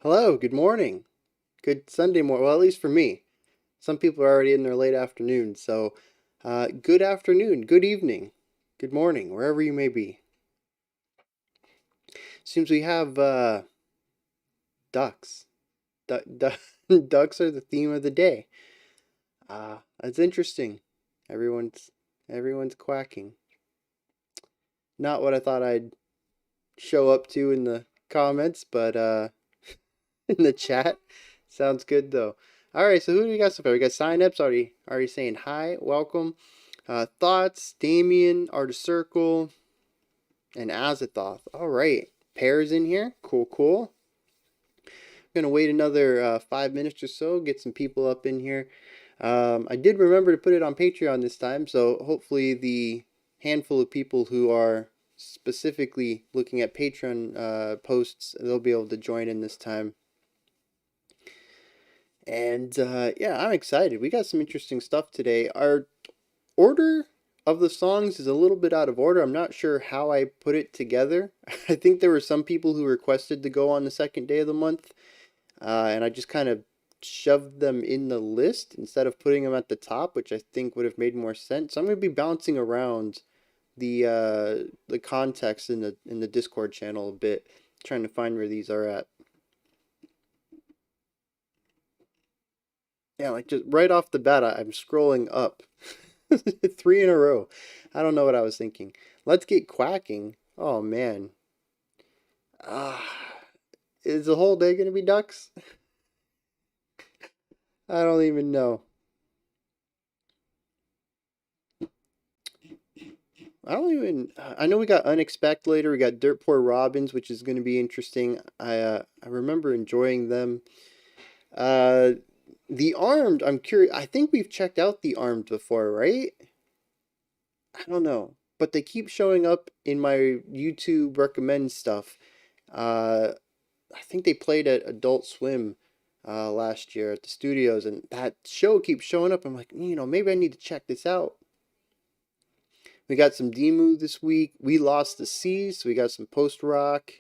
Hello, good morning. Good Sunday morning. Well, at least for me. Some people are already in their late afternoon, so good afternoon, good evening, good morning, wherever you may be. Seems we have ducks. Ducks are the theme of the day. That's interesting. Everyone's quacking. Not what I thought I'd show up to in the comments, but in the chat. Sounds good though. All right, so who do we got so far? We got signups already saying hi, welcome. Thoughts, Damien, Artist Circle, and Azathoth. All right, pairs in here. Cool. Gonna wait another 5 minutes or so, get some people up in here. I did remember to put it on Patreon this time, so hopefully the handful of people who are specifically looking at Patreon posts, they'll be able to join in this time. And yeah, I'm excited. We got some interesting stuff today. Our order of the songs is a little bit out of order. I'm not sure how I put it together. I think there were some people who requested to go on the second day of the month, and I just kind of shoved them in the list instead of putting them at the top, which I think would have made more sense. So I'm going to be bouncing around the context in the Discord channel a bit, trying to find where these are at. Yeah, like just right off the bat, I'm scrolling up. 3 in a row. I don't know what I was thinking. Let's get quacking. Oh, man. Is the whole day going to be ducks? I don't even know. I know we got Unexpect later. We got Dirt Poor Robins, which is going to be interesting. I remember enjoying them. The Armed, I'm curious. I think we've checked out the Armed before, right? I don't know, but they keep showing up in my YouTube recommend stuff. I think they played at Adult Swim last year at the studios, and that show keeps showing up. I'm like, maybe I need to check this out. We got some Dimmu this week. We Lost the Sea, so we got some post-rock.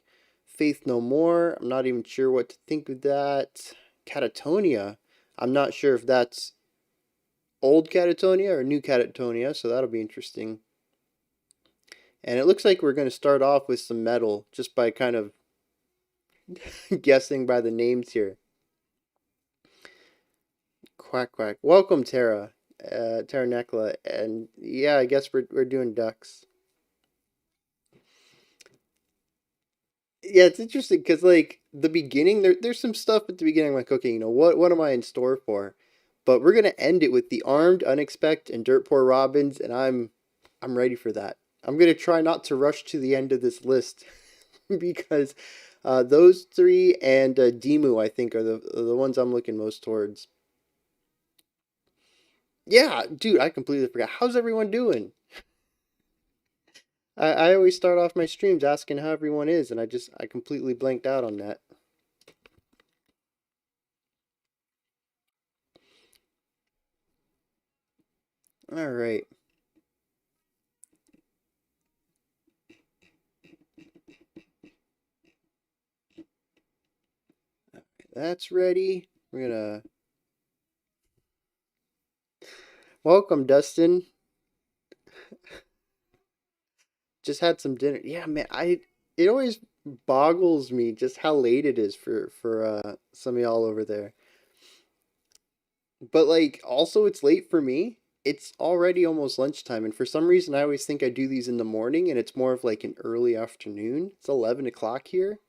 Faith No More. I'm not even sure what to think of that. Katatonia. I'm not sure if that's old Katatonia or new Katatonia, so that'll be interesting. And it looks like we're going to start off with some metal, just by kind of guessing by the names here. Quack. Welcome, Tara. Tara Nekla. And yeah, I guess we're doing ducks. Yeah, it's interesting because like the beginning, there's some stuff at the beginning. I'm like, okay, what am I in store for? But we're gonna end it with the Armed, Unexpect, and Dirt Poor Robins, and I'm ready for that. I'm gonna try not to rush to the end of this list because those three and Dimmu, I think, are the ones I'm looking most towards. Yeah, dude, I completely forgot. How's everyone doing? I always start off my streams asking how everyone is, and I completely blanked out on that. All right. That's ready. We're gonna welcome Dustin. Just had some dinner. Yeah, man, it always boggles me just how late it is for some of y'all over there. But like also it's late for me. It's already almost lunchtime, and for some reason I always think I do these in the morning, and it's more of like an early afternoon. It's 11 o'clock here.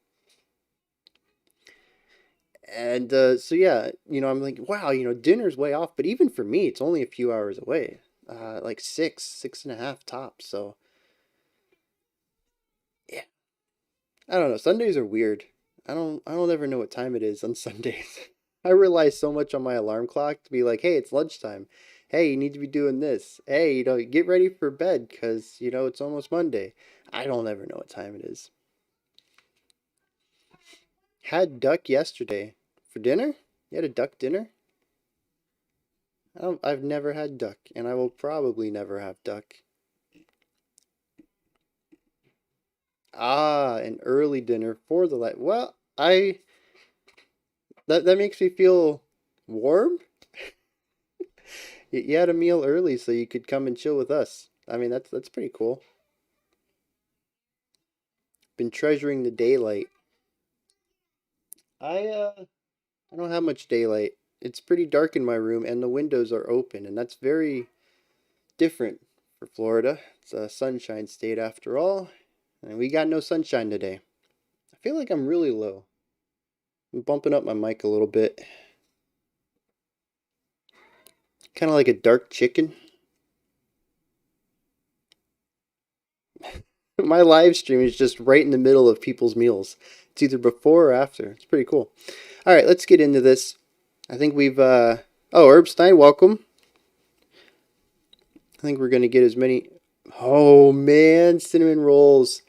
And so yeah, I'm like, wow, dinner's way off, but even for me, it's only a few hours away. Like 6.5 tops. So yeah, I don't know. Sundays are weird. I don't ever know what time it is on Sundays. I rely so much on my alarm clock to be like, hey, it's lunchtime. Hey, you need to be doing this. Hey, get ready for bed because, it's almost Monday. I don't ever know what time it is. Had duck yesterday. For dinner? You had a duck dinner? I've never had duck, and I will probably never have duck. Ah, an early dinner for the light. Well, That makes me feel warm. You had a meal early so you could come and chill with us. I mean, that's pretty cool. Been treasuring the daylight. I don't have much daylight. It's pretty dark in my room and the windows are open, and that's very different for Florida. It's a sunshine state after all, and we got no sunshine today. I feel like I'm really low. I'm bumping up my mic a little bit. Kind of like a dark chicken. My live stream is just right in the middle of people's meals. It's either before or after. It's pretty cool. All right, let's get into this. I think we've, oh, Herbstein, welcome. I think we're going to get as many, oh man, cinnamon rolls.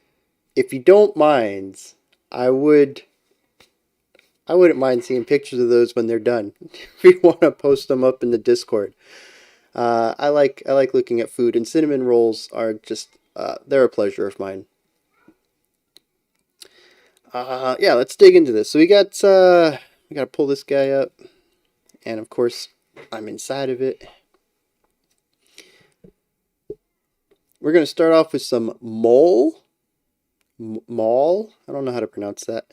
If you don't mind, I wouldn't mind seeing pictures of those when they're done. If you want to post them up in the Discord. I like looking at food, and cinnamon rolls are just, they're a pleasure of mine. Yeah, let's dig into this. So we got to pull this guy up, and of course, I'm inside of it. We're going to start off with some mole. Mall? I don't know how to pronounce that.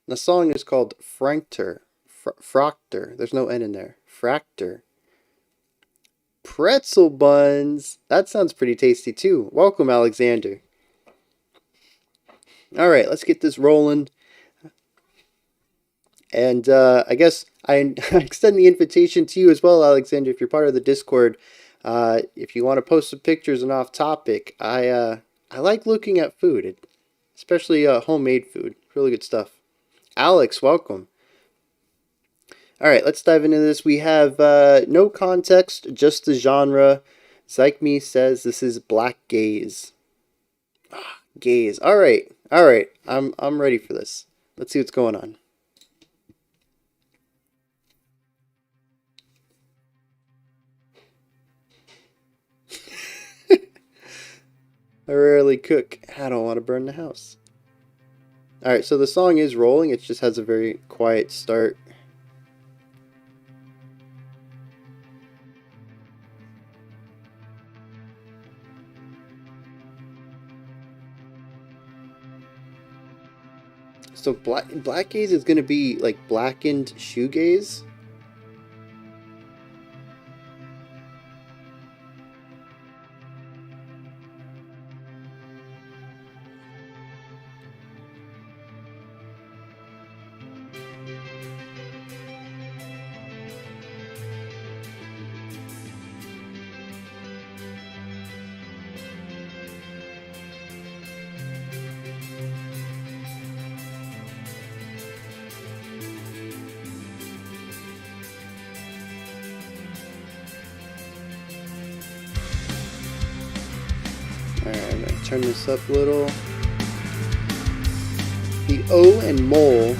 The song is called Fraktur. Fraktur. There's no N in there. Fraktur. Pretzel buns. That sounds pretty tasty too. Welcome, Alexander. Alright, let's get this rolling. And I guess I extend the invitation to you as well, Alexander, if you're part of the Discord. If you want to post some pictures and off topic, I like looking at food, especially homemade food. Really good stuff. Alex, welcome. Alright, let's dive into this. We have no context, just the genre. Zyke says this is black gaze. Gaze. Alright. I'm ready for this. Let's see what's going on. I rarely cook. I don't want to burn the house. Alright, so the song is rolling. It just has a very quiet start. So black gaze is going to be like blackened shoegaze. Alright, I'm going to turn this up a little. The O and mole,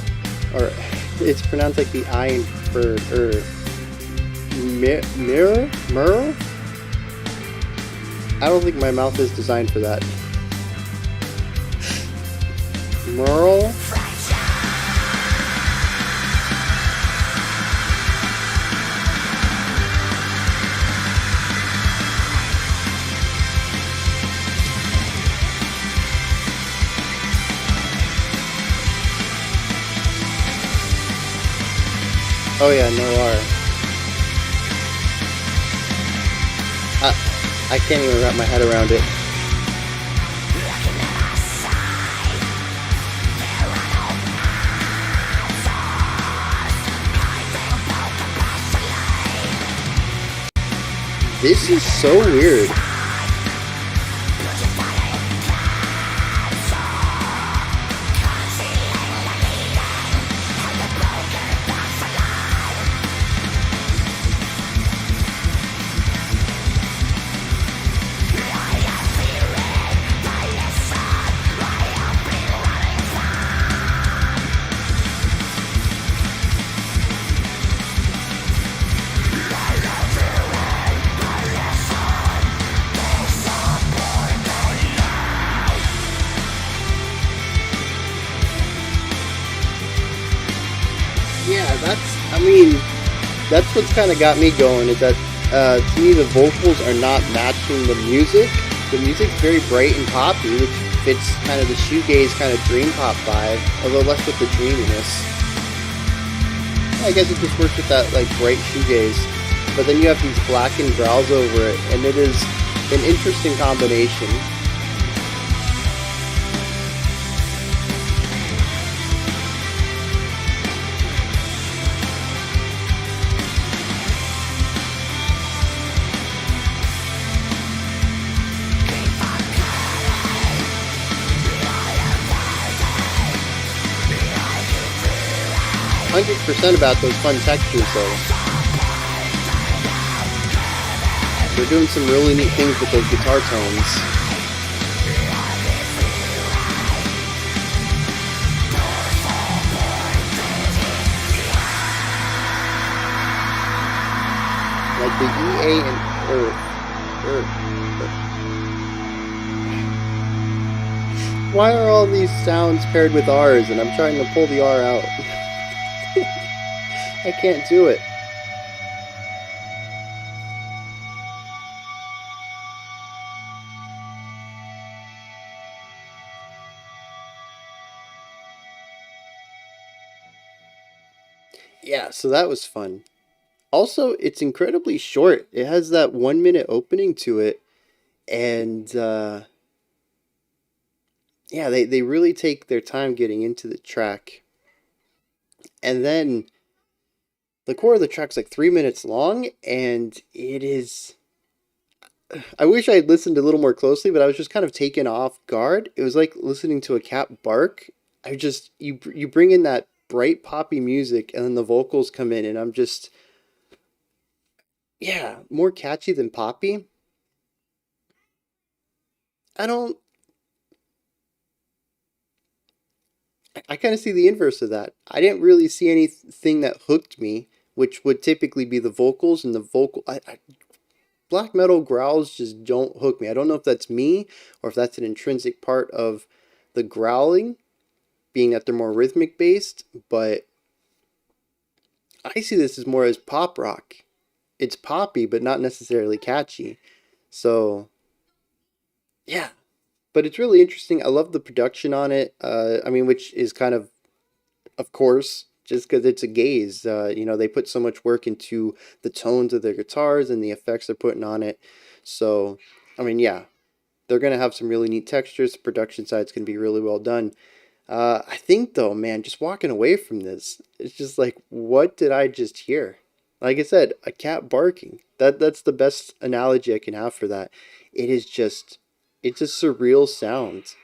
or it's pronounced like the I and bird, or mirror? I don't think my mouth is designed for that. Merle? Oh yeah, no R. I can't even wrap my head around it. This is so weird. mean, that's what's kind of got me going, is that to me the vocals are not matching the music. The music's very bright and poppy, which fits kind of the shoegaze kind of dream pop vibe, although less with the dreaminess. I guess it just works with that like bright shoegaze, but then you have these blackened growls over it, and it is an interesting combination. 100% about those fun textures though. They're doing some really neat things with those guitar tones. Like the EA and Earth. Why are all these sounds paired with R's and I'm trying to pull the R out? I can't do it. Yeah, so that was fun. Also, it's incredibly short. It has that 1 minute opening to it. And yeah, they really take their time getting into the track. And then the core of the track's like 3 minutes long, and it is. I wish I had listened a little more closely, but I was just kind of taken off guard. It was like listening to a cat bark. You bring in that bright poppy music, and then the vocals come in, and I'm just, yeah, more catchy than poppy. I don't. I kind of see the inverse of that. I didn't really see anything that hooked me, which would typically be the vocals and the vocal. Black metal growls just don't hook me. I don't know if that's me or if that's an intrinsic part of the growling, being that they're more rhythmic based, but I see this as more as pop rock. It's poppy, but not necessarily catchy. So, yeah. But it's really interesting. I love the production on it. I mean, which is kind of course, just because it's a gaze. They put so much work into the tones of their guitars and the effects they're putting on it. So, I mean, yeah, they're going to have some really neat textures. The production side's going to be really well done. I think, though, man, just walking away from this, it's just like, what did I just hear? Like I said, a cat barking. That's the best analogy I can have for that. It's a surreal sound.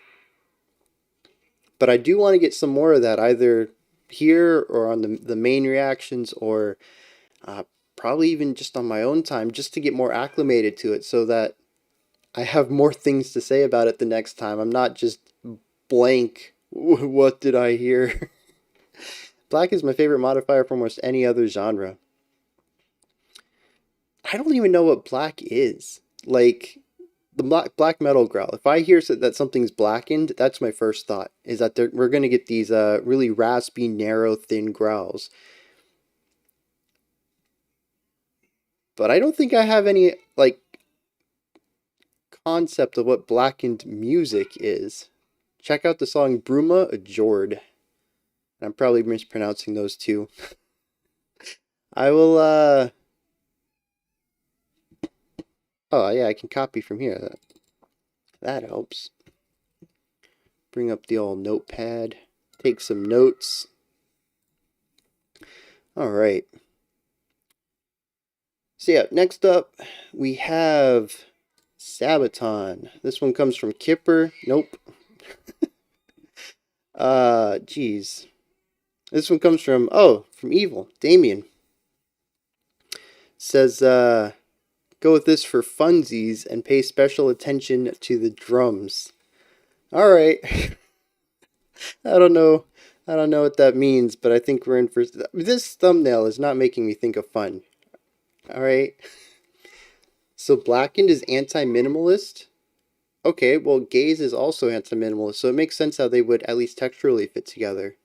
But I do want to get some more of that, either here or on the main reactions, or probably even just on my own time, just to get more acclimated to it, so that I have more things to say about it the next time. I'm not just blank. What did I hear? Black is my favorite modifier for almost any other genre. I don't even know what black is. Like, the black metal growl. If I hear that something's blackened, that's my first thought, is that we're going to get these really raspy, narrow, thin growls. But I don't think I have any, like, concept of what blackened music is. Check out the song Bruma Ajored. I'm probably mispronouncing those two. I will, oh, yeah, I can copy from here. That helps. Bring up the old notepad. Take some notes. All right. So yeah, next up we have Sabaton. This one comes from Kipper. Nope. Geez. This one comes from Evil. Damien. Says, go with this for funsies and pay special attention to the drums. All right. I don't know what that means, but I think we're in for... This thumbnail is not making me think of fun. All right. So Blackened is anti-minimalist. Okay, well, Gaze is also anti-minimalist, so it makes sense how they would at least texturally fit together.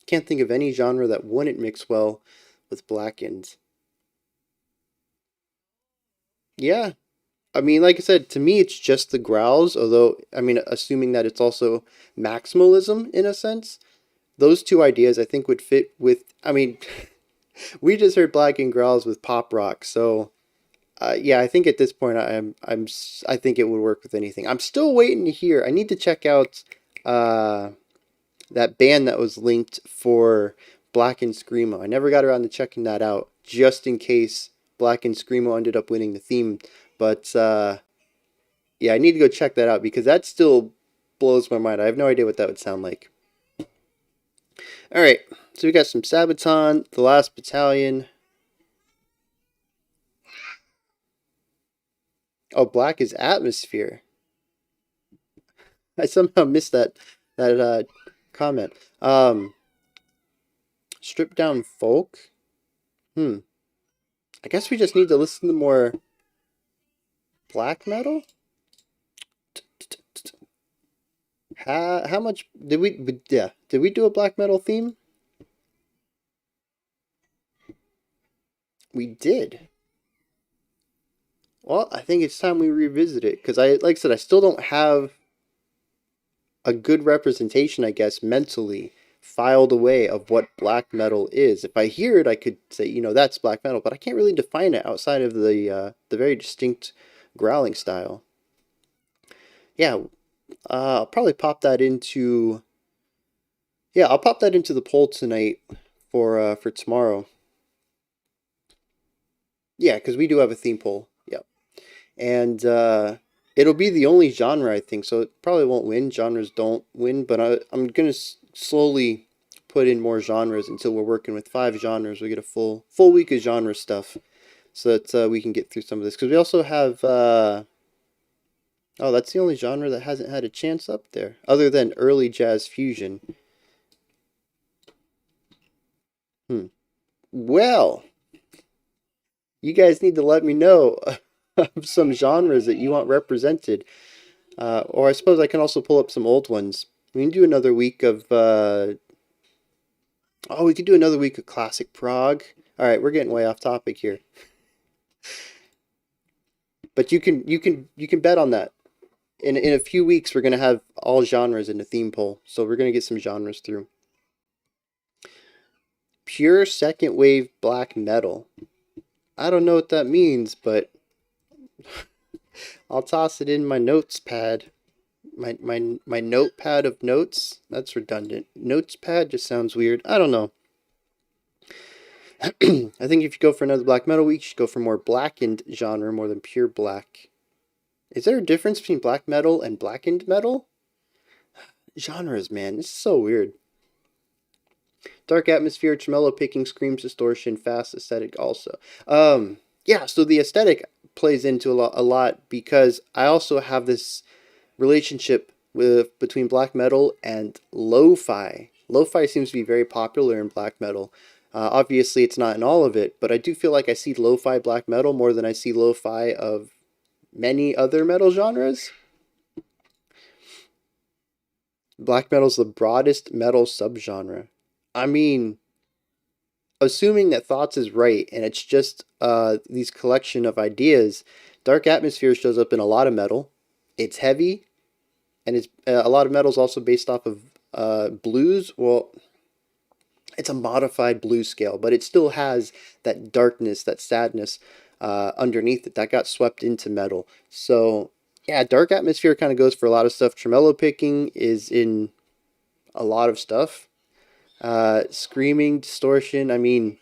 Can't think of any genre that wouldn't mix well with Blackened. Yeah, I mean, like I said, to me, it's just the growls, although, I mean, assuming that it's also maximalism in a sense, those two ideas I think would fit with, I mean, we just heard Blackened growls with pop rock, so yeah, I think at this point I think it would work with anything. I'm still waiting to hear. I need to check out uh, that band that was linked for Black and Screamo. I never got around to checking that out, just in case Black and Screamo ended up winning the theme. But yeah, I need to go check that out because that still blows my mind. I have no idea what that would sound like. All right, so we got some Sabaton, the last battalion. Oh, black is atmosphere. I somehow missed that comment. Stripped down folk. I guess we just need to listen to more black metal. How much did we? Yeah, did we do a black metal theme? We did. Well, I think it's time we revisit it because like I said, I still don't have a good representation, I guess, mentally filed away of what black metal is. If I hear it, I could say, that's black metal, but I can't really define it outside of the very distinct growling style. Yeah, I'll probably pop that into. Yeah, I'll pop that into the poll tonight for tomorrow. Yeah, because we do have a theme poll. Yep, and it'll be the only genre I think, so it probably won't win. Genres don't win, but I'm gonna slowly put in more genres until we're working with 5 genres. We get a full week of genre stuff, so that we can get through some of this. Because we also have oh, that's the only genre that hasn't had a chance up there, other than early jazz fusion. Well, you guys need to let me know of some genres that you want represented. Or I suppose I can also pull up some old ones. We can do another week of oh, we could do another week of classic prog. All right, we're getting way off topic here. But you can bet on that. In a few weeks we're gonna have all genres in the theme poll, so we're gonna get some genres through. Pure second wave black metal. I don't know what that means, but I'll toss it in my notes pad. My notepad of notes. That's redundant. Notes pad just sounds weird. I don't know. I think if you go for another black metal week, you should go for more blackened genre more than pure black. Is there a difference between black metal and blackened metal? Genres, man. This is so weird. Dark atmosphere, tremolo picking, screams, distortion, fast aesthetic also. Yeah, so the aesthetic plays into a lot because I also have this relationship between black metal and lo-fi. Lo-fi seems to be very popular in black metal. Obviously, it's not in all of it, but I do feel like I see lo-fi black metal more than I see lo-fi of many other metal genres. Black metal is the broadest metal subgenre. I mean, assuming that Thoughts is right and it's just these collection of ideas, Dark Atmosphere shows up in a lot of metal. It's heavy, and it's a lot of metal is also based off of blues. Well, it's a modified blues scale, but it still has that darkness, that sadness underneath it that got swept into metal. So yeah, Dark Atmosphere kind of goes for a lot of stuff. Tremolo picking is in a lot of stuff. Screaming, distortion. I mean,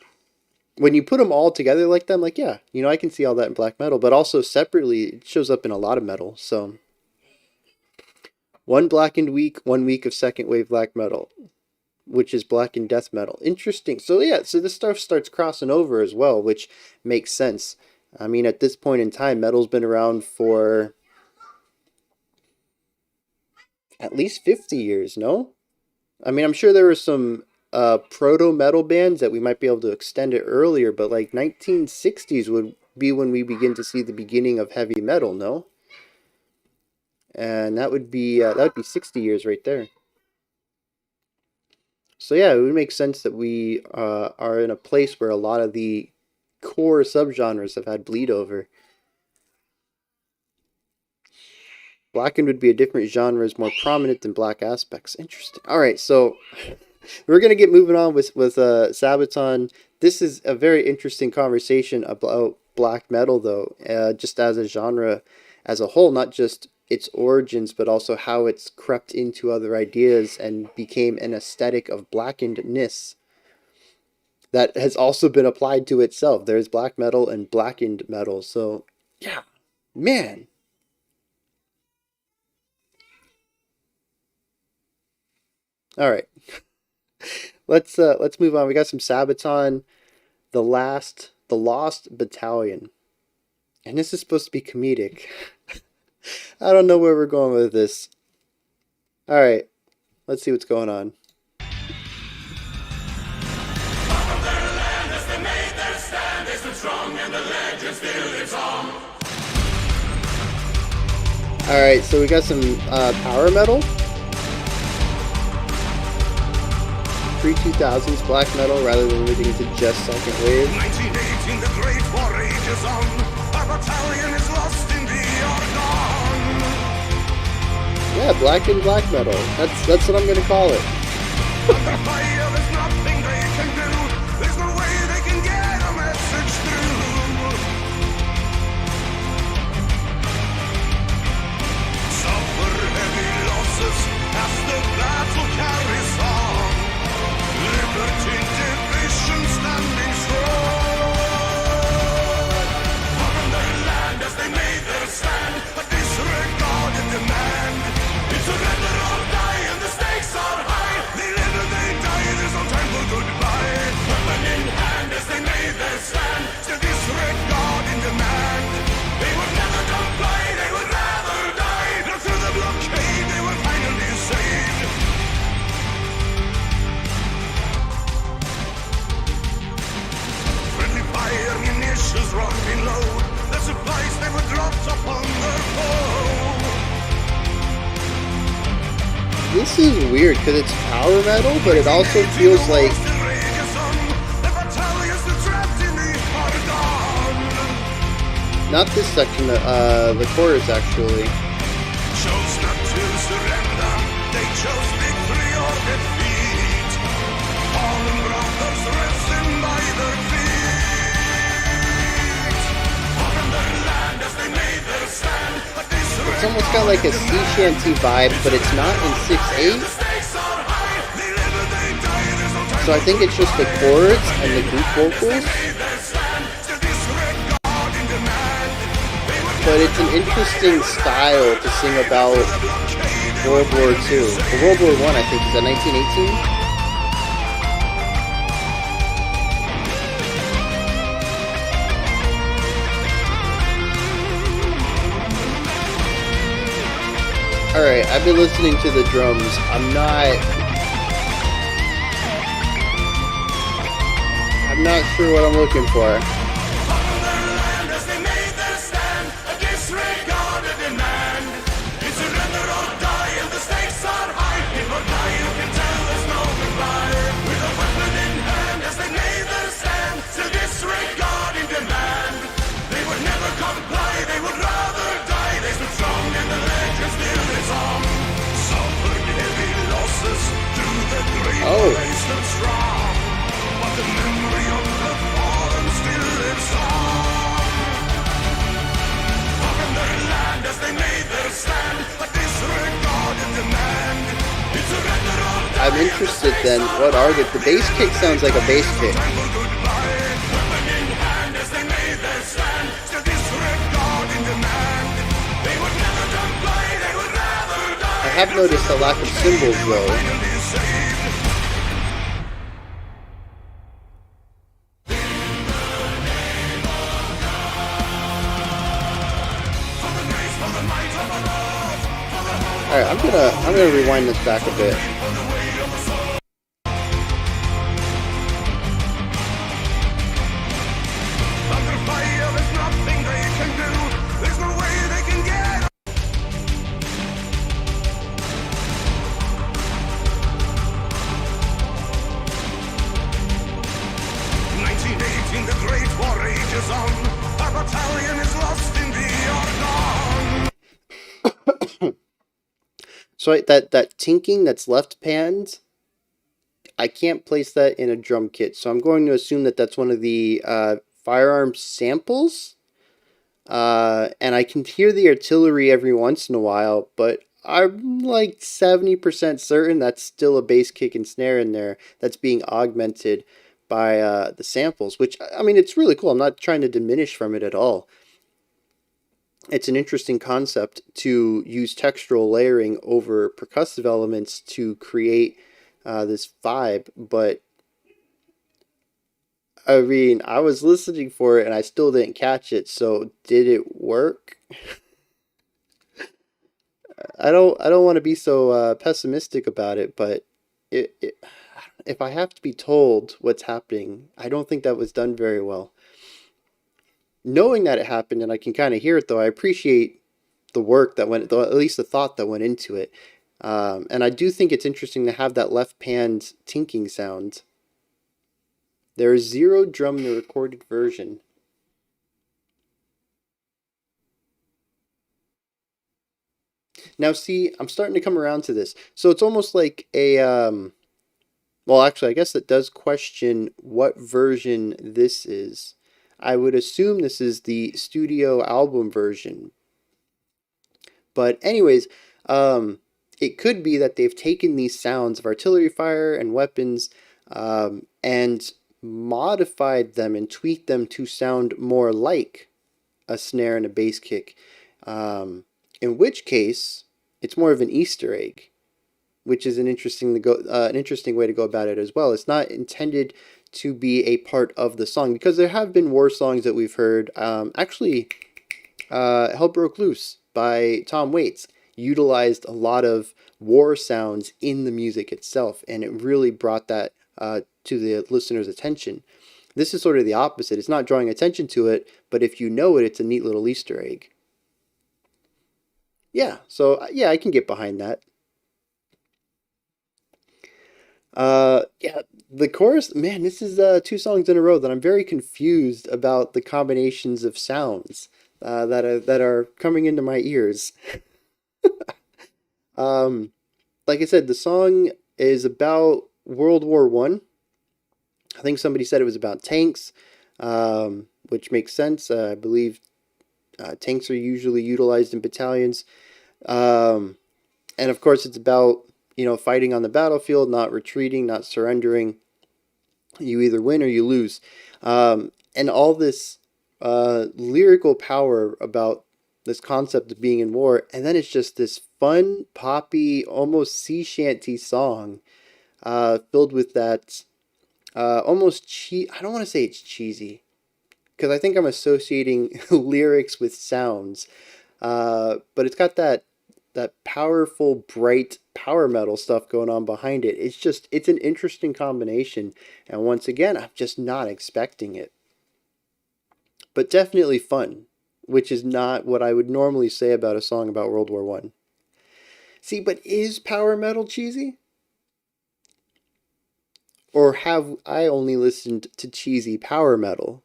when you put them all together like that, I'm like, yeah, I can see all that in black metal, but also separately, it shows up in a lot of metal. So, one blackened week, 1 week of second wave black metal, which is blackened death metal. Interesting. So, yeah, so this stuff starts crossing over as well, which makes sense. I mean, at this point in time, metal's been around for at least 50 years, no? I mean, I'm sure there were some proto metal bands that we might be able to extend it earlier, but like 1960s would be when we begin to see the beginning of heavy metal, no? And that would be 60 years right there. So yeah, it would make sense that we are in a place where a lot of the core subgenres have had bleed over. Blackened would be a different genre, is more prominent than black aspects. Interesting. All right, so we're gonna get moving on with Sabaton. This is a very interesting conversation about black metal, though, just as a genre as a whole, not just its origins, but also how it's crept into other ideas and became an aesthetic of blackenedness that has also been applied to itself. There's black metal and blackened metal. So yeah, man. All right. Let's move on. We got some Sabaton, the Lost Battalion. And this is supposed to be comedic. I don't know where we're going with this. All right. Let's see what's going on. All right, so we got some power metal. Pre-2000s black metal rather than moving into just second wave. 1918, the Great War rages on. Our battalion is lost in the Argonne. Yeah, black and black metal. That's what I'm gonna call it. Under fire, there's nothing they can do. There's no way they can get a message through. Suffer heavy losses as the battle carries on. Liberty division standing strong. From their land as they made their stand, a disregarded demand. It's surrender or die and the stakes are high. They live and they die, there's no time for goodbye. Weapon in hand as they made their stand, still disregarding demand. They would never comply, they would rather die. Not through the blockade, they were finally saved. Fire munitions running low. The supplies they were dropped upon their foe. This is weird because it's power metal, but it also feels like not this section, the chorus actually. Chose not to surrender. They chose victory or defeat. Fallen brothers resting by their feet. It's almost got like a sea shanty vibe, but it's not in 6/8. So I think it's just the chords and the group vocals. But it's an interesting style to sing about World War II. Or World War I think, is that 1918? Alright, I've been listening to the drums. I'm not sure what I'm looking for. Oh. I'm interested then. What are the bass kick sounds like a bass kick. I have noticed a lack of cymbals though. Alright, I'm gonna rewind this back a bit. So that tinking that's left panned, I can't place that in a drum kit. So I'm going to assume that that's one of the firearm samples. And I can hear the artillery every once in a while, but I'm like 70% certain that's still a bass kick and snare in there that's being augmented by the samples, which, I mean, it's really cool. I'm not trying to diminish from it at all. It's an interesting concept to use textural layering over percussive elements to create this vibe, but I mean, I was listening for it and I still didn't catch it, so did it work? I don't want to be so pessimistic about it, but it if I have to be told what's happening, I don't think that was done very well. Knowing that it happened and I can kind of hear it though, I appreciate the work that went, at least the thought that went into it. And I do think it's interesting to have that left panned tinking sound. There is zero drum in the recorded version. Now, see, I'm starting to come around to this. So it's almost like a, well, actually, I guess that does question what version this is. I would assume this is the studio album version. But anyways, it could be that they've taken these sounds of artillery fire and weapons and modified them and tweaked them to sound more like a snare and a bass kick. In which case, it's more of an Easter egg, which is an interesting way to go about it as well. It's not intended to be a part of the song because there have been war songs that we've heard. Actually, Hell Broke Loose by Tom Waits utilized a lot of war sounds in the music itself, and it really brought that to the listener's attention. This is sort of the opposite. It's not drawing attention to it, but if you know it, it's a neat little Easter egg. Yeah, so yeah, I can get behind that. Yeah, the chorus, man, this is two songs in a row that I'm very confused about the combinations of sounds that are coming into my ears. Um, like I said, the song is about World War One. I think somebody said it was about tanks, which makes sense. I believe tanks are usually utilized in battalions. Um, and of course, it's about, fighting on the battlefield, not retreating, not surrendering. You either win or you lose. And all this lyrical power about this concept of being in war. And then it's just this fun, poppy, almost sea shanty song filled with that almost I don't want to say it's cheesy because I think I'm associating lyrics with sounds. But it's got that powerful, bright power metal stuff going on behind it. It's an interesting combination. And once again, I'm just not expecting it. But definitely fun, which is not what I would normally say about a song about World War One. See, but is power metal cheesy? Or have I only listened to cheesy power metal?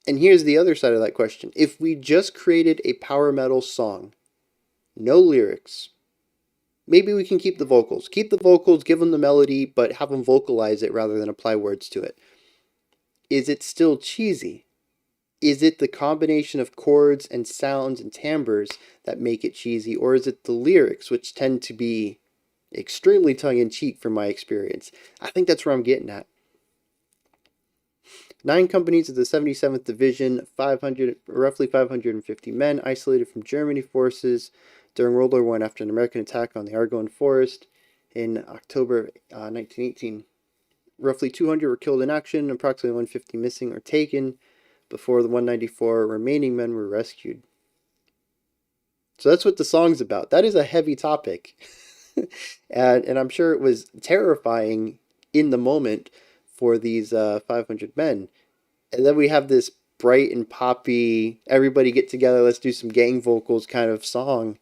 And here's the other side of that question. If we just created a power metal song, no lyrics, maybe we can keep the vocals. Keep the vocals, give them the melody, but have them vocalize it rather than apply words to it. Is it still cheesy? Is it the combination of chords and sounds and timbres that make it cheesy, or is it the lyrics, which tend to be extremely tongue-in-cheek from my experience? I think that's where I'm getting at. 9 companies of the 77th Division, roughly 550 men, isolated from Germany forces during World War One after an American attack on the Argonne Forest in October 1918. Roughly 200 were killed in action, approximately 150 missing or taken, before the 194 remaining men were rescued. So that's what the song's about. That is a heavy topic. and I'm sure it was terrifying in the moment for these 500 men. And then we have this bright and poppy, everybody get together, let's do some gang vocals kind of song.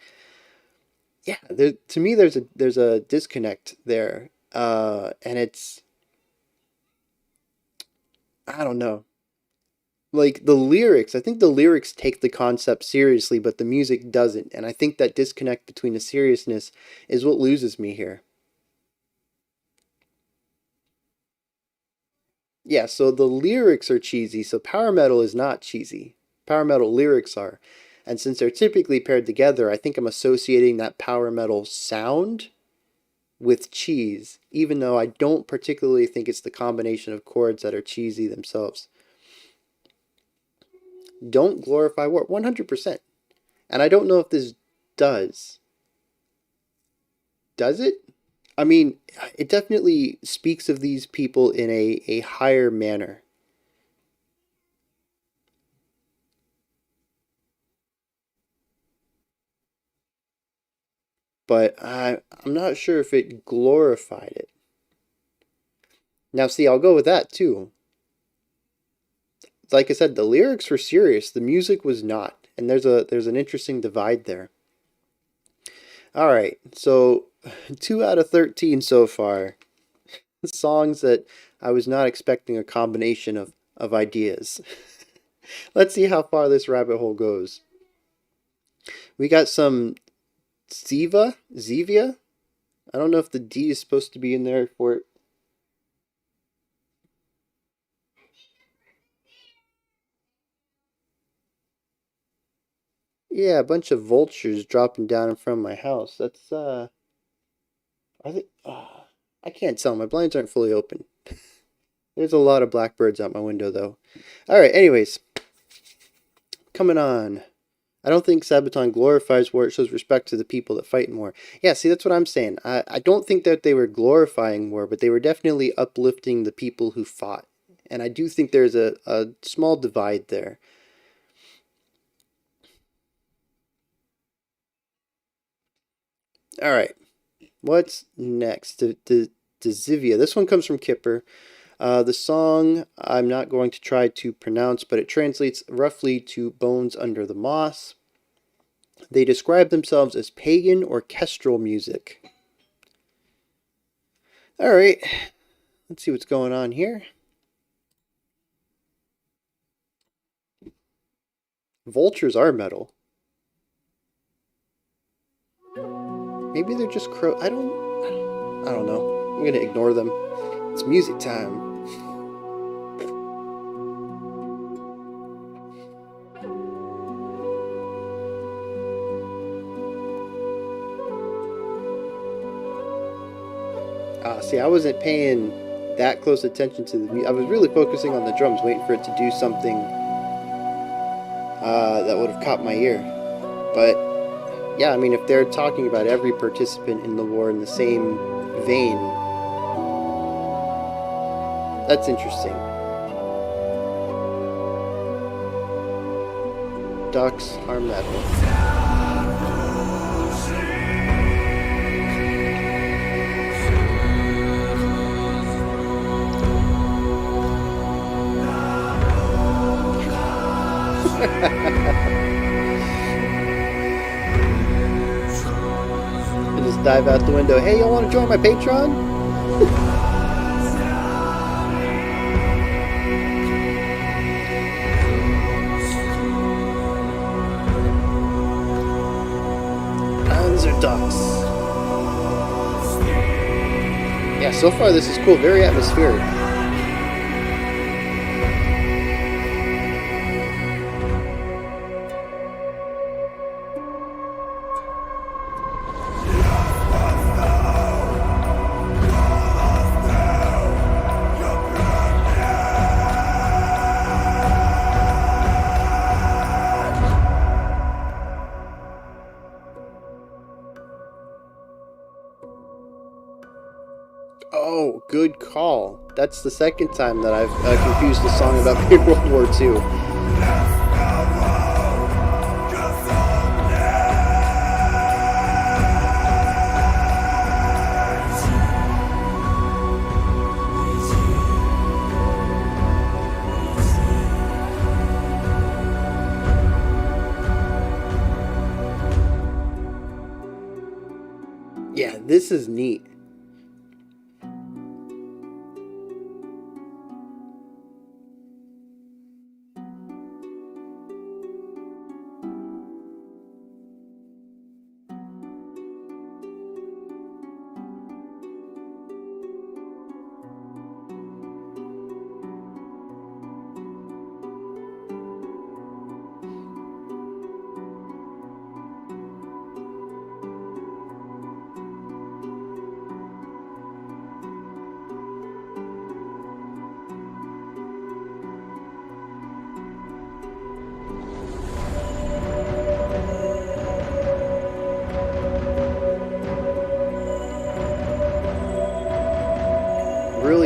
Yeah, to me there's a disconnect there. And it's, I don't know. like the lyrics, I think the lyrics take the concept seriously, but the music doesn't. And I think that disconnect between the seriousness is what loses me here. Yeah, so the lyrics are cheesy, so power metal is not cheesy. Power metal lyrics are. And since they're typically paired together, I think I'm associating that power metal sound with cheese, even though I don't particularly think it's the combination of chords that are cheesy themselves. Don't glorify war, 100%. And I don't know if this does. Does it? I mean, it definitely speaks of these people in a higher manner. But I'm not sure if it glorified it. Now, see, I'll go with that too. Like I said, the lyrics were serious, the music was not, and there's an interesting divide there. All right, so 2 out of 13 so far. Songs that I was not expecting a combination of ideas. Let's see how far this rabbit hole goes. We got some Dzivia. I don't know if the D is supposed to be in there for it. Yeah, a bunch of vultures dropping down in front of my house. That's I think I can't tell. My blinds aren't fully open. There's a lot of blackbirds out my window though. All right, anyways, coming on. I don't think Sabaton glorifies war. It shows respect to the people that fight in war. Yeah, see, that's what I'm saying. I don't think that they were glorifying war, but they were definitely uplifting the people who fought. And I do think there's a small divide there. All right, what's next? Dzivia. This one comes from Kipper. The song I'm not going to try to pronounce, but it translates roughly to Bones Under the Moss. They describe themselves as pagan orchestral music. All right, let's see what's going on here. Vultures are metal. Maybe they're just crow. I don't know. I'm gonna ignore them. It's music time. See, I wasn't paying that close attention to the music. I was really focusing on the drums, waiting for it to do something that would have caught my ear. But yeah, I mean, if they're talking about every participant in the war in the same vein, that's interesting. Ducks are metal. I just dive out the window. Hey, y'all want to join my Patreon? Tons are ducks. Yeah, so far this is cool. Very atmospheric. Oh, good call. That's the second time that I've confused the song about being World War II. Yeah, this is neat.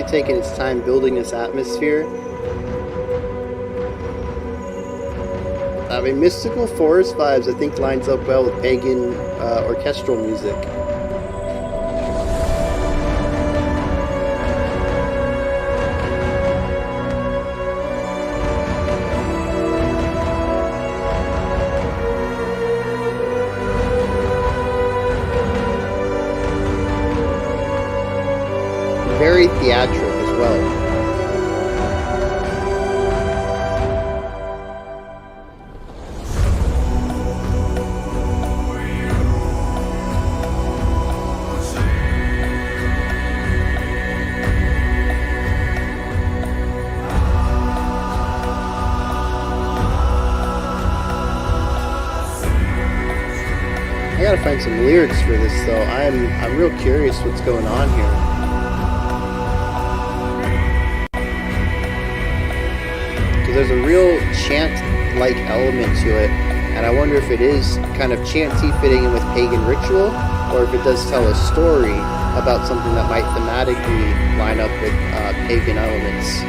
taken its time building this atmosphere. I mean, mystical forest vibes, I think, lines up well with pagan orchestral music. Very theatric as well. I gotta find some lyrics for this though. I'm real curious what's going on here. There's a real chant-like element to it, and I wonder if it is kind of chanty fitting in with pagan ritual, or if it does tell a story about something that might thematically line up with pagan elements.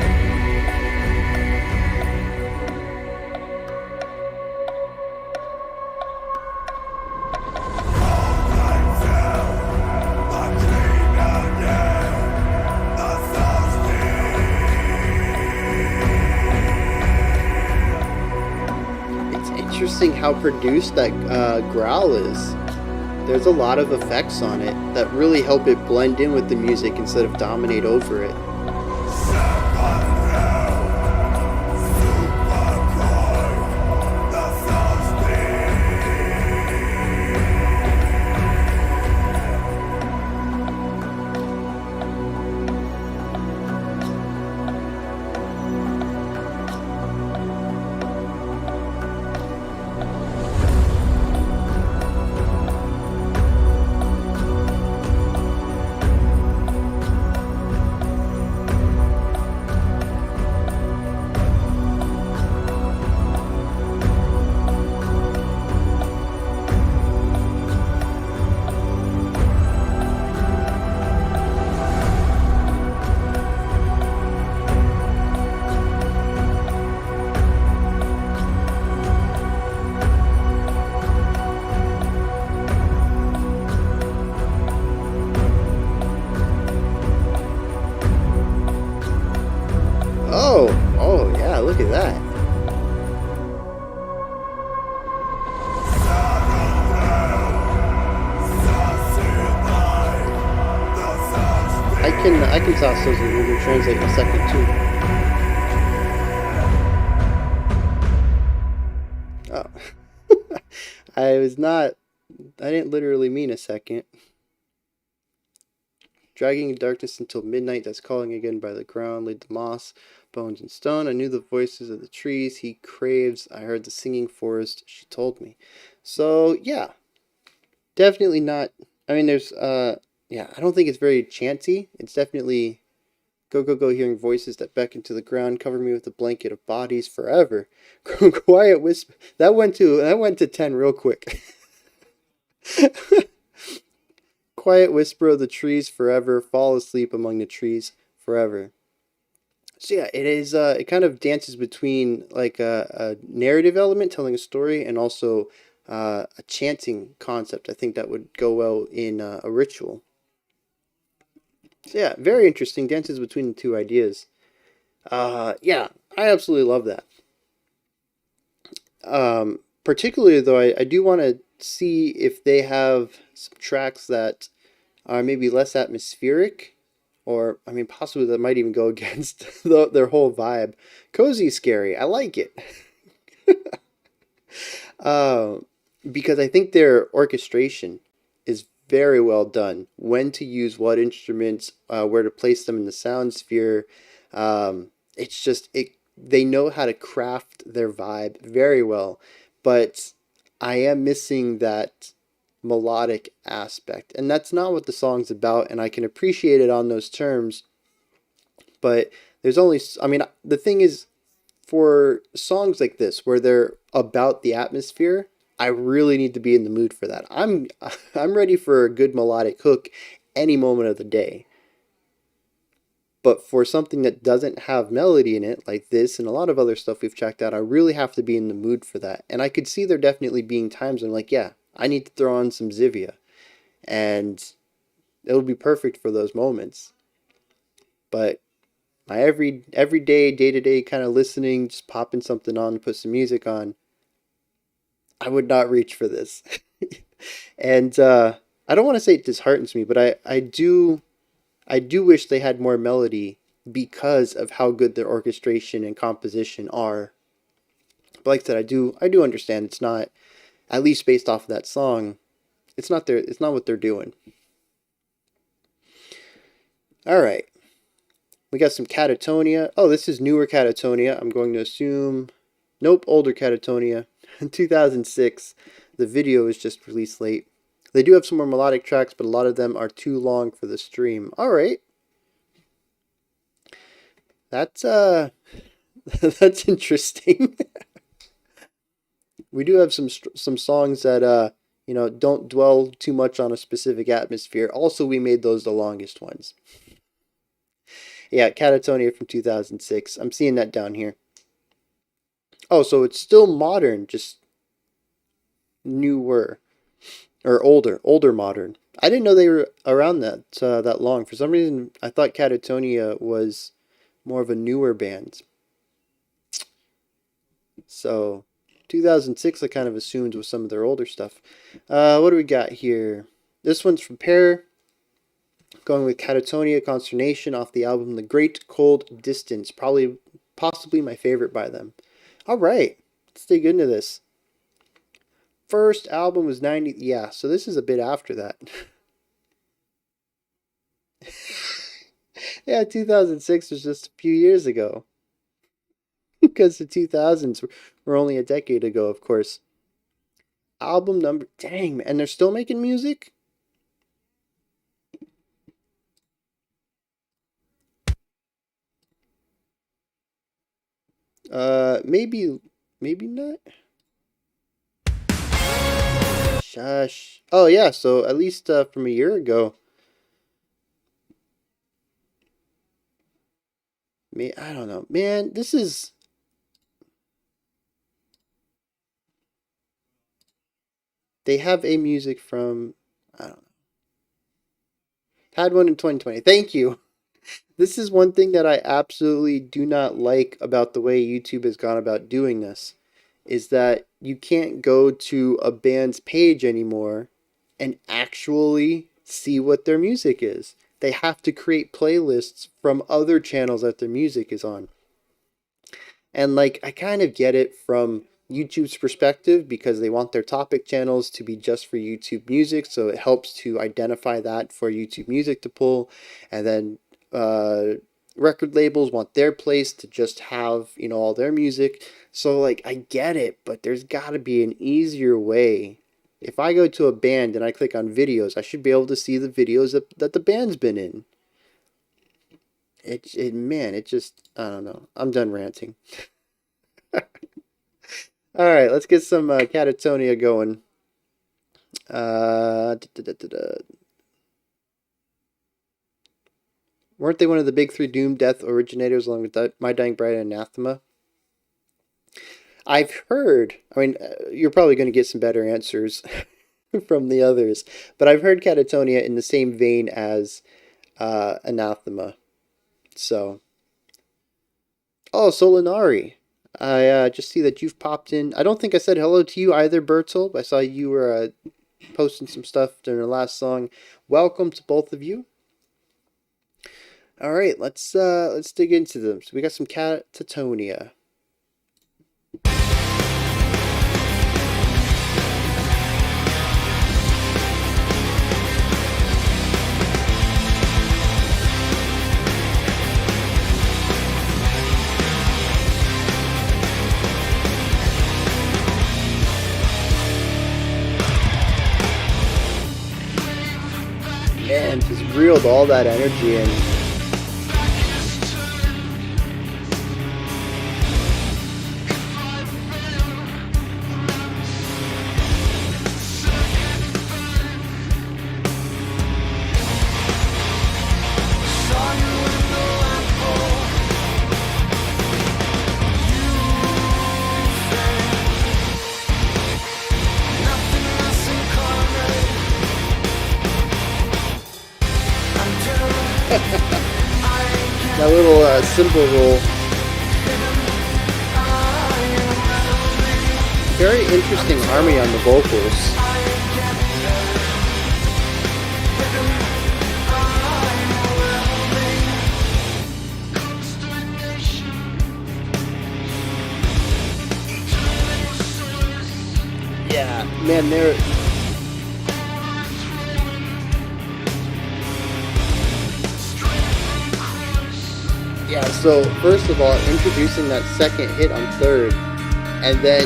Interesting how produced that growl is. There's a lot of effects on it that really help it blend in with the music instead of dominate over it. Oh yeah, look at that. I can toss those in Google Translate in a second too. Oh. I didn't literally mean a second. Dragging in darkness until midnight, that's calling again by the ground, laid the moss, bones and stone. I knew the voices of the trees he craves. I heard the singing forest, she told me. So, yeah. Definitely not. I mean, there's, yeah, I don't think it's very chanty. It's definitely go, go, go, hearing voices that beckon to the ground, cover me with a blanket of bodies forever. Quiet whisper. That went to 10 real quick. Quiet whisper of the trees forever, fall asleep among the trees forever. So yeah, it is. It kind of dances between like a narrative element, telling a story, and also a chanting concept. I think that would go well in a ritual. So yeah, very interesting. Dances between the two ideas. Yeah, I absolutely love that. Particularly though, I do want to see if they have some tracks that are maybe less atmospheric, or I mean, possibly that might even go against their whole vibe. Cozy, scary. I like it. Because I think their orchestration is very well done. When to use what instruments, where to place them in the sound sphere. It's just they know how to craft their vibe very well, but I am missing that melodic aspect, and that's not what the song's about, and I can appreciate it on those terms, but there's only, I mean, the thing is, for songs like this where they're about the atmosphere, I really need to be in the mood for that. I'm ready for a good melodic hook any moment of the day. But for something that doesn't have melody in it, like this and a lot of other stuff we've checked out, I really have to be in the mood for that. And I could see there definitely being times when I'm like, yeah, I need to throw on some Dzivia. And it'll be perfect for those moments. But my everyday, day-to-day kind of listening, just popping something on, put some music on, I would not reach for this. And I don't want to say it disheartens me, but I do wish they had more melody because of how good their orchestration and composition are. But like I said, I do understand it's not, at least based off of that song, it's not what they're doing. All right. We got some Katatonia. Oh, this is newer Katatonia. I'm going to assume, nope, older Katatonia. 2006. The video was just released late. They do have some more melodic tracks, but a lot of them are too long for the stream. All right. That's that's interesting. We do have some songs that you know, don't dwell too much on a specific atmosphere. Also, we made those the longest ones. Yeah, Katatonia from 2006. I'm seeing that down here. Oh, so it's still modern, just newer or older modern. I didn't know they were around that long. For some reason, I thought Katatonia was more of a newer band. So 2006, I kind of assumed was some of their older stuff. What do we got here? This one's from Pear. Going with Katatonia, Consternation off the album The Great Cold Distance. Possibly my favorite by them. All right, let's dig into this. First album was 90. Yeah, so this is a bit after that. Yeah, 2006 was just a few years ago. Because the 2000s were only a decade ago, of course. Album number. Dang, man. And they're still making music? Maybe not. Shush. Oh yeah, so at least from a year ago. I don't know, man. This is. They have a music from. I don't know. Had one in 2020. Thank you. This is one thing that I absolutely do not like about the way YouTube has gone about doing this, is that you can't go to a band's page anymore and actually see what their music is. They have to create playlists from other channels that their music is on. And like, I kind of get it from YouTube's perspective because they want their topic channels to be just for YouTube music, so it helps to identify that for YouTube music to pull. And then record labels want their place to just have, you know, all their music. So like, I get it, but there's got to be an easier way. If I go to a band and I click on videos, I should be able to see the videos that the band's been in. Man, just, I don't know. I'm done ranting. All right, let's get some Katatonia going. Weren't they one of the big three Doom Death originators along with My Dying Bride and Anathema? I've heard, I mean, you're probably going to get some better answers from the others, but I've heard Katatonia in the same vein as Anathema. So, oh, Solinari. I just see that you've popped in. I don't think I said hello to you either, Bertel. I saw you were posting some stuff during the last song. Welcome to both of you. All right, let's dig into them. So we got some Katatonia. Man, just reeled all that energy in. That little cymbal roll. Very interesting harmony on the vocals. Yeah, man, they're... Yeah, so first of all, introducing that second hit on third, and then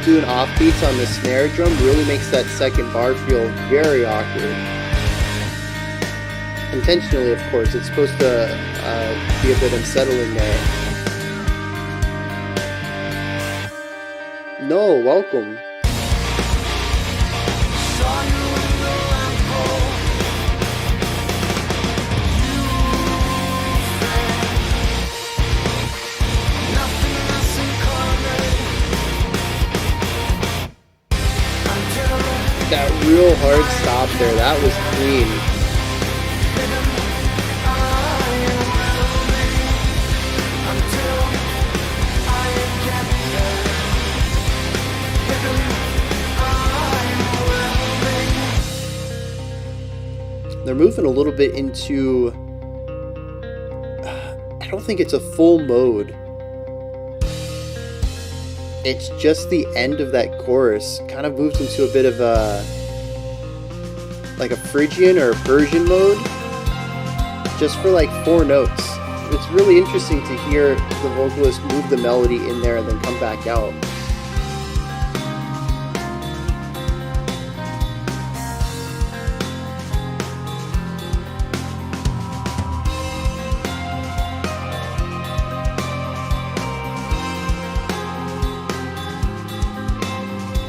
doing offbeats on the snare drum really makes that second bar feel very awkward. Intentionally, of course. It's supposed to be a bit unsettling there. No, welcome. That real hard stop there, that was clean. They're moving a little bit into... I don't think it's a full mode. It's just the end of that chorus. Kind of moves into a bit of a... like a Phrygian or a Persian mode. Just for like 4 notes. It's really interesting to hear the vocalist move the melody in there and then come back out.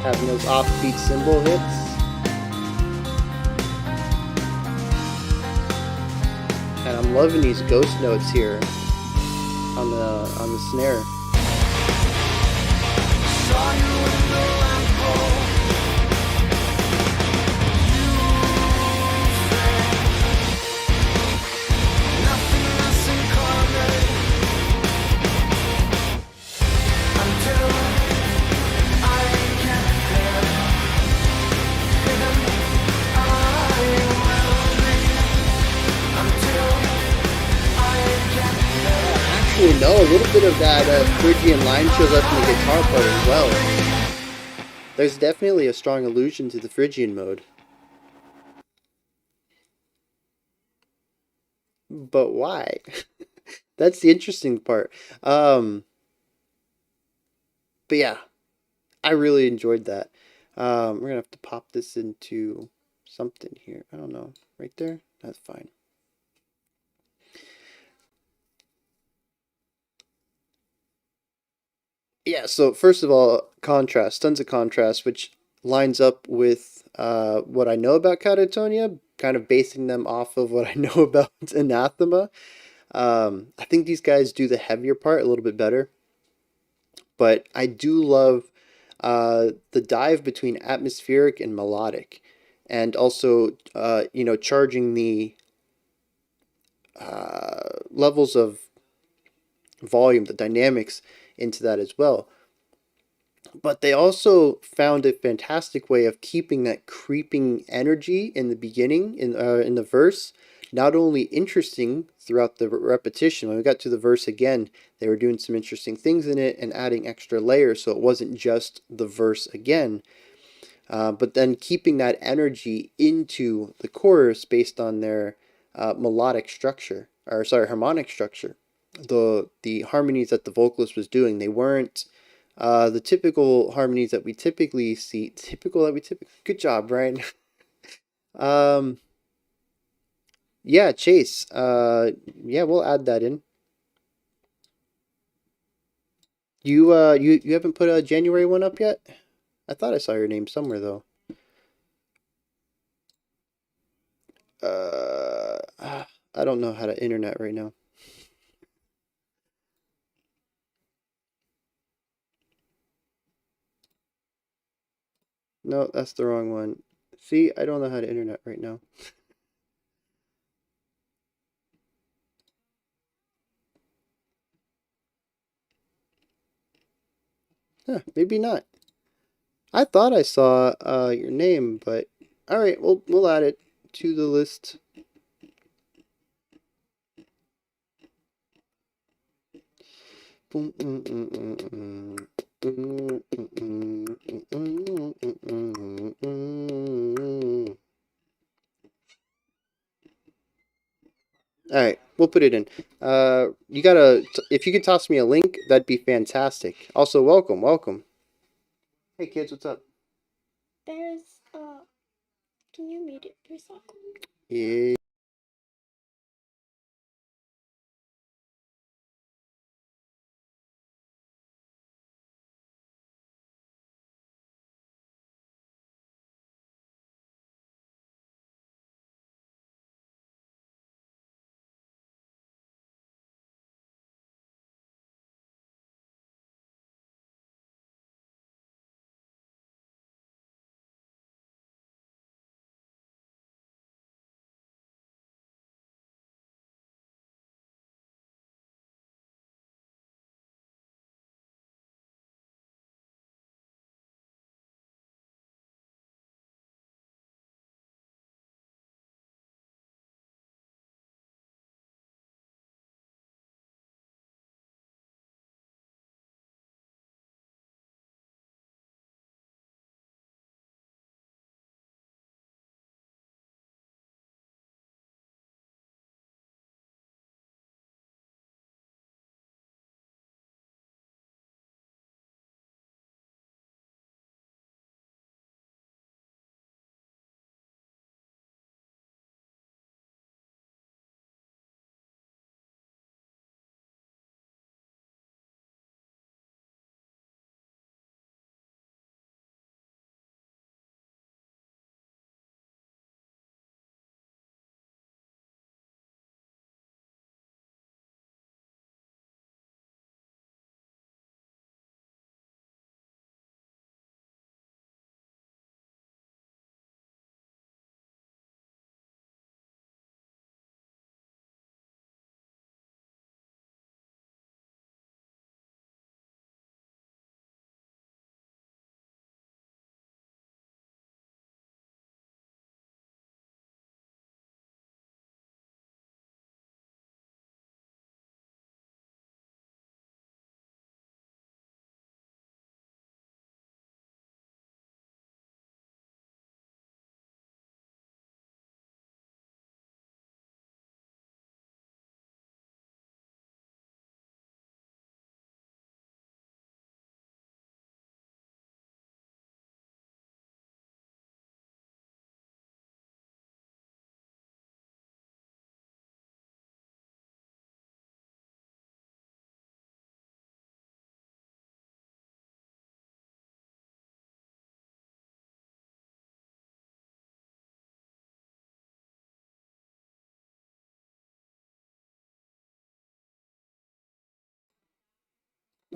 Having those offbeat cymbal hits. And I'm loving these ghost notes here on the snare. No, a little bit of that Phrygian line shows up in the guitar part as well. There's definitely a strong allusion to the Phrygian mode. But why? That's the interesting part. But yeah, I really enjoyed that. We're going to have to pop this into something here. I don't know. Right there? That's fine. Yeah, so first of all, contrast, tons of contrast, which lines up with what I know about Katatonia, kind of basing them off of what I know about Anathema. I think these guys do the heavier part a little bit better, but I do love the dive between atmospheric and melodic, and also, charging the levels of volume, the dynamics into that as well. But they also found a fantastic way of keeping that creeping energy in the beginning, in the verse, not only interesting throughout the repetition. When we got to the verse again, they were doing some interesting things in it and adding extra layers, so it wasn't just the verse again. But then keeping that energy into the chorus based on their harmonic structure. The harmonies that the vocalist was doing, they weren't the typical harmonies that we typically see. Good job, Brian. Yeah, Chase. Yeah, we'll add that in. You haven't put a January one up yet? I thought I saw your name somewhere though. I don't know how to internet right now. No, that's the wrong one. See, I don't know how to internet right now. Huh, maybe not. I thought I saw your name, but all right, we'll add it to the list. All right, we'll put it in. You gotta, if you could toss me a link, that'd be fantastic. Also, welcome, welcome. Hey kids, what's up? There's can you mute it for a sec? Yeah.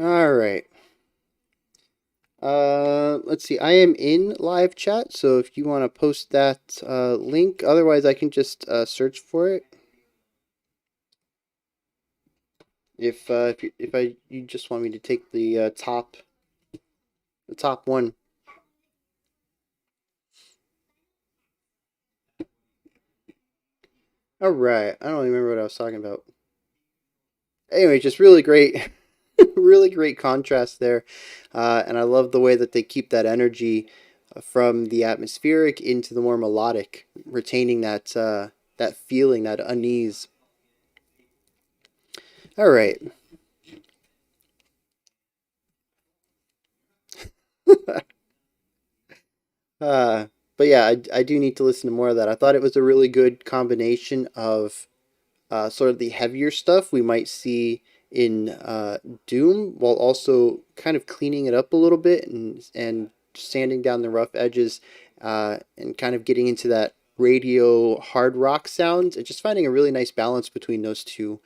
All right. Let's see. I am in live chat, so if you want to post that link, otherwise I can just search for it. If you just want me to take the top one. All right. I don't remember what I was talking about. Anyway, just really great, really great contrast there, and I love the way that they keep that energy from the atmospheric into the more melodic, retaining that feeling, that unease. All right. But yeah, I do need to listen to more of that. I thought it was a really good combination of sort of the heavier stuff we might see in Doom, while also kind of cleaning it up a little bit and sanding down the rough edges, and kind of getting into that radio hard rock sound, and just finding a really nice balance between those two,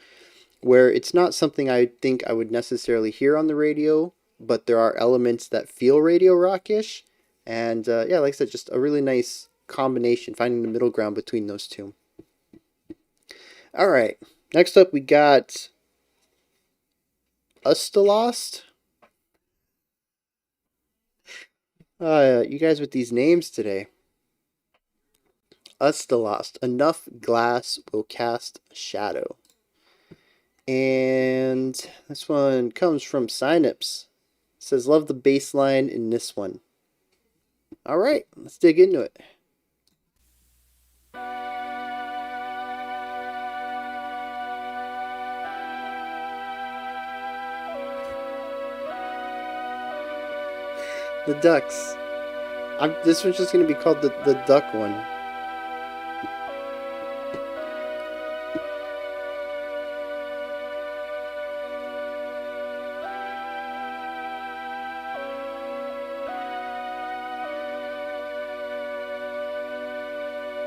where it's not something I think I would necessarily hear on the radio, but there are elements that feel radio rockish, and yeah, like I said, just a really nice combination, finding the middle ground between those two. All right. Next up, we got Ustalost. You guys with these names today. Ustalost. Enough glass will cast a shadow. And this one comes from Synops. It says, love the bass line in this one. Alright, let's dig into it. The ducks. This one's just going to be called the duck one.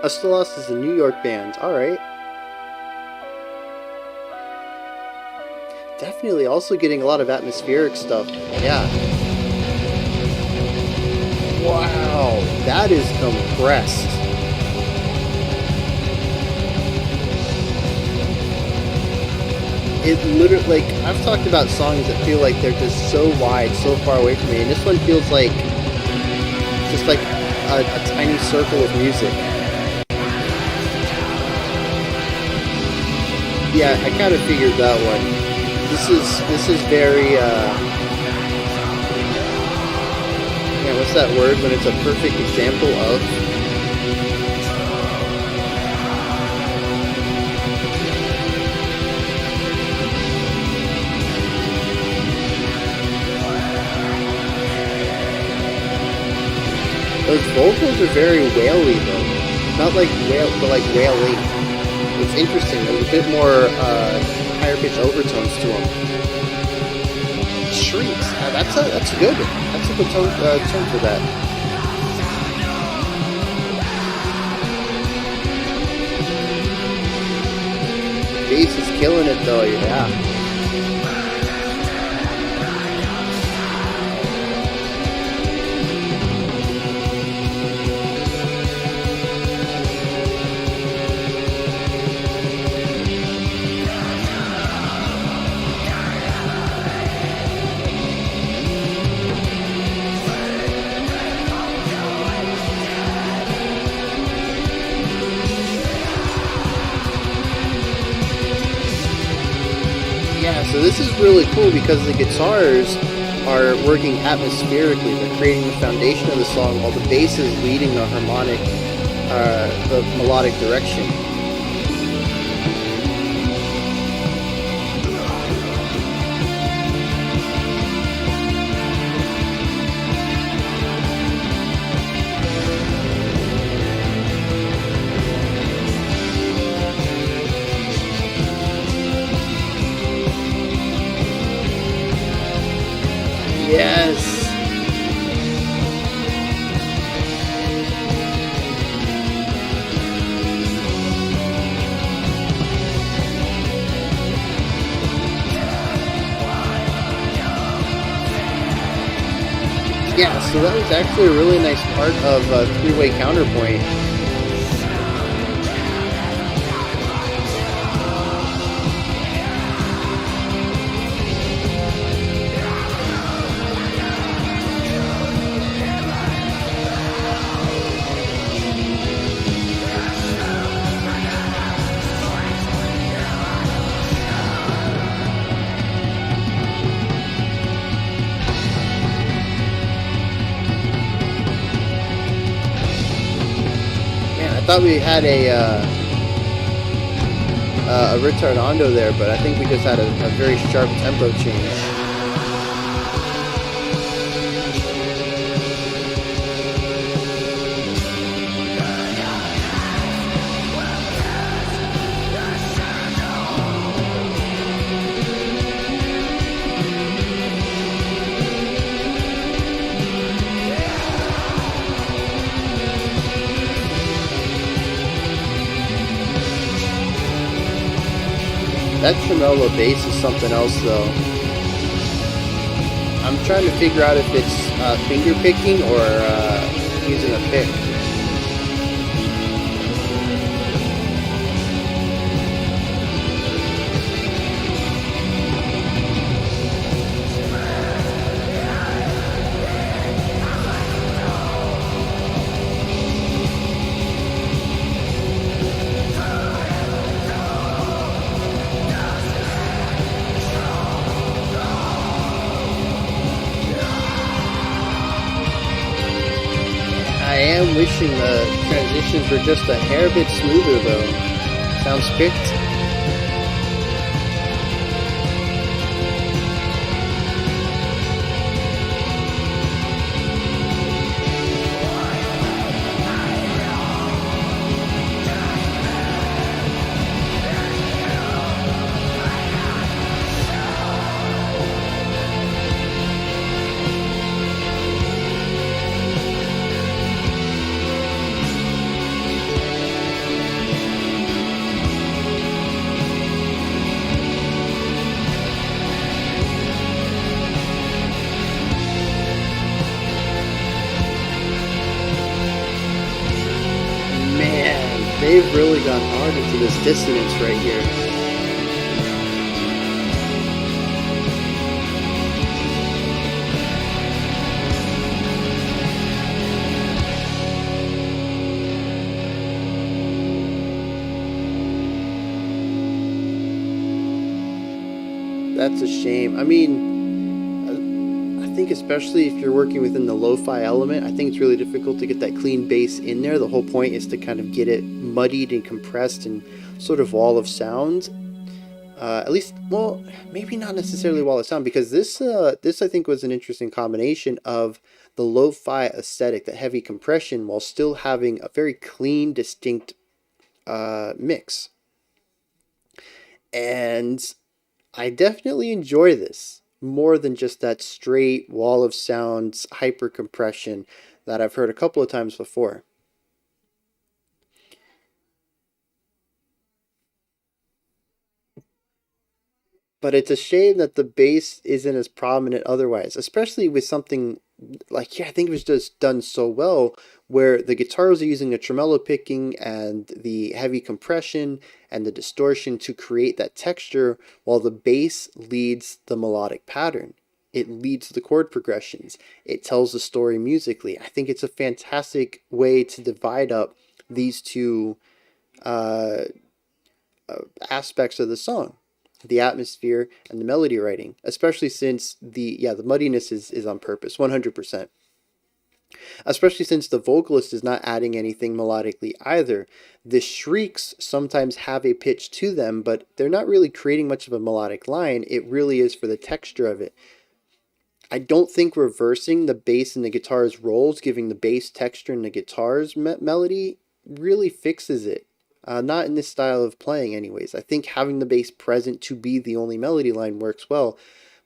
Ustalost is a New York band. Alright. Definitely also getting a lot of atmospheric stuff. Yeah. Wow. That is compressed. It literally, like, I've talked about songs that feel like they're just so wide, so far away from me, and this one feels like just like a tiny circle of music. Yeah, I kind of figured that one. This is very man, what's that word when it's a perfect example of? Those vocals are very waily though. Not like wail, but like wailing. It's interesting. There's a bit more higher pitched overtones to them. Shrieks. That's good. That's a good tone for that. Bass is killing it though. Yeah. So this is really cool because the guitars are working atmospherically. They're creating the foundation of the song while the bass is leading the harmonic, the melodic direction. Yes. Yeah, so that was actually a really nice part of three-way counterpoint. I thought we had a retardando there, but I think we just had a very sharp tempo change. That tremolo bass is something else, though. I'm trying to figure out if it's finger picking or using a pick. I am wishing the transitions were just a hair bit smoother though. Sounds picked. They've really gone hard into this dissonance right here. That's a shame. I mean, I think especially if you're working within the lo-fi element, I think it's really difficult to get that clean bass in there. The whole point is to kind of get it muddied and compressed and sort of wall of sound. At least, well, maybe not necessarily wall of sound, because this I think was an interesting combination of the lo-fi aesthetic, that heavy compression, while still having a very clean, distinct mix. And I definitely enjoy this more than just that straight wall of sounds hyper compression that I've heard a couple of times before. But it's a shame that the bass isn't as prominent otherwise, especially with something like, yeah, I think it was just done so well, where the guitars are using the tremolo picking and the heavy compression and the distortion to create that texture, while the bass leads the melodic pattern. It leads the chord progressions. It tells the story musically. I think it's a fantastic way to divide up these two uh, aspects of the song, the atmosphere and the melody writing, especially since the muddiness is on purpose, 100%. Especially since the vocalist is not adding anything melodically either. The shrieks sometimes have a pitch to them, but they're not really creating much of a melodic line. It really is for the texture of it. I don't think reversing the bass and the guitar's roles, giving the bass texture and the guitar's melody, really fixes it. Not in this style of playing anyways. I think having the bass present to be the only melody line works well.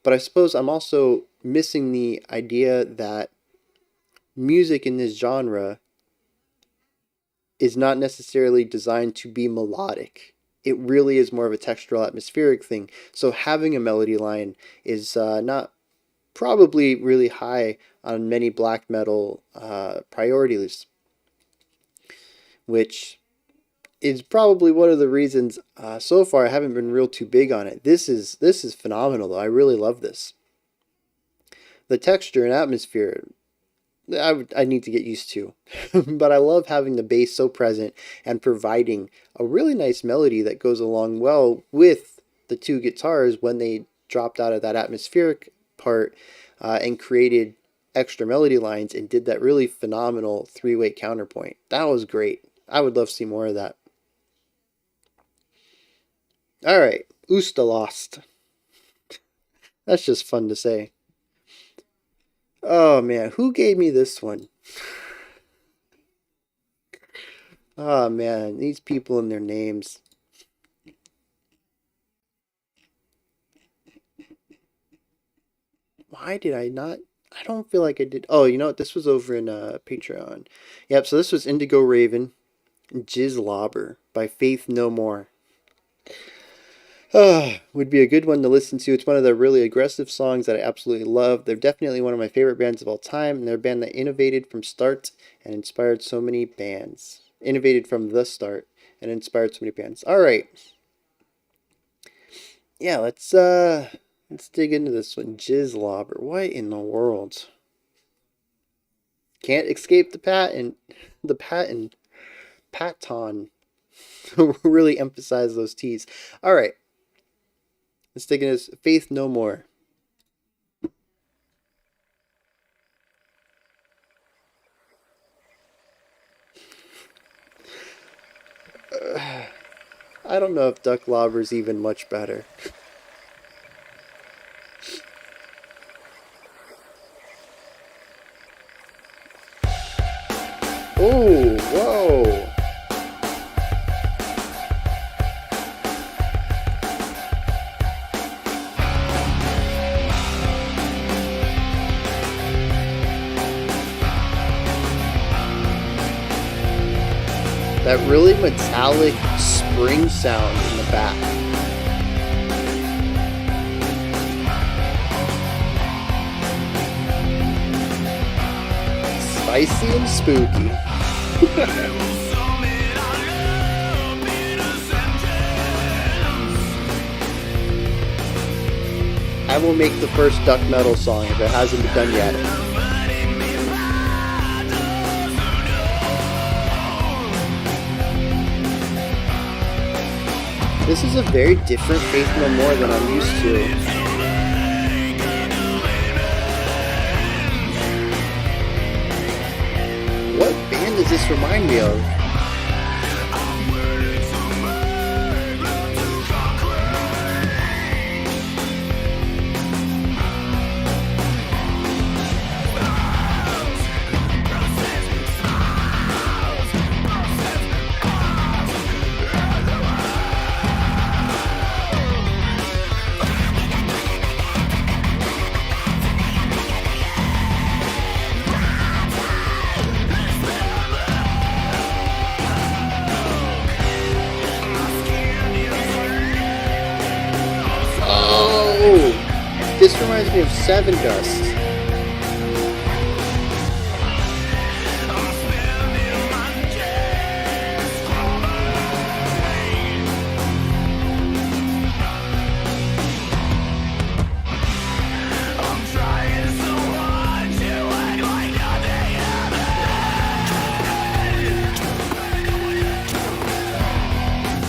But I suppose I'm also missing the idea that music in this genre is not necessarily designed to be melodic. It really is more of a textural, atmospheric thing. So having a melody line is not probably really high on many black metal priority lists, which is probably one of the reasons so far I haven't been real too big on it. This is phenomenal though. I really love this. The texture and atmosphere, I need to get used to. But I love having the bass so present and providing a really nice melody that goes along well with the two guitars when they dropped out of that atmospheric part and created extra melody lines and did that really phenomenal three-way counterpoint. That was great. I would love to see more of that. All right, Ustalost. That's just fun to say. Oh man, who gave me this one? Oh man, these people and their names. Why did I not? I don't feel like I did. Oh, you know what? This was over in Patreon. Yep, so this was Indigo Raven, Jizzlobber by Faith No More. Would be a good one to listen to. It's one of the really aggressive songs that I absolutely love. They're definitely one of my favorite bands of all time, and they're a band that innovated from start and inspired so many bands. Innovated from the start and inspired so many bands. All right. Yeah, let's dig into this one. Jizzlobber. What in the world? Can't escape the patent. The patent. Paton. Really emphasize those T's. All right. Let's take it as Faith No More. I don't know if duck lobber's even much better. Oh, whoa. That really metallic spring sound in the back. Spicy and spooky. I will make the first duck metal song if it hasn't been done yet. This is a very different Faith No More than I'm used to. What band does this remind me of? This reminds me of Seven Dust.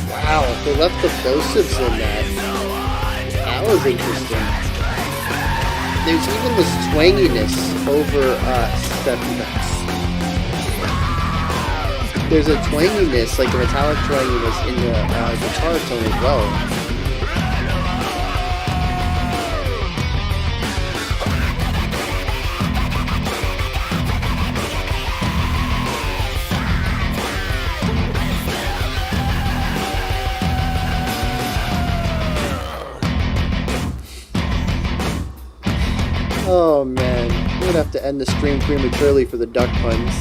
Wow, they left the plosives in that. That was interesting. There's even this twanginess over Seven Dust. There's a twanginess, like a metallic twanginess in the guitar tone as well. Oh man, we're gonna have to end the stream prematurely for the duck puns.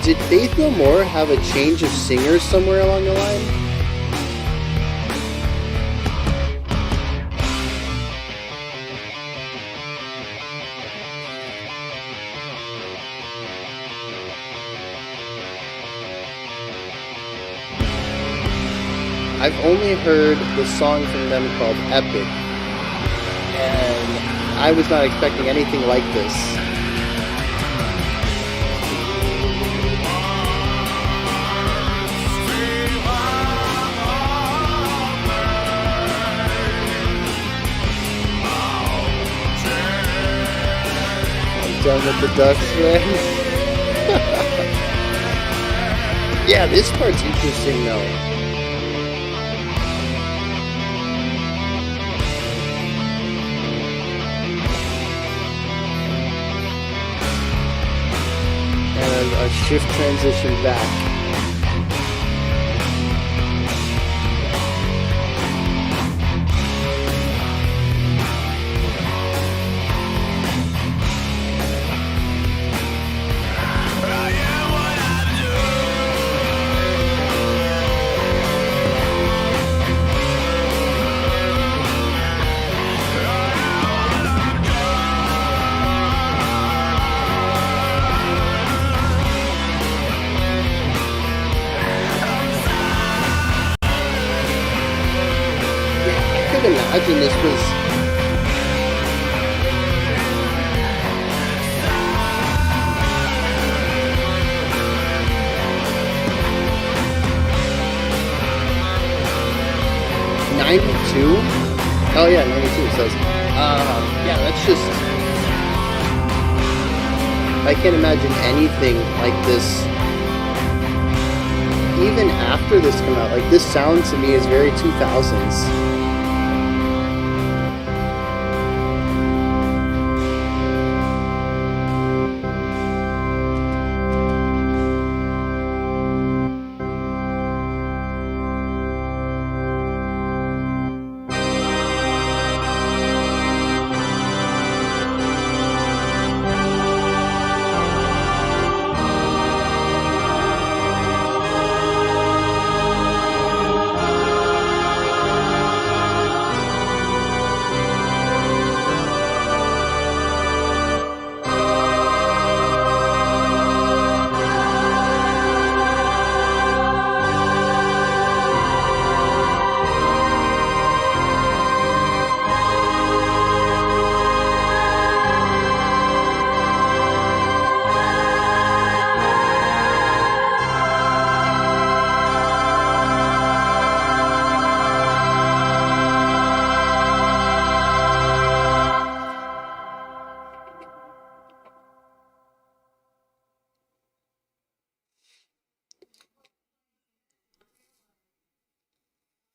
Did Faith No More have a change of singers somewhere along the line? I've only heard the song from them called Epic, and I was not expecting anything like this. I'm done with the ducks, man. Yeah, this part's interesting though. A shift transition back. Imagine this was 92? Oh yeah, 92 it says. Yeah, that's just... I can't imagine anything like this. Even after this came out, like, this sound to me is very 2000s.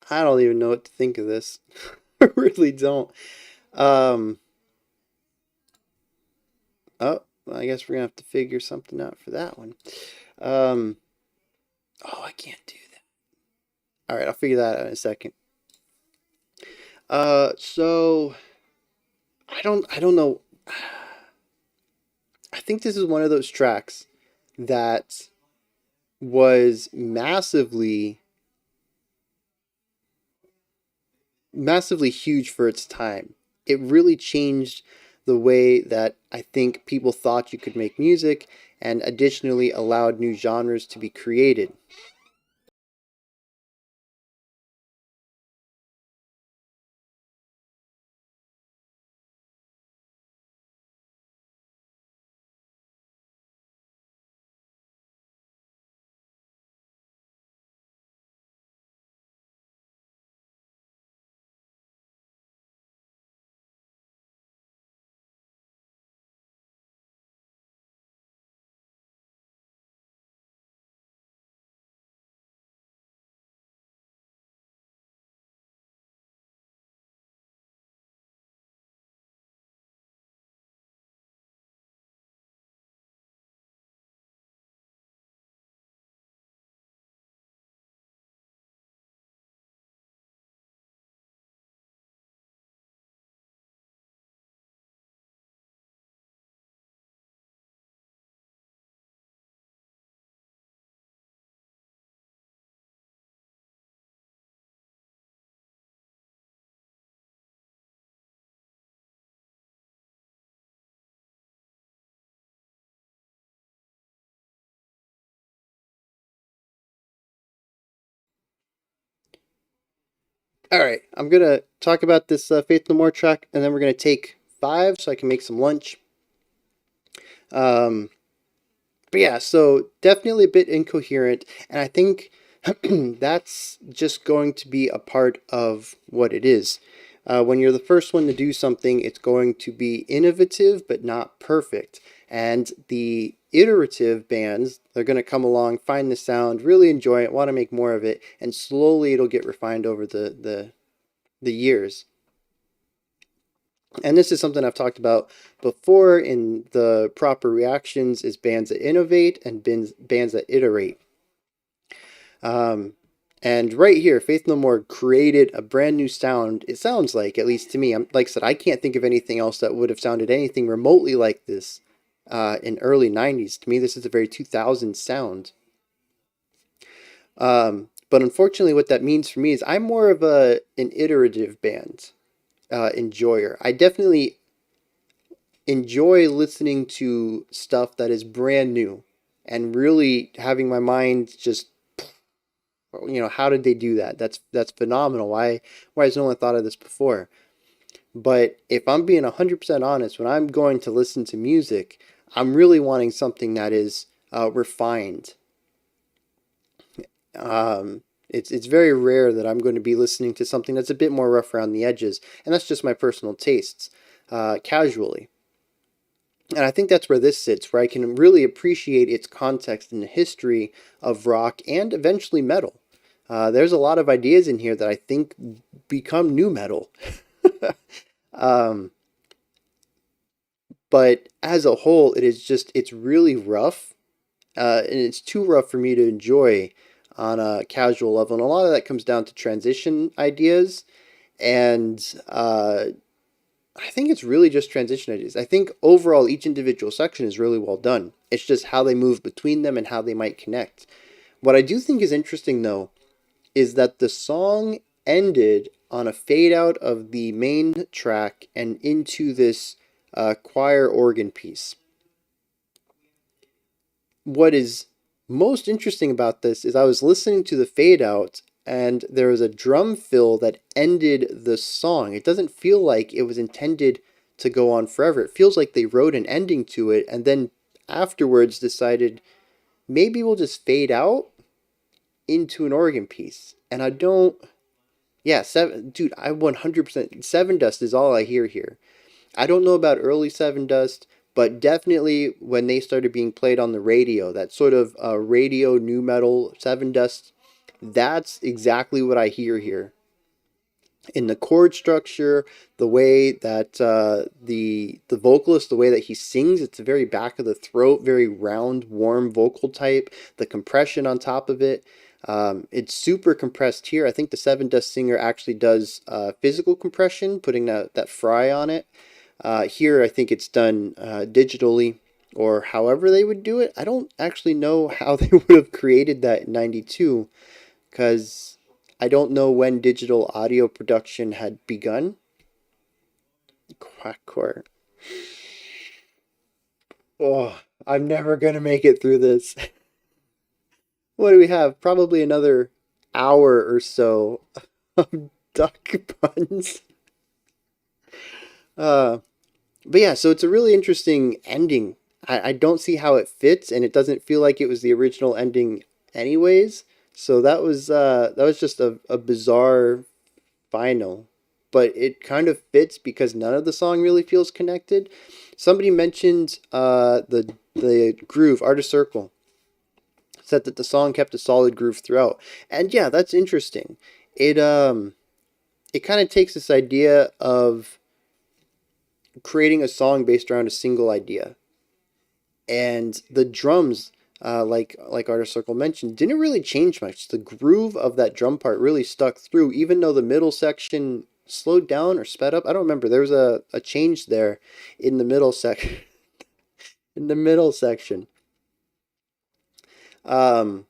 I don't even know what to think of this. I really don't. Oh, well, I guess we're gonna have to figure something out for that one. Oh, I can't do that. All right, I'll figure that out in a second. So I don't know. I think this is one of those tracks that was massively huge for its time. It really changed the way that I think people thought you could make music, and additionally allowed new genres to be created. All right, I'm gonna talk about this Faith No More track, and then we're gonna take 5 so I can make some lunch. But yeah, so definitely a bit incoherent, and I think that's just going to be a part of what it is. When you're the first one to do something, it's going to be innovative but not perfect. And the iterative bands, they're going to come along, find the sound, really enjoy it, want to make more of it, and slowly it'll get refined over the years. And this is something I've talked about before in the proper reactions, is bands that innovate and bands that iterate. And right here, Faith No More created a brand new sound. It sounds like, at least to me, like I said, I can't think of anything else that would have sounded anything remotely like this in early 90s. To me, this is a very 2000s sound. But unfortunately, what that means for me is I'm more of an iterative band enjoyer. I definitely enjoy listening to stuff that is brand new and really having my mind just, how did they do that? That's phenomenal. Why has no one thought of this before? But if I'm being 100% honest, when I'm going to listen to music, I'm really wanting something that is refined. It's very rare that I'm going to be listening to something that's a bit more rough around the edges, and that's just my personal tastes, casually. And I think that's where this sits, where I can really appreciate its context and the history of rock and eventually metal. There's a lot of ideas in here that I think become new metal. um, but as a whole, it's really rough, and it's too rough for me to enjoy on a casual level. And a lot of that comes down to transition ideas, and I think it's really just transition ideas. I think overall each individual section is really well done. It's just how they move between them and how they might connect. What I do think is interesting though is that the song ended on a fade out of the main track and into this choir organ piece. What is most interesting about this is I was listening to the fade out and there was a drum fill that ended the song. It doesn't feel like it was intended to go on forever. It feels like they wrote an ending to it and then afterwards decided maybe we'll just fade out into an organ piece. And I don't, yeah, dude, I 100%, Seven Dust is all I hear here. I don't know about early Seven Dust, but definitely when they started being played on the radio, that sort of radio new metal Seven Dust, that's exactly what I hear here. In the chord structure, the way that the vocalist, the way that he sings, it's a very back of the throat, very round, warm vocal type. The compression on top of it, it's super compressed here. I think the Seven Dust singer actually does physical compression, putting that fry on it. Here, I think it's done digitally or however they would do it. I don't actually know how they would have created that in 92 because I don't know when digital audio production had begun. Quackcore. Oh, I'm never going to make it through this. What do we have? Probably another hour or so of duck puns. Uh, But yeah, so it's a really interesting ending. I don't see how it fits, and it doesn't feel like it was the original ending anyways. So that was just a bizarre final. But it kind of fits because none of the song really feels connected. Somebody mentioned the groove, Artist Circle, said that the song kept a solid groove throughout. And yeah, that's interesting. It kind of takes this idea of creating a song based around a single idea. And the drums, like Artist Circle mentioned, didn't really change much. The groove of that drum part really stuck through, even though the middle section slowed down or sped up. I don't remember. There was a change there in the middle section. In the middle section. Um,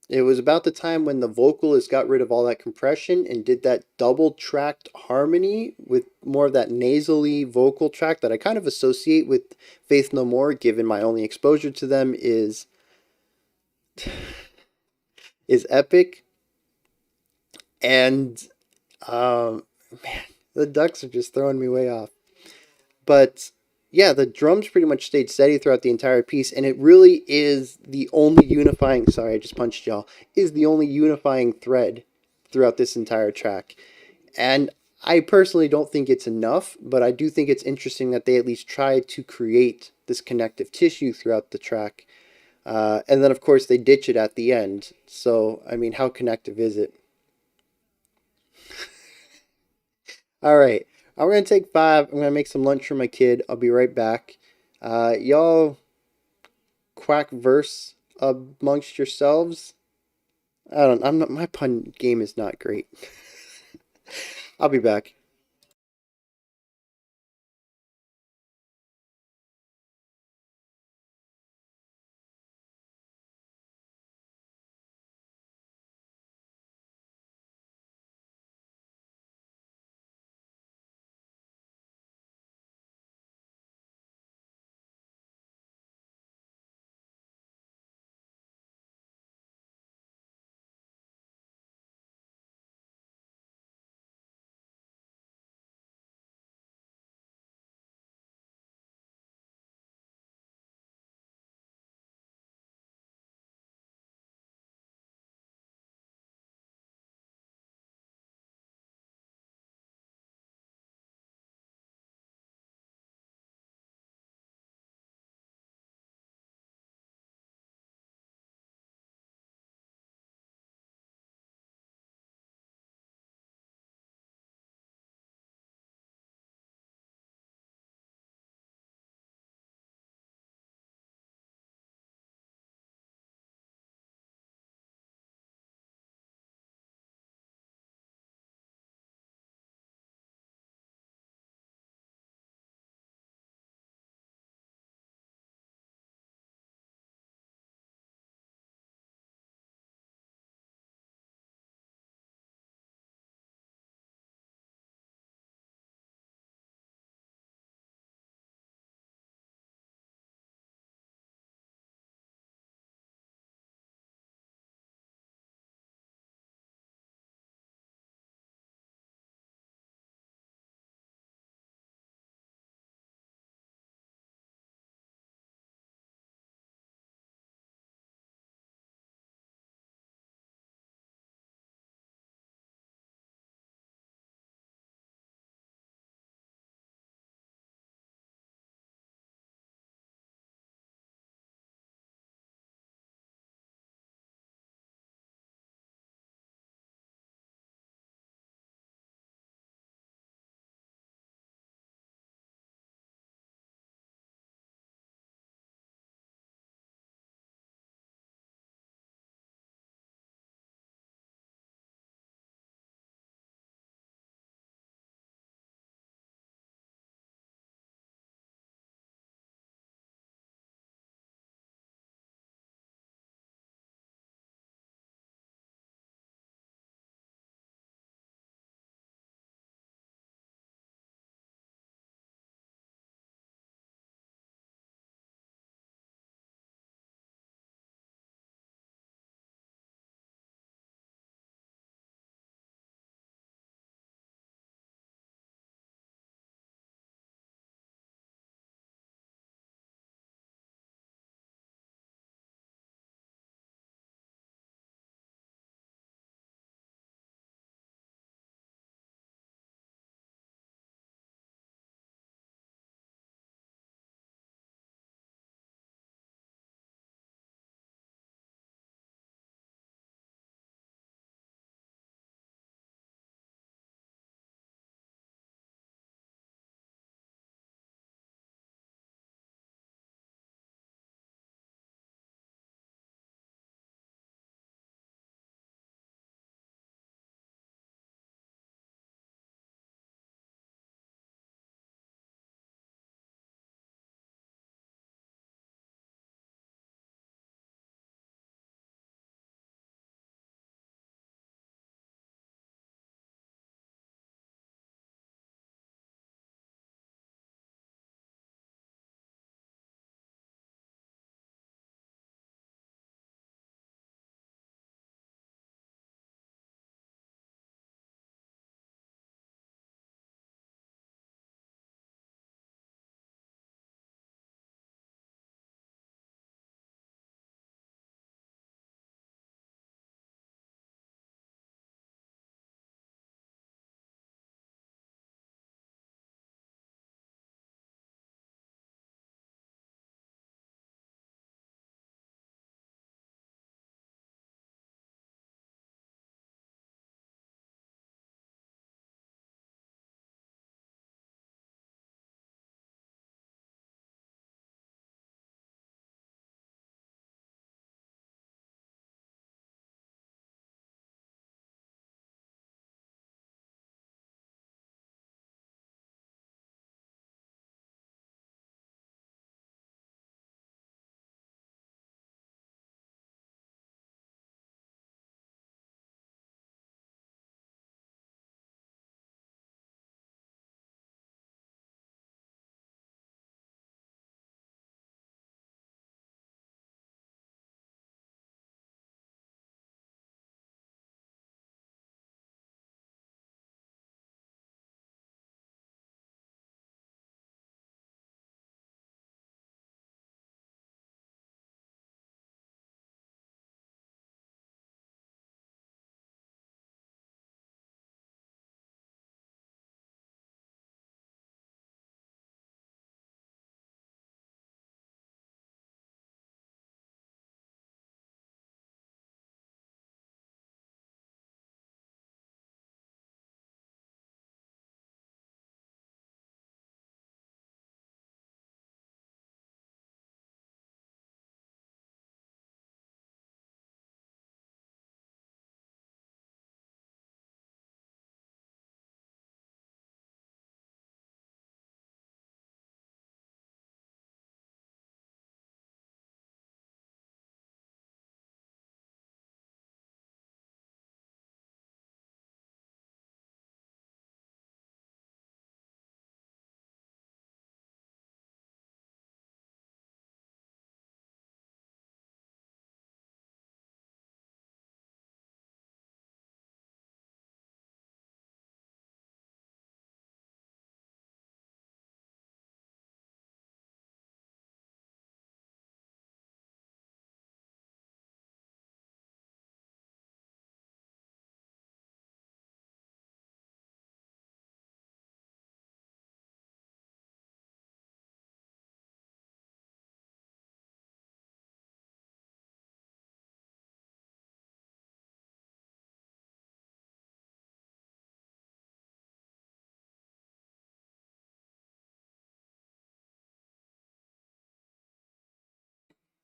It was about the time when the vocalist got rid of all that compression and did that double tracked harmony with more of that nasally vocal track that I kind of associate with Faith No More, given my only exposure to them is Epic. And man, the Ducks are just throwing me way off. But yeah, the drums pretty much stayed steady throughout the entire piece, and it really is the only unifying. Sorry, I just punched y'all. Is the only unifying thread throughout this entire track, and I personally don't think it's enough, but I do think it's interesting that they at least tried to create this connective tissue throughout the track, and then of course they ditch it at the end. So I mean, how connective is it? All right. I'm going to take 5. I'm going to make some lunch for my kid. I'll be right back. Y'all quack verse amongst yourselves. I don't, I'm not, my pun game is not great. I'll be back.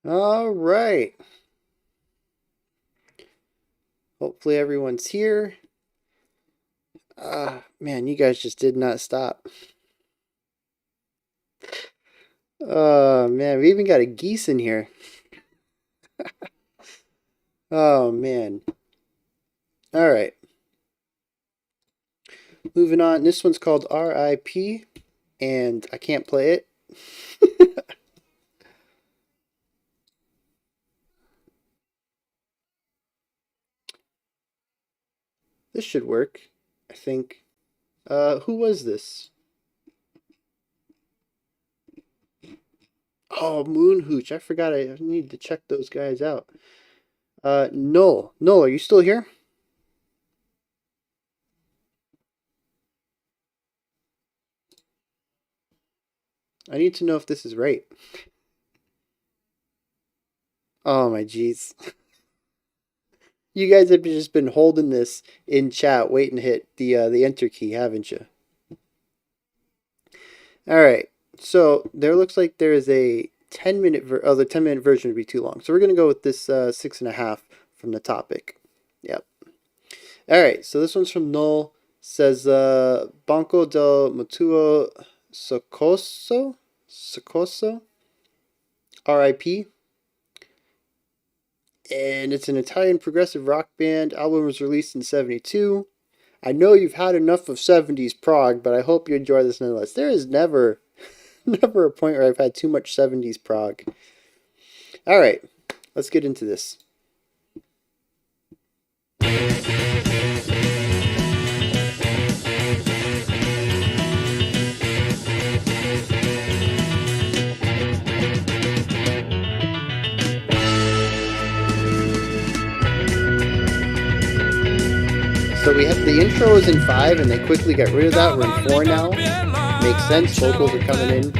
All right. Hopefully everyone's here. Man, you guys just did not stop. Oh, man, we even got a geese in here. Oh, man. All right. Moving on. This one's called R.I.P. And I can't play it. This should work, I think. Who was this? Oh, Moonhooch. I forgot I need to check those guys out. Null. Null, are you still here? I need to know if this is right. Oh my jeez. You guys have just been holding this in chat, waiting to hit the enter key, haven't you? All right. So there looks like there is a 10-minute the 10-minute version would be too long. So we're gonna go with this 6.5 from the topic. Yep. All right. So this one's from Null. Says Banco del Mutuo Soccorso, R.I.P. And it's an Italian progressive rock band. Album was released in 1972. I know you've had enough of 70s prog, but I hope you enjoy this nonetheless. There is never a point where I've had too much 70s prog. All right, let's get into this. So we have the intro is in 5 and they quickly got rid of that. We're in 4 now. Makes sense. Vocals are coming in.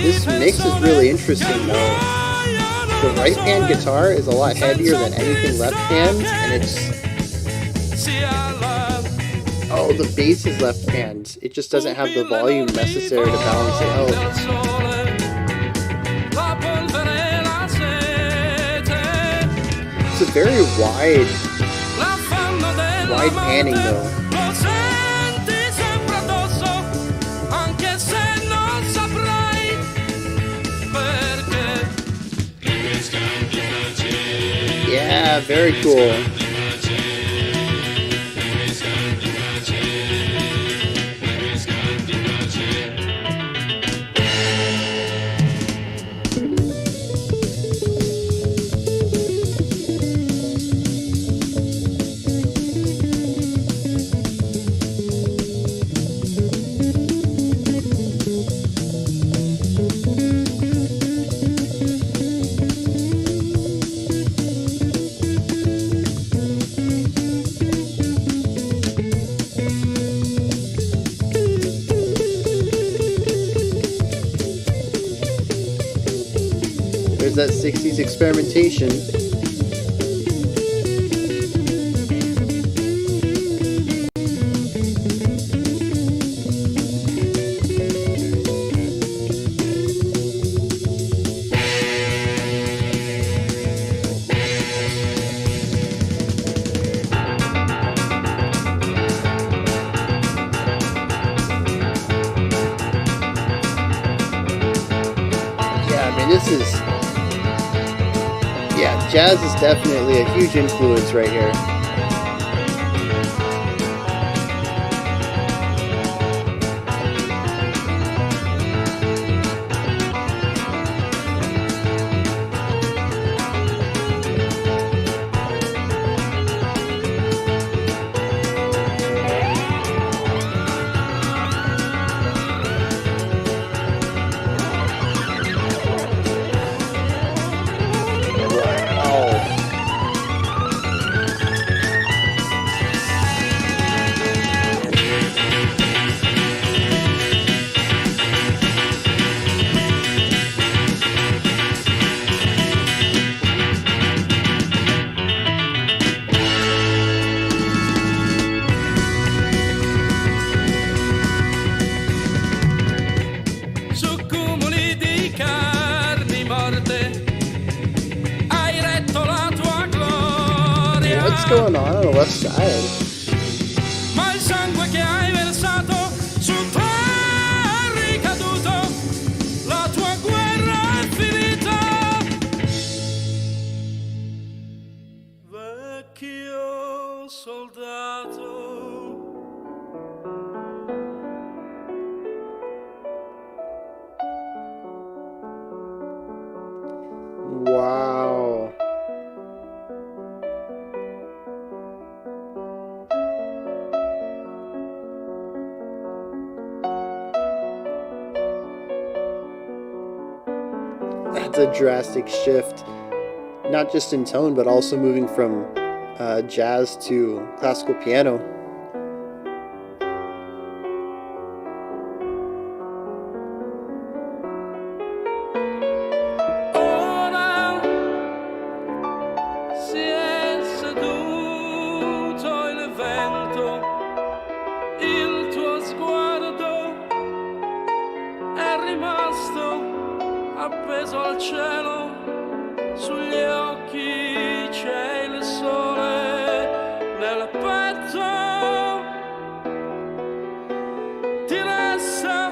This mix is really interesting though. The right hand guitar is a lot heavier than anything left hand, and it's... Oh, the bass is left hand. It just doesn't have the volume necessary to balance it out. It's a very wide panning though. Yeah, very cool. There's that 60s experimentation. Jazz is definitely a huge influence right here. going on the left side? Ma il sangue che hai versato su te è ricaduto, la tua guerra è finita. Vecchio soldato. Wow. That's a drastic shift, not just in tone, but also moving from jazz to classical piano. Ora si è seduto il vento, il tuo sguardo è rimasto appeso al cielo, sugli occhi c'è il sole, nel petto ti resta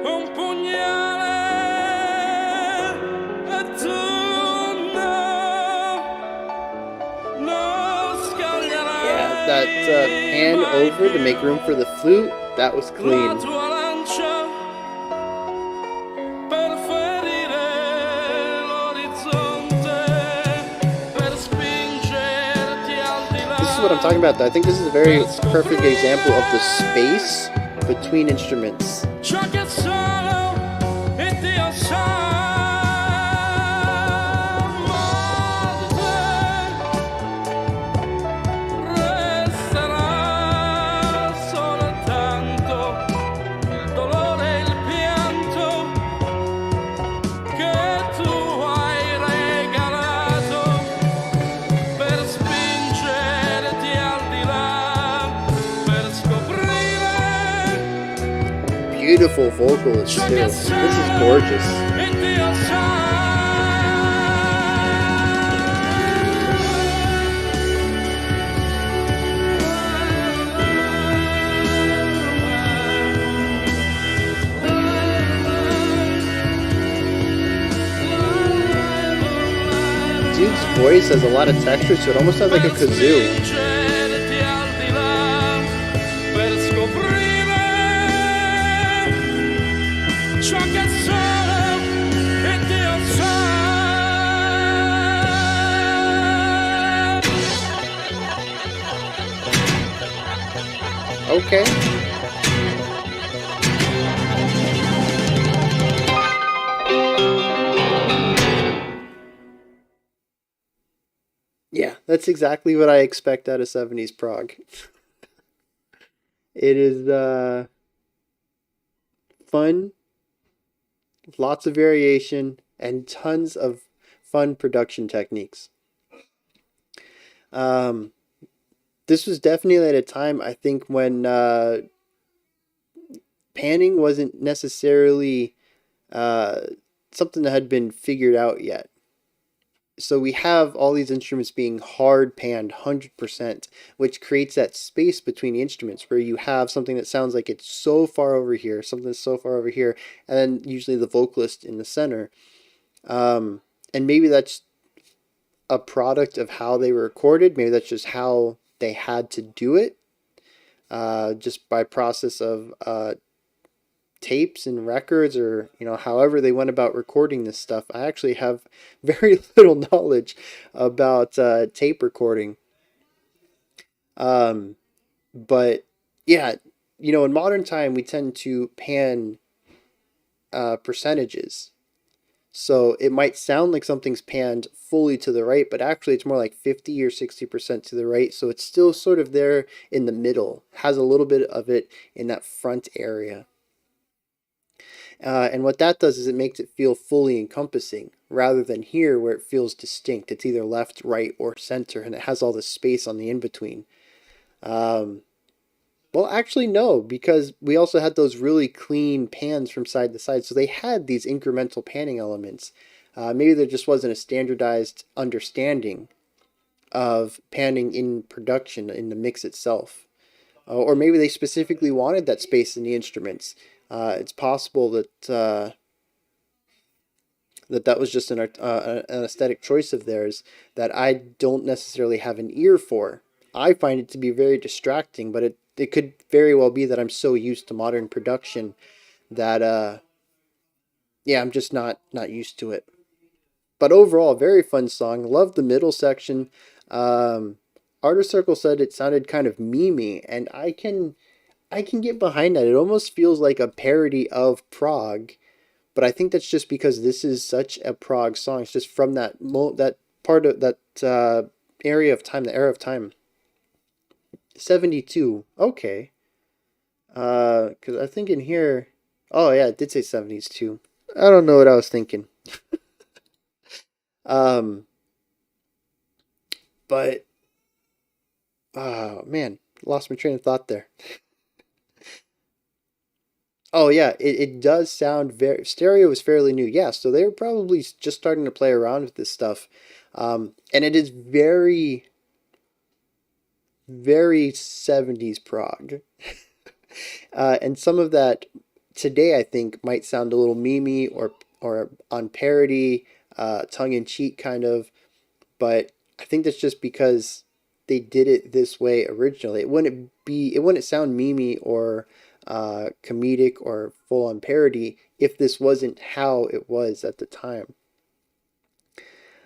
un pugnale e tu non scaglierai. Yeah, that pan over to make room for the flute, that was La clean. tua lancia per ferire l'orizzonte, per spingerti al di là. This is what I'm talking about, though. I think this is a very perfect example of the space between instruments. Ciò che solo il Dio sa. Ma di te resterà soltanto il dolore e il pianto che tu hai regalato per spingerti al di là, per scoprire Beautiful vocalist, ciò too. che This is solo gorgeous. il Dio sa. Dude's voice has a lot of texture, so it almost sounds like a kazoo. Spingerti al di là, per scoprire ciò che solo il Dio sa. Okay. Yeah, that's exactly what I expect out of 70s prog. It is fun, lots of variation, and tons of fun production techniques. This was definitely at a time, I think, when panning wasn't necessarily something that had been figured out yet. So we have all these instruments being hard panned 100%, which creates that space between the instruments where you have something that sounds like it's so far over here, something that's so far over here, and then usually the vocalist in the center. And maybe that's a product of how they were recorded. Maybe that's just how they had to do it, just by process of tapes and records, or however they went about recording this stuff. I actually have very little knowledge about tape recording, but yeah, in modern time we tend to pan percentages, so it might sound like something's panned fully to the right, but actually it's more like 50 or 60% to the right, so it's still sort of there in the middle, has a little bit of it in that front area. And what that does is it makes it feel fully encompassing, rather than here where it feels distinct. It's either left, right, or center, and it has all this space on the in-between. Well, actually, no, because we also had those really clean pans from side to side, so they had these incremental panning elements. Maybe there just wasn't a standardized understanding of panning in production in the mix itself. Or maybe they specifically wanted that space in the instruments. It's possible that that was just an aesthetic choice of theirs that I don't necessarily have an ear for. I find it to be very distracting, but it could very well be that I'm so used to modern production that yeah, I'm just not used to it. But overall, very fun song. Love the middle section. Artist Circle said it sounded kind of memey, and I can get behind that. It almost feels like a parody of prog, but I think that's just because this is such a prog song. It's just from that part of that area of time, the era of time. 72. Okay. Because I think in here, oh yeah, it did say 70s too. I don't know what I was thinking. But oh man, lost my train of thought there. Oh yeah, it does sound very, stereo is fairly new. Yeah, so they were probably just starting to play around with this stuff. And it is very, very 70s prog. And some of that today I think might sound a little memey or on parody, tongue-in-cheek kind of, but I think that's just because they did it this way originally. It wouldn't sound memey or comedic or full-on parody if this wasn't how it was at the time.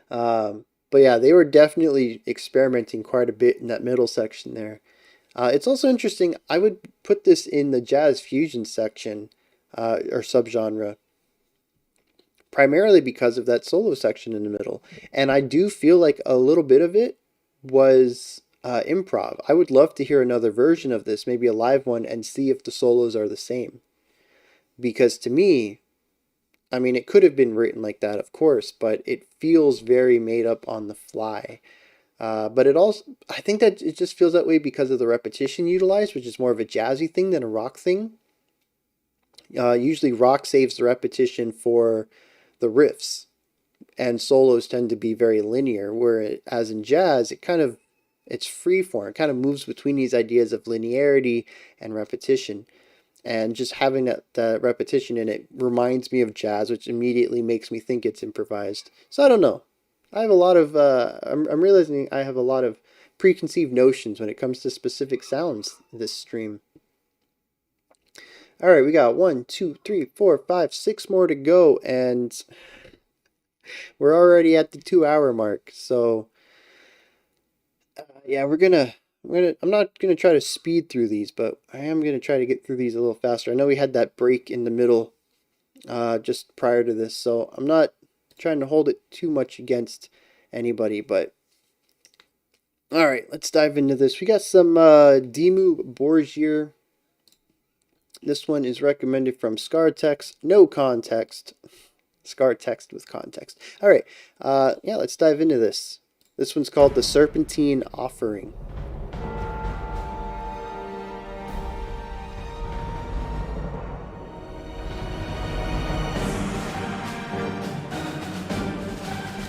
But yeah, they were definitely experimenting quite a bit in that middle section there. It's also interesting, I would put this in the jazz fusion section or subgenre, primarily because of that solo section in the middle. And I do feel like a little bit of it was improv. I would love to hear another version of this, maybe a live one, and see if the solos are the same. Because to me, I mean, it could have been written like that, of course, but it feels very made up on the fly. But it also, I think that it just feels that way because of the repetition utilized, which is more of a jazzy thing than a rock thing. Usually rock saves the repetition for the riffs, and solos tend to be very linear, whereas in jazz, it's freeform. It kind of moves between these ideas of linearity and repetition. And just having that repetition in it reminds me of jazz, which immediately makes me think it's improvised. So I don't know. I have a lot of, I'm realizing I have a lot of preconceived notions when it comes to specific sounds this stream. All right, we got 1, 2, 3, 4, 5, 6 more to go, and we're already at the 2-hour mark. So yeah, I'm not gonna try to speed through these, but I am gonna try to get through these a little faster. I know we had that break in the middle just prior to this, so I'm not trying to hold it too much against anybody, but all right, let's dive into this. We got some Dimmu Borgir. This one is recommended from Scar Text, no context. Scar Text with context. All right, yeah, let's dive into this. This one's called the Serpentine Offering.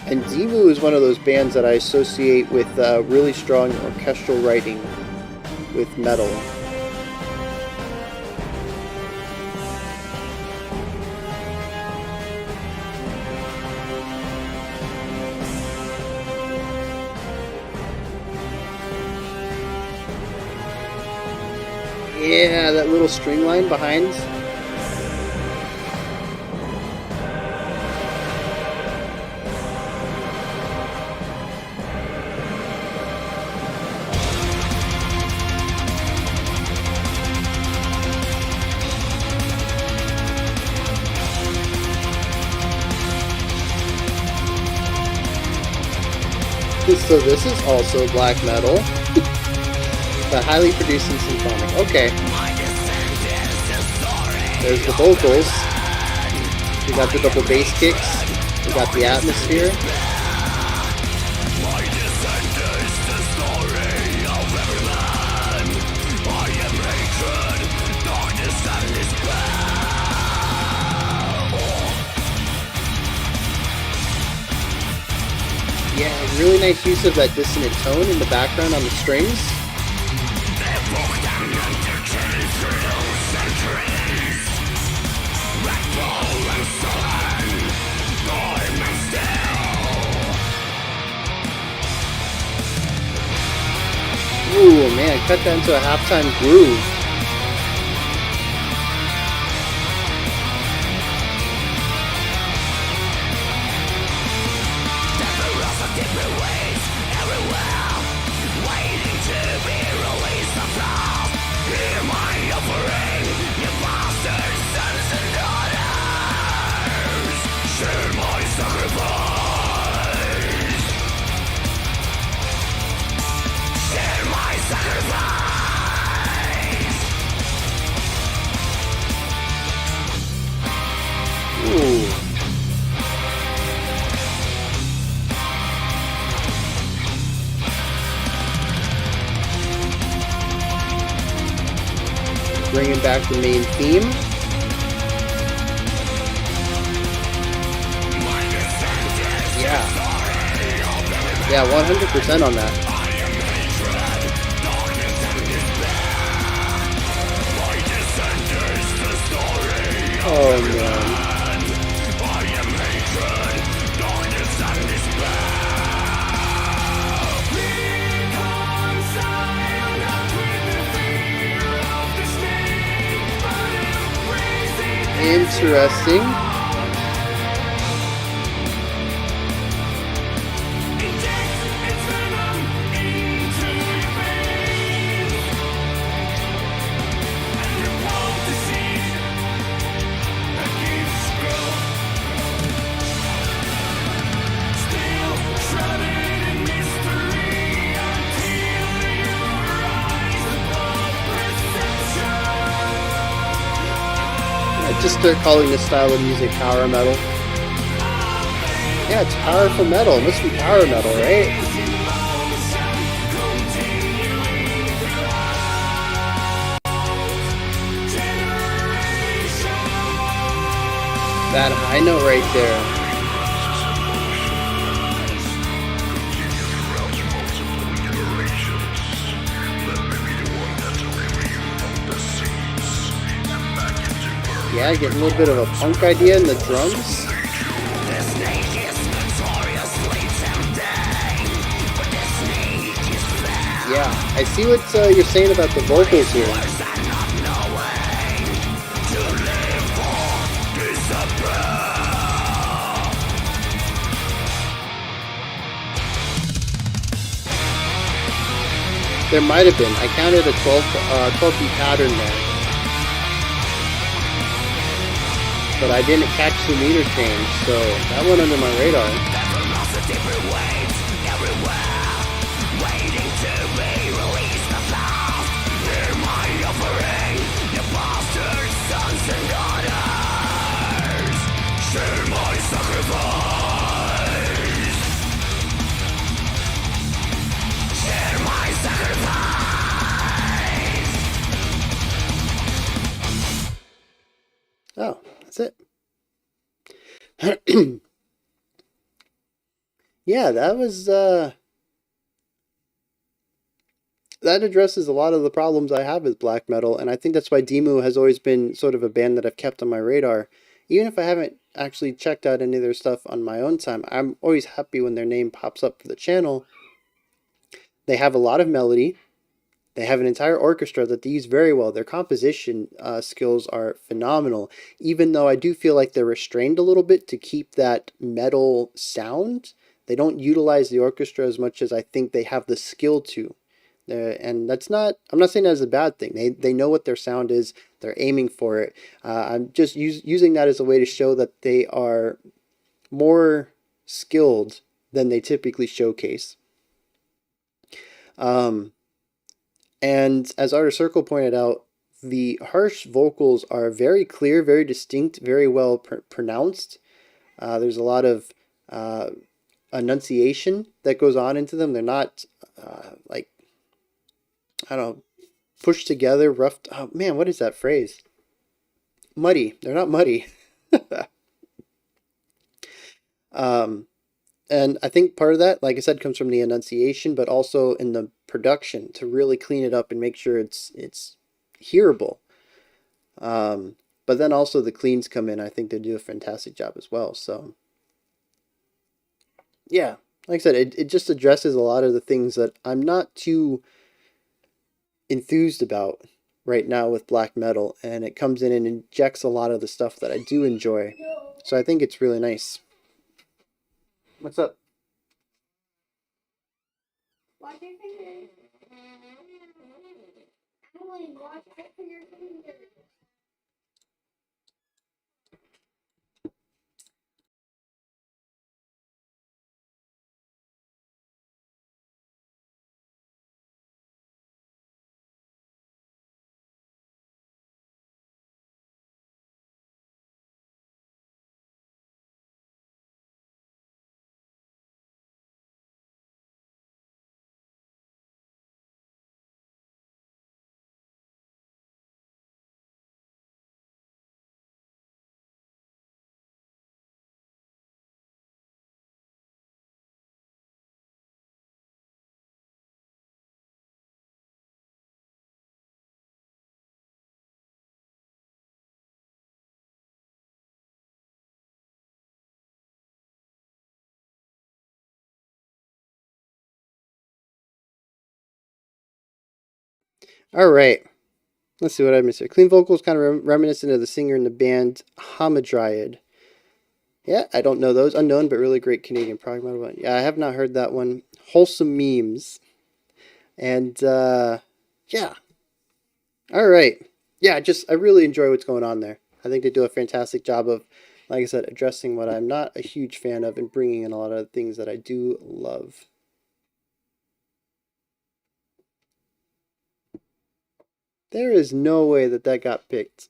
And Dimmu is one of those bands that I associate with really strong orchestral writing with metal. Yeah, that little string line behind. So this is also black metal, but highly produced and symphonic. Okay. There's the vocals. We got the double bass kicks. We got the atmosphere. Yeah, Really nice use of that dissonant tone in the background on the strings. Ooh, man, cut that into a halftime groove. Ooh. Bringing back the main theme. Yeah, 100% on that. Oh man. Interesting. Just start calling this style of music power metal. Yeah, it's powerful metal. It must be power metal, right? That high note right there. Yeah, getting a little bit of a punk idea in the drums. Yeah, I see what you're saying about the vocals here. There might have been. I counted a 12 beat pattern there. But I didn't catch the meter change, so that went under my radar. Oh, that's it. Yeah, that was that addresses a lot of the problems I have with black metal, and I think that's why Dimmu has always been sort of a band that I've kept on my radar. Even if I haven't actually checked out any of their stuff on my own time, I'm always happy when their name pops up for the channel. They have a lot of melody. They have an entire orchestra that they use very well. Their composition skills are phenomenal, even though I do feel like they're restrained a little bit to keep that metal sound. They don't utilize the orchestra as much as I think they have the skill to. And that's not, I'm not saying that as a bad thing. They know what their sound is. They're aiming for it. I'm just using that as a way to show that they are more skilled than they typically showcase. And as Arter Circle pointed out, the harsh vocals are very clear, very distinct, very well pronounced. There's a lot of enunciation that goes on into them. They're not like, I don't know, pushed together, rough. Oh man, what is that phrase? Muddy. They're not muddy. And I think part of that, like I said, comes from the enunciation, but also in the production to really clean it up and make sure it's hearable. But then also the cleans come in. I think they do a fantastic job as well. So yeah, like I said, it just addresses a lot of the things that I'm not too enthused about right now with black metal, and it comes in and injects a lot of the stuff that I do enjoy. So I think it's really nice. What's up? Watch your fingers. Emily, watch out for your fingers. All right. Let's see what I missed here. Clean vocals, kind of reminiscent of the singer in the band Hamadryad. Yeah, I don't know those. Unknown, but really great Canadian prog metal. Yeah, I have not heard that one. Wholesome memes. And, yeah. All right. Yeah, I really enjoy what's going on there. I think they do a fantastic job of, like I said, addressing what I'm not a huge fan of and bringing in a lot of things that I do love. There is no way that that got picked.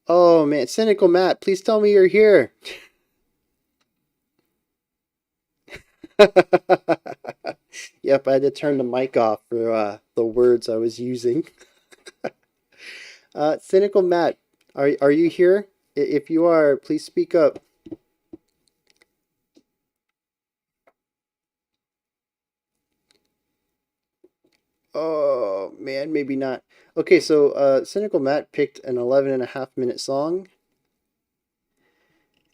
Oh, man. Cynical Matt, please tell me you're here. Yep, I had to turn the mic off for the words I was using. Cynical Matt, are you here? If you are, please speak up. Oh man, maybe not. Okay, so Cynical Matt picked an 11.5 minute song.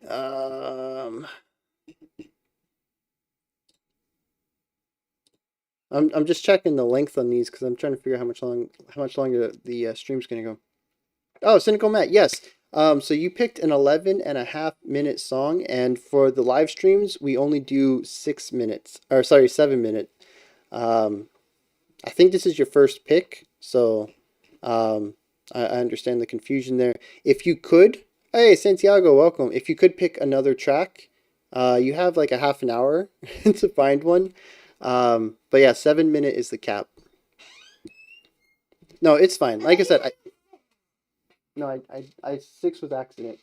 Um, I'm just checking the length on these because I'm trying to figure out how much longer the stream's gonna go. Oh, Cynical Matt, yes. So you picked an 11.5 minute song, and for the live streams, we only do 6 minutes, or sorry, 7 minutes. I think this is your first pick, so I understand the confusion there. If you could, hey, Santiago, welcome. If you could pick another track, you have like a half an hour to find one. But yeah, 7 minute is the cap. No, it's fine. Like I said, I 6 with accident.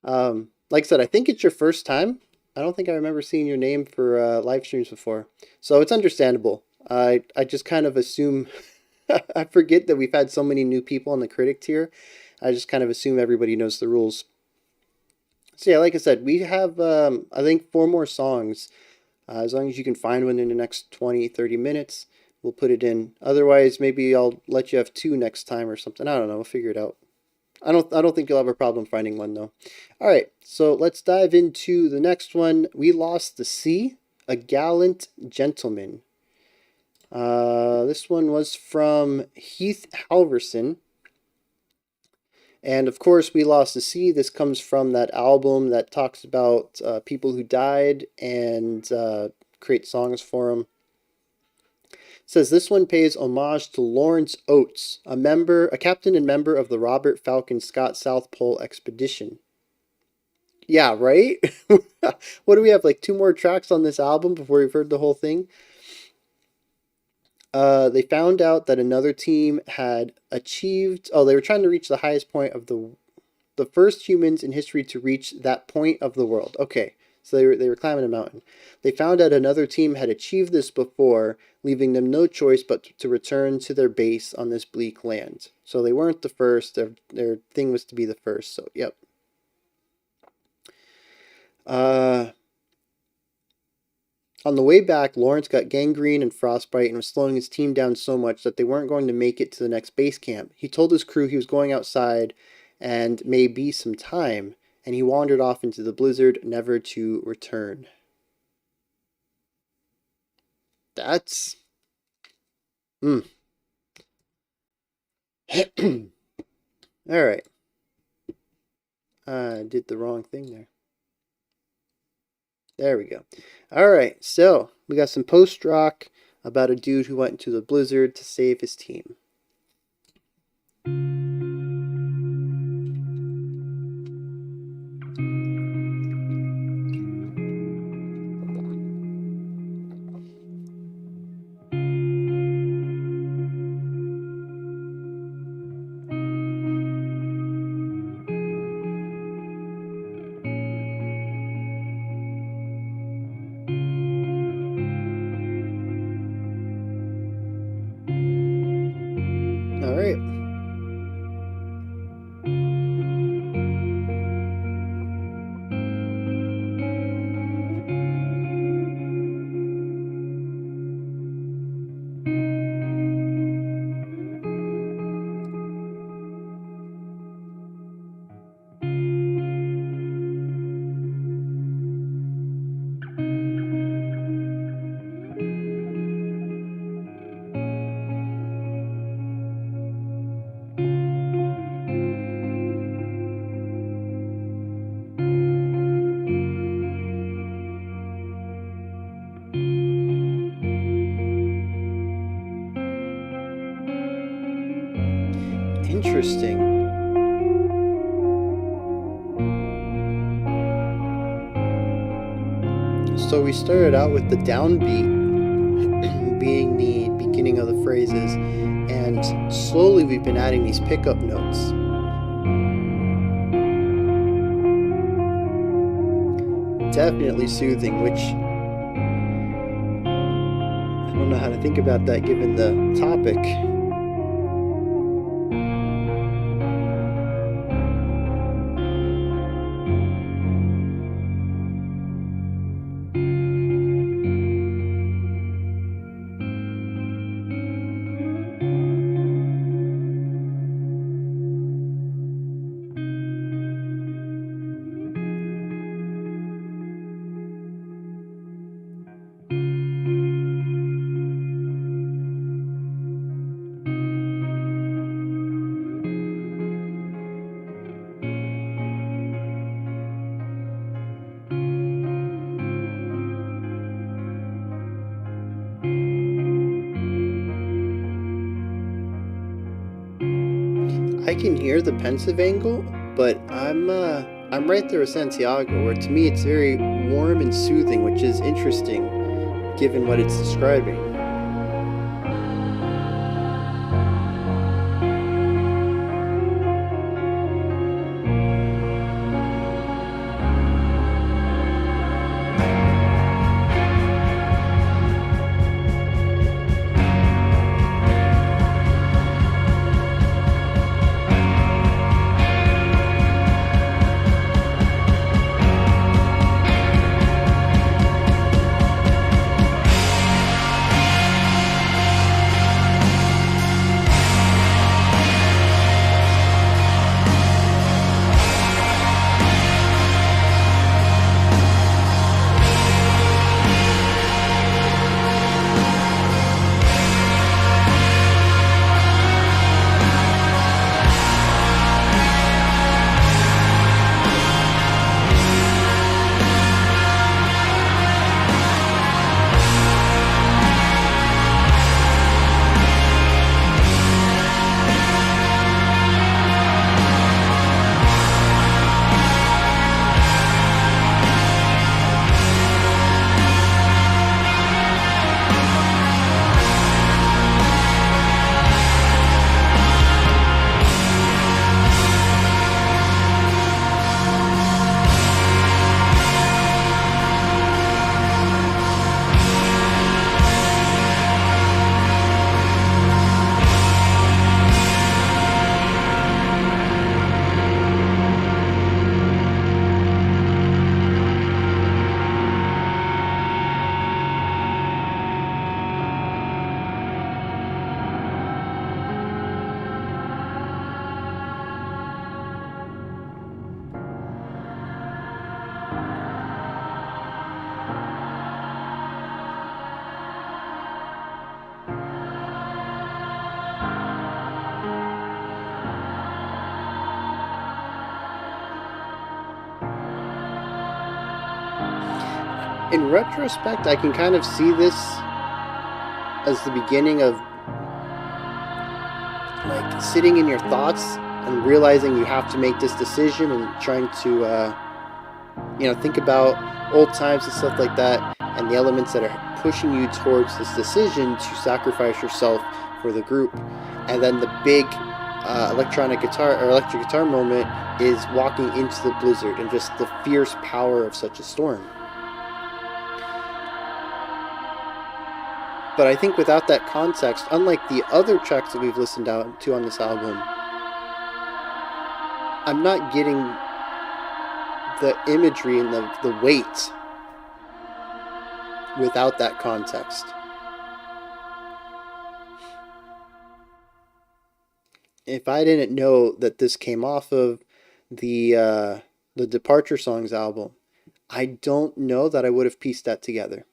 Like I said, I think it's your first time. I don't think I remember seeing your name for live streams before, so it's understandable. I just kind of assume I forget that we've had so many new people on the critic tier. I just kind of assume everybody knows the rules. So yeah, like I said, we have I think 4 more songs. As long as you can find one in the next 20-30 minutes, we'll put it in. Otherwise, maybe I'll let you have 2 next time or something. I don't know. We'll figure it out. I don't think you'll have a problem finding one though. All right, so let's dive into the next one. We Lost the Sea, A Gallant Gentleman. This one was from Heath Halverson. And of course, We Lost the Sea. This comes from that album that talks about people who died and create songs for them. It says this one pays homage to Lawrence Oates, a captain and member of the Robert Falcon Scott South Pole Expedition. Yeah, right? What do we have, like 2 more tracks on this album before we've heard the whole thing? They found out that another team had achieved... Oh, they were trying to reach the highest point of the first humans in history to reach that point of the world. Okay, so they were climbing a mountain. They found out another team had achieved this before, leaving them no choice but to return to their base on this bleak land. So they weren't the first. Their thing was to be the first. So, yep. On the way back, Lawrence got gangrene and frostbite and was slowing his team down so much that they weren't going to make it to the next base camp. He told his crew he was going outside and may be some time, and he wandered off into the blizzard, never to return. That's... Alright. I did the wrong thing there. There we go. Alright, so we got some post-rock about a dude who went into the blizzard to save his team. Interesting. So we started out with the downbeat being the beginning of the phrases, and slowly we've been adding these pickup notes. Definitely soothing, which I don't know how to think about that given the topic. I can hear the pensive angle, but I'm right there with Santiago, where to me it's very warm and soothing, which is interesting given what it's describing. In retrospect, I can kind of see this as the beginning of like sitting in your thoughts and realizing you have to make this decision and trying to think about old times and stuff like that, and the elements that are pushing you towards this decision to sacrifice yourself for the group. And then the big electric guitar moment is walking into the blizzard and just the fierce power of such a storm. But I think without that context, unlike the other tracks that we've listened to on this album, I'm not getting the imagery and the weight without that context. If I didn't know that this came off of the Departure Songs album, I don't know that I would have pieced that together.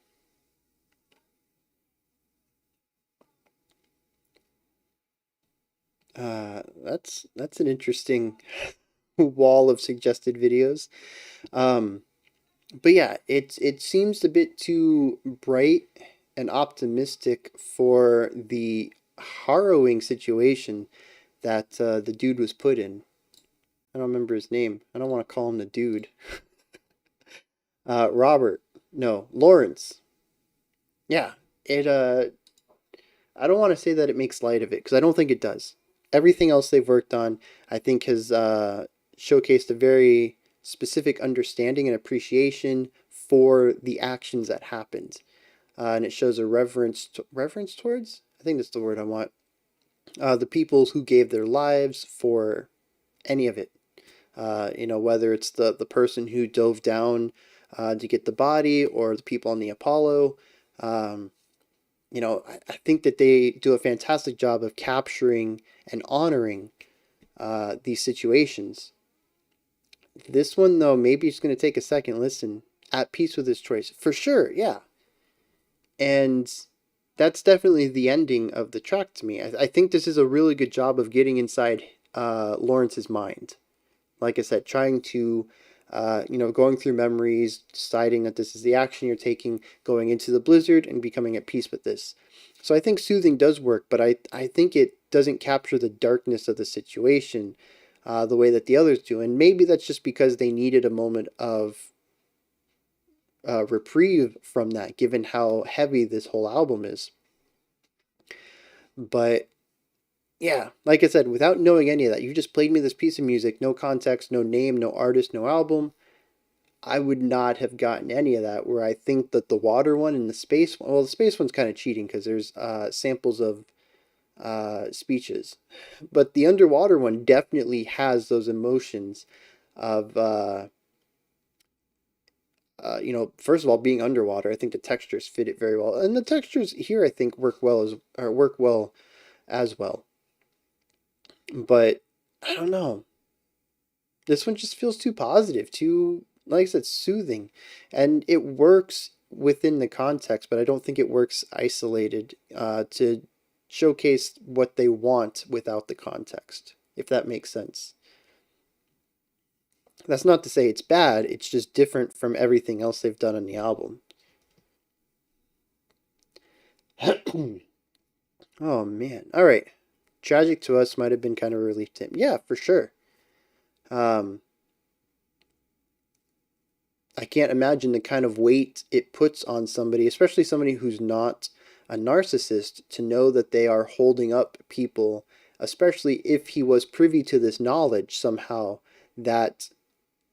That's an interesting wall of suggested videos. But yeah, it seems a bit too bright and optimistic for the harrowing situation that the dude was put in. I don't remember his name. I don't want to call him the dude. Lawrence. Yeah, I don't want to say that it makes light of it, because I don't think it does. Everything else they've worked on, I think, has showcased a very specific understanding and appreciation for the actions that happened. And it shows a reverence towards, I think that's the word I want, the people who gave their lives for any of it. Whether it's the person who dove down to get the body, or the people on the Apollo. I think that they do a fantastic job of capturing and honoring these situations. This one, though, maybe it's going to take a second listen. At peace with his choice. For sure, yeah. And that's definitely the ending of the track to me. I think this is a really good job of getting inside Lawrence's mind. Like I said, trying to, going through memories, deciding that this is the action you're taking, going into the blizzard and becoming at peace with this. So I think soothing does work, but I think it doesn't capture the darkness of the situation the way that the others do. And maybe that's just because they needed a moment of reprieve from that, given how heavy this whole album is. But yeah, like I said, without knowing any of that, you just played me this piece of music, no context, no name, no artist, no album. I would not have gotten any of that, where I think that the water one and the space one, well, the space one's kind of cheating because there's samples of speeches. But the underwater one definitely has those emotions of, first of all, being underwater. I think the textures fit it very well. And the textures here, I think, work well as well. But I don't know. This one just feels too positive, too, like I said, soothing. And it works within the context, but I don't think it works isolated to showcase what they want without the context, if that makes sense. That's not to say it's bad, it's just different from everything else they've done on the album. Oh, man. All right. Tragic to us might have been kind of a relief to him. Yeah, for sure. I can't imagine the kind of weight it puts on somebody, especially somebody who's not a narcissist, to know that they are holding up people, especially if he was privy to this knowledge somehow, that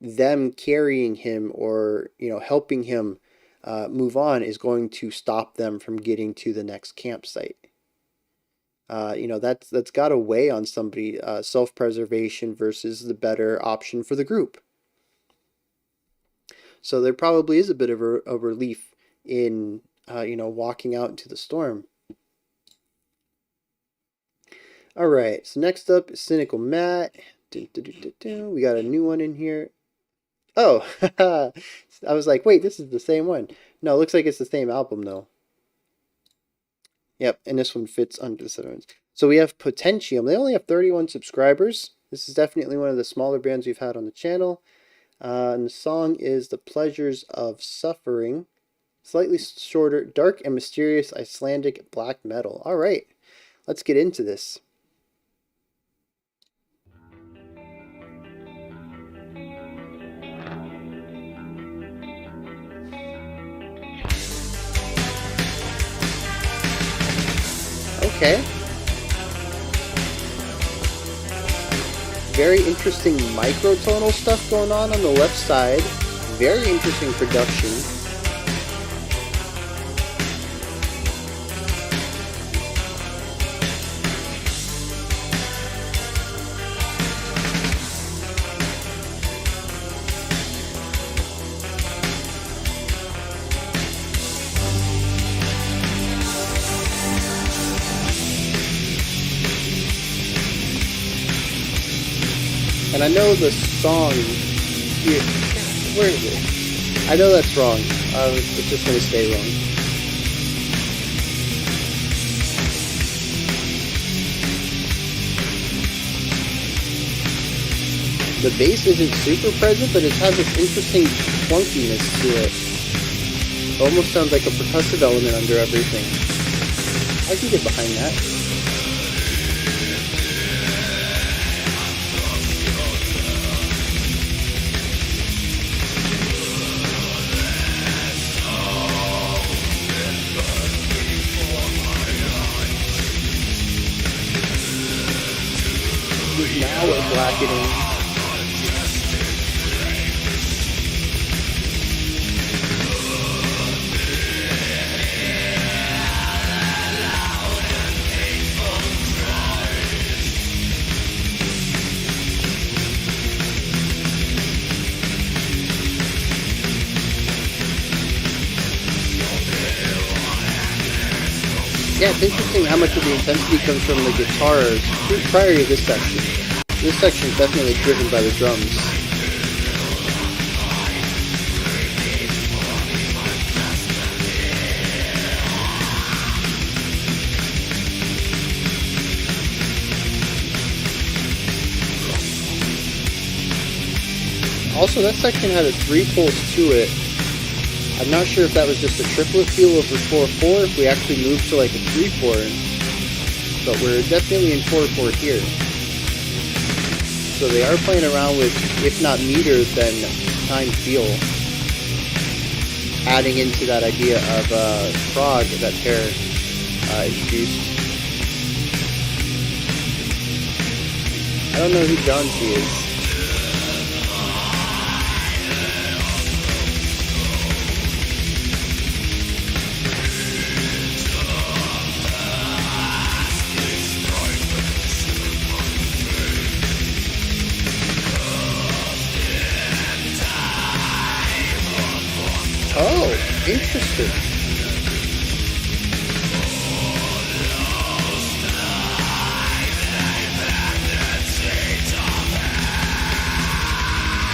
them carrying him or, helping him move on is going to stop them from getting to the next campsite. That's got to weigh on somebody, self-preservation versus the better option for the group. So there probably is a bit of a relief in, walking out into the storm. All right, so next up is Cynical Matt. We got a new one in here. Oh, I was like, wait, this is the same one. No, it looks like it's the same album, though. Yep, and this one fits under the 7. So we have Potentiam. They only have 31 subscribers. This is definitely one of the smaller bands we've had on the channel. And the song is The Pleasures of Suffering. Slightly shorter, dark and mysterious Icelandic black metal. All right, let's get into this. Okay. Very interesting microtonal stuff going on the left side. Very interesting production. And I know the song here. Where is it? I know that's wrong. It's just going to stay wrong. The bass isn't super present, but it has this interesting clunkiness to it. It almost sounds like a percussive element under everything. I can get behind that. Now we're blackening. Yeah, it's interesting how much of the intensity comes from the guitars prior to this section. This section is definitely driven by the drums. Also, that section had a 3 pulse to it. I'm not sure if that was just a triplet feel over 4/4, if we actually moved to like a 3/4, but we're definitely in 4/4 here. So they are playing around with, if not meter, then time feel, adding into that idea of prog that Pear introduced. I don't know who John C is. Oh, interesting.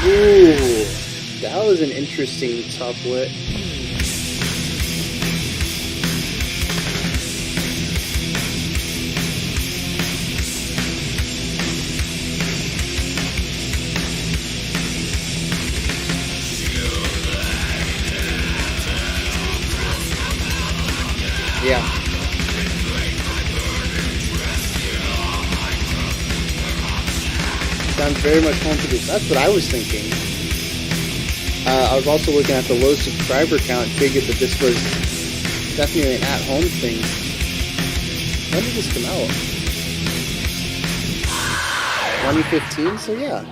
Ooh, that was an interesting tuplet. Yeah. Sounds very much home to this. That's what I was thinking. I was also looking at the low subscriber count, figured that this was definitely an at-home thing. When did this come out? 2015, so yeah.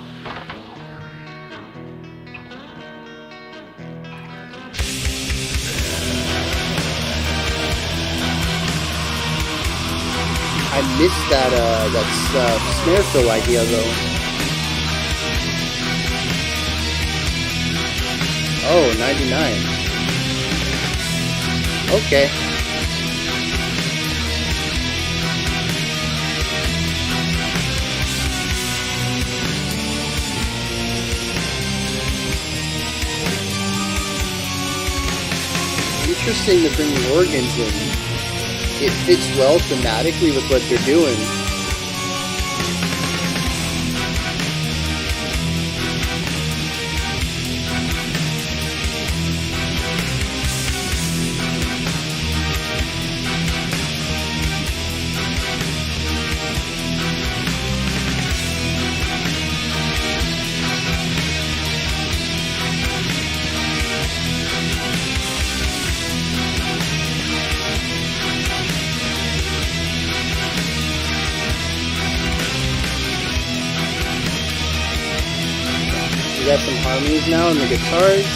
I missed that snare fill idea though. Oh, 99. Okay. Interesting to bring the organs in. It fits well thematically with what they're doing. got some harmonies now in the guitars.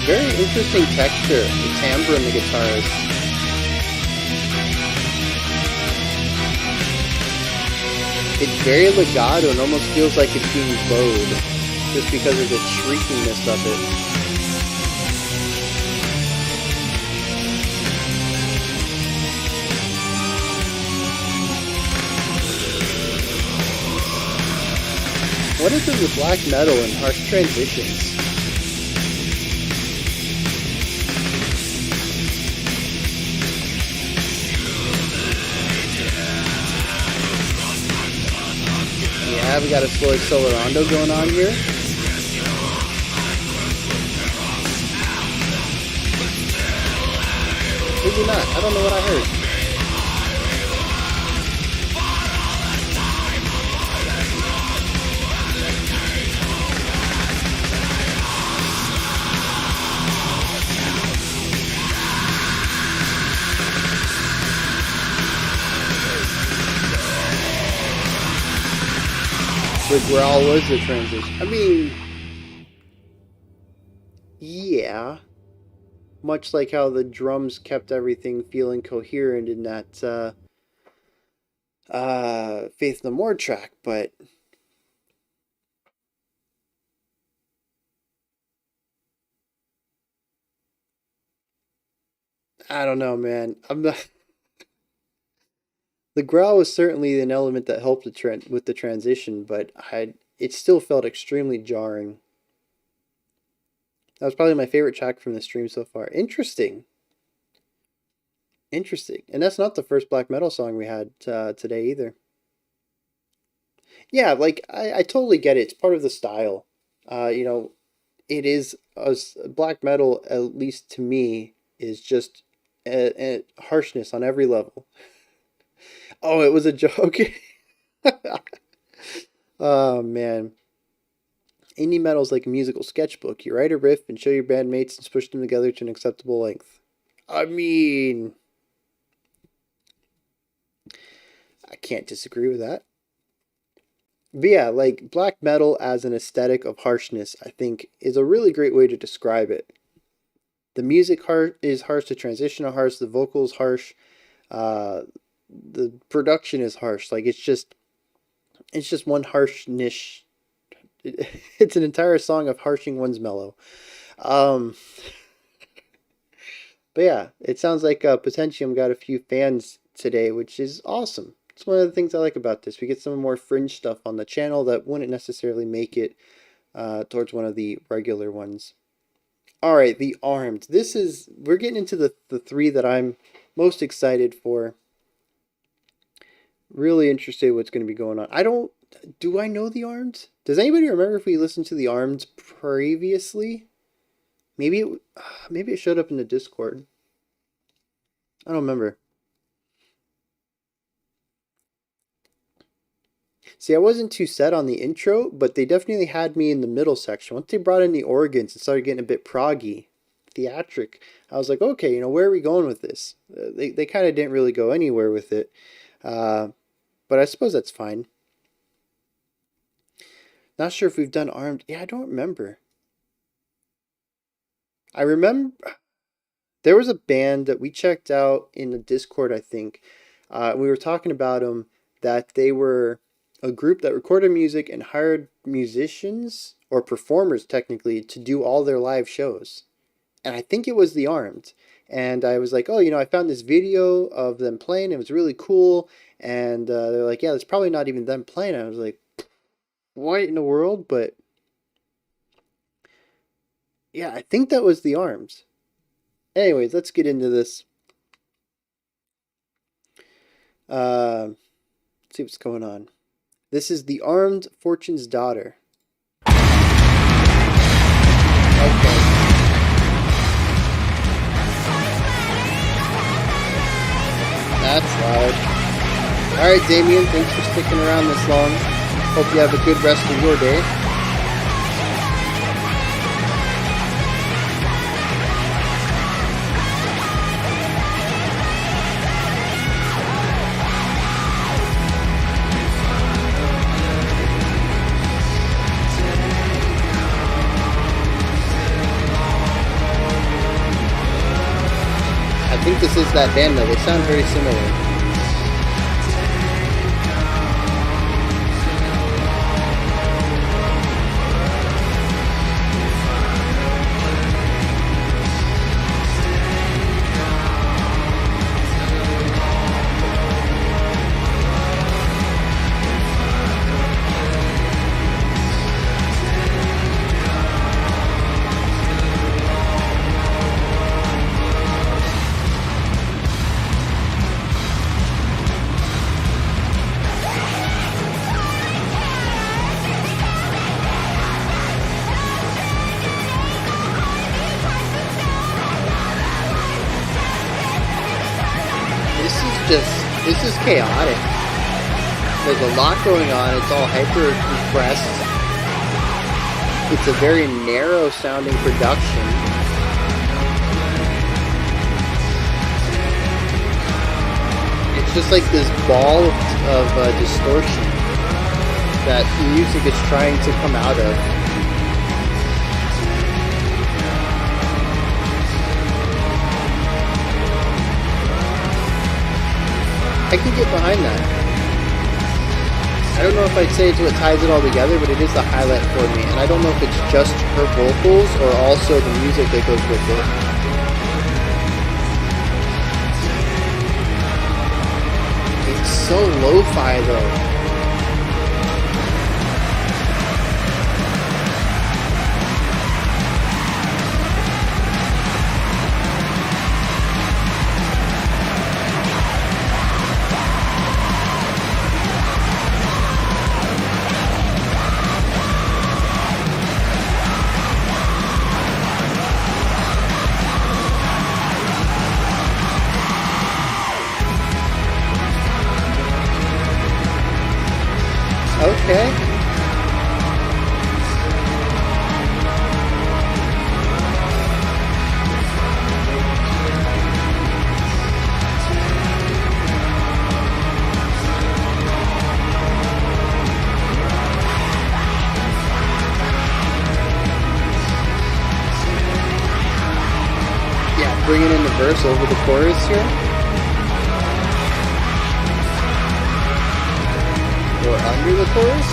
Very interesting texture, the timbre in the guitars. It's very legato and almost feels like it's being bowed, just because of the shriekiness of it. What is it with black metal and harsh transitions? Yeah, we got a slow accelerando going on here. Maybe not. I don't know what I heard. The growl was the transition. I mean, yeah. Much like how the drums kept everything feeling coherent in that Faith No More track, but I don't know, man. I'm not. The growl was certainly an element that helped with the transition, but it still felt extremely jarring. That was probably my favorite track from the stream so far. Interesting. Interesting. And that's not the first black metal song we had today either. Yeah, like, I totally get it. It's part of the style. You know, it is, black metal, at least to me, is just a harshness on every level. Oh, it was a joke. Oh, man. Indie metal is like a musical sketchbook. You write a riff and show your bandmates and push them together to an acceptable length. I mean, I can't disagree with that. But yeah, like, black metal as an aesthetic of harshness, I think, is a really great way to describe it. The music is harsh, the transition is harsh, the vocals harsh, the production is harsh. Like, it's just one harshness. It's an entire song of harshing one's mellow. But yeah, it sounds like Potentiam got a few fans today, which is awesome. It's one of the things I like about this. We get some more fringe stuff on the channel that wouldn't necessarily make it towards one of the regular ones. Alright, the Armed. We're getting into the three that I'm most excited for. Really interested in what's going to be going on. Do I know the Armed? Does anybody remember if we listened to the Armed previously? Maybe it showed up in the Discord. I don't remember. See, I wasn't too set on the intro, but they definitely had me in the middle section. Once they brought in the organs and started getting a bit proggy, theatric, I was like, okay, where are we going with this? They kind of didn't really go anywhere with it. But I suppose that's fine. Not sure if we've done Armed. Yeah, I don't remember. I remember there was a band that we checked out in the Discord, I think. We were talking about them, that they were a group that recorded music and hired musicians, or performers technically, to do all their live shows. And I think it was the Armed. And I was like, oh, I found this video of them playing. It was really cool. And they're like, yeah, it's probably not even them playing. I was like, what in the world? But yeah, I think that was the Arms. Anyways, let's get into this. Let's see what's going on. This is the Armed Fortune's Daughter. Okay. That's loud. Alright, Damien, thanks for sticking around this long. Hope you have a good rest of your day. to that band though. They sound very similar. This is chaotic. There's a lot going on. It's all hyper compressed. It's a very narrow sounding production. It's just like this ball of distortion that music is trying to come out of. I can get behind that. I don't know if I'd say it's what ties it all together, but it is the highlight for me. And I don't know if it's just her vocals or also the music that goes with it. It's so lo-fi though. Okay. Yeah, bringing in the verse over the chorus here. Or under the chorus?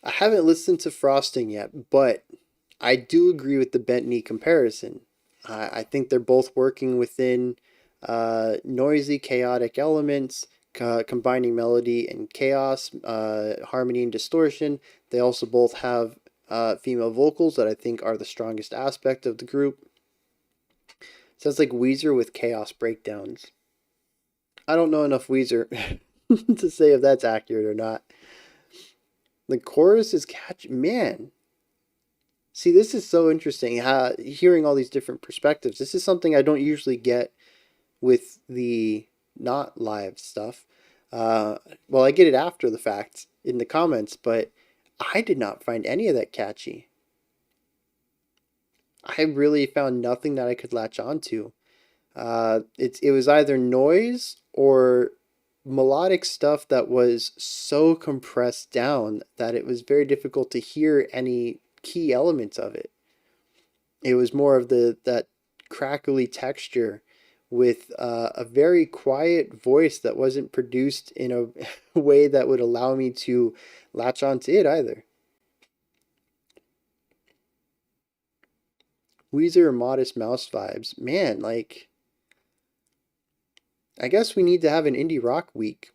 I haven't listened to Frosting yet, but I do agree with the bent knee comparison. I think they're both working within noisy, chaotic elements, combining melody and chaos, harmony and distortion. They also both have female vocals that I think are the strongest aspect of the group. Sounds like Weezer with chaos breakdowns. I don't know enough Weezer to say if that's accurate or not. The chorus is catchy. Man. See, this is so interesting, hearing all these different perspectives. This is something I don't usually get with the not live stuff. Well, I get it after the fact in the comments, but I did not find any of that catchy. I really found nothing that I could latch onto. It was either noise or melodic stuff that was so compressed down that it was very difficult to hear any key elements of it. It was more of that crackly texture with a very quiet voice that wasn't produced in a way that would allow me to latch onto it either. Weezer or Modest Mouse vibes. Man, like, I guess we need to have an indie rock week.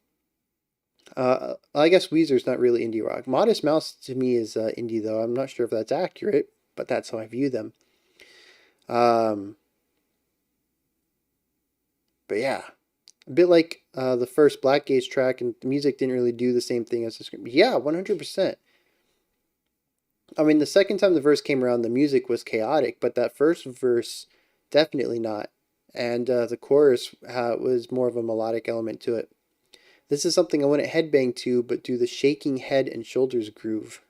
I guess Weezer's not really indie rock. Modest Mouse to me is indie, though. I'm not sure if that's accurate, but that's how I view them. But yeah, a bit like the first Black Gaze track, and the music didn't really do the same thing as the script. Yeah, 100%. I mean, the second time the verse came around, the music was chaotic, but that first verse, definitely not. And the chorus was more of a melodic element to it. This is something I wouldn't headbang to, but do the shaking head and shoulders groove.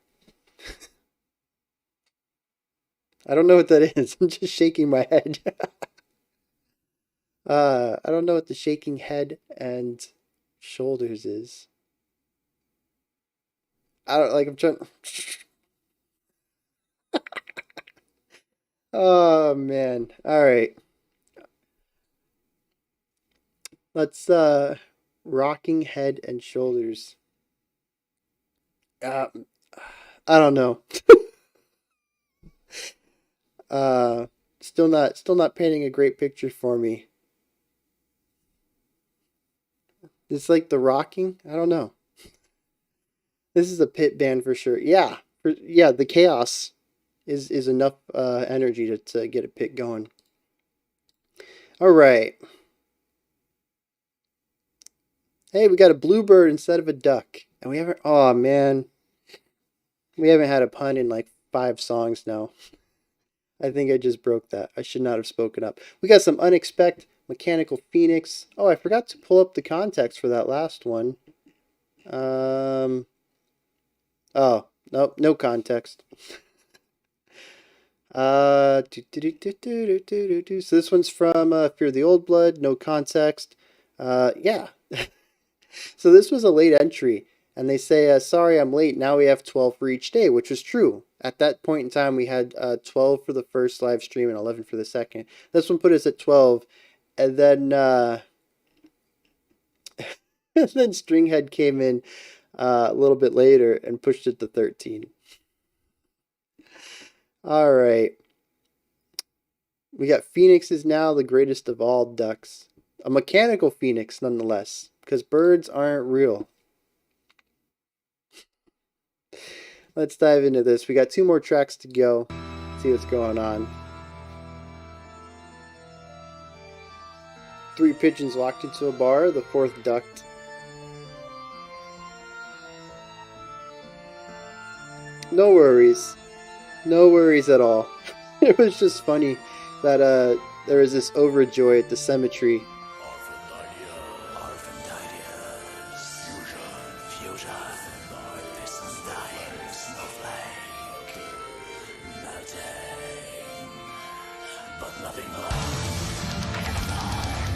I don't know what that is. I'm just shaking my head. I don't know what the shaking head and shoulders is. I don't like. I'm trying. Oh man. All right. Let's rocking head and shoulders. I don't know. Still not painting a great picture for me. It's like the rocking. I don't know. This is a pit band for sure. Yeah, yeah. The chaos is enough energy to get a pit going. All right. Hey, we got a bluebird instead of a duck, and we haven't. Oh man, we haven't had a pun in like 5 songs now. I think I just broke that. I should not have spoken up. We got some Unexpect, Mechanical Phoenix. Oh, I forgot to pull up the context for that last one. Oh, nope, no context. So this one's from Fear the Old Blood, no context. Yeah. So this was a late entry, and they say, sorry I'm late, now we have 12 for each day, which was true. At that point in time, we had 12 for the first live stream and 11 for the second. This one put us at 12, and then and then Stringhead came in a little bit later and pushed it to 13. All right. We got Phoenix is now the greatest of all ducks. A mechanical phoenix, nonetheless, because birds aren't real. Let's dive into this. We got 2 more tracks to go. See what's going on. 3 pigeons locked into a bar. The 4th ducked. No worries. No worries at all. It was just funny that there was this overjoy at the cemetery.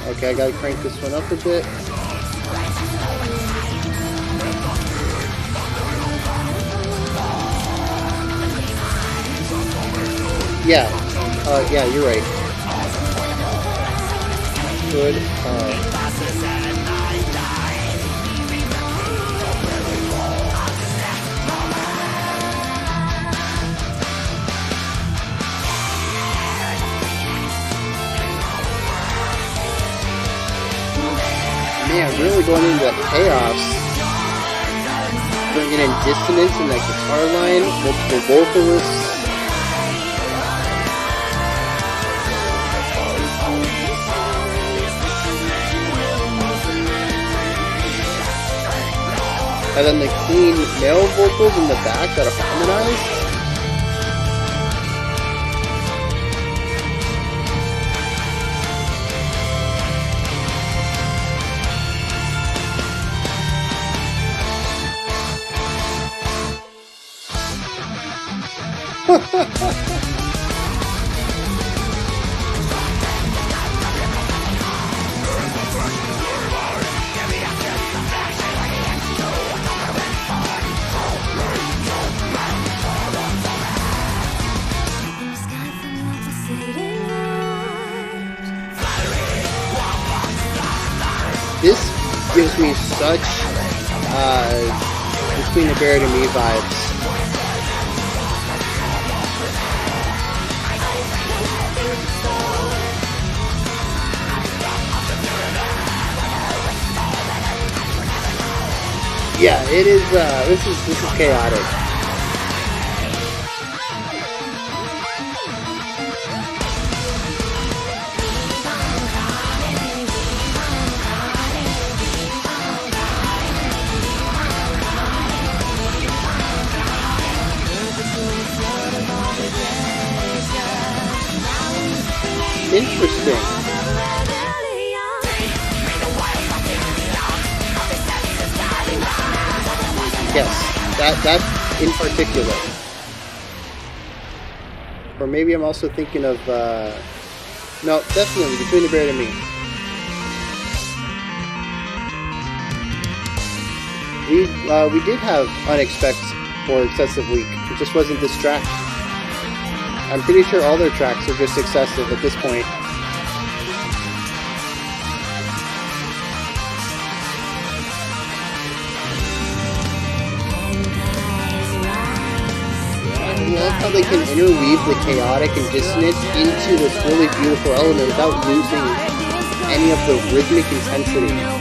Okay, I gotta crank this one up a bit. Yeah, yeah, you're right. Good. Man, really going into chaos. Bringing in dissonance in that guitar line, multiple vocalists. And then the clean male vocals in the back that are harmonized. This gives me such Between the Bear to Me vibes. Yeah, it is. This is chaotic. Interesting. Yes, that in particular. Or maybe I'm also thinking of, no, definitely Between the Bear and Me. We did have Unexpect for Excessive Week. It just wasn't this track. I'm pretty sure all their tracks are just excessive at this point. I love how they can interweave the chaotic and dissonance into this really beautiful element without losing any of the rhythmic intensity.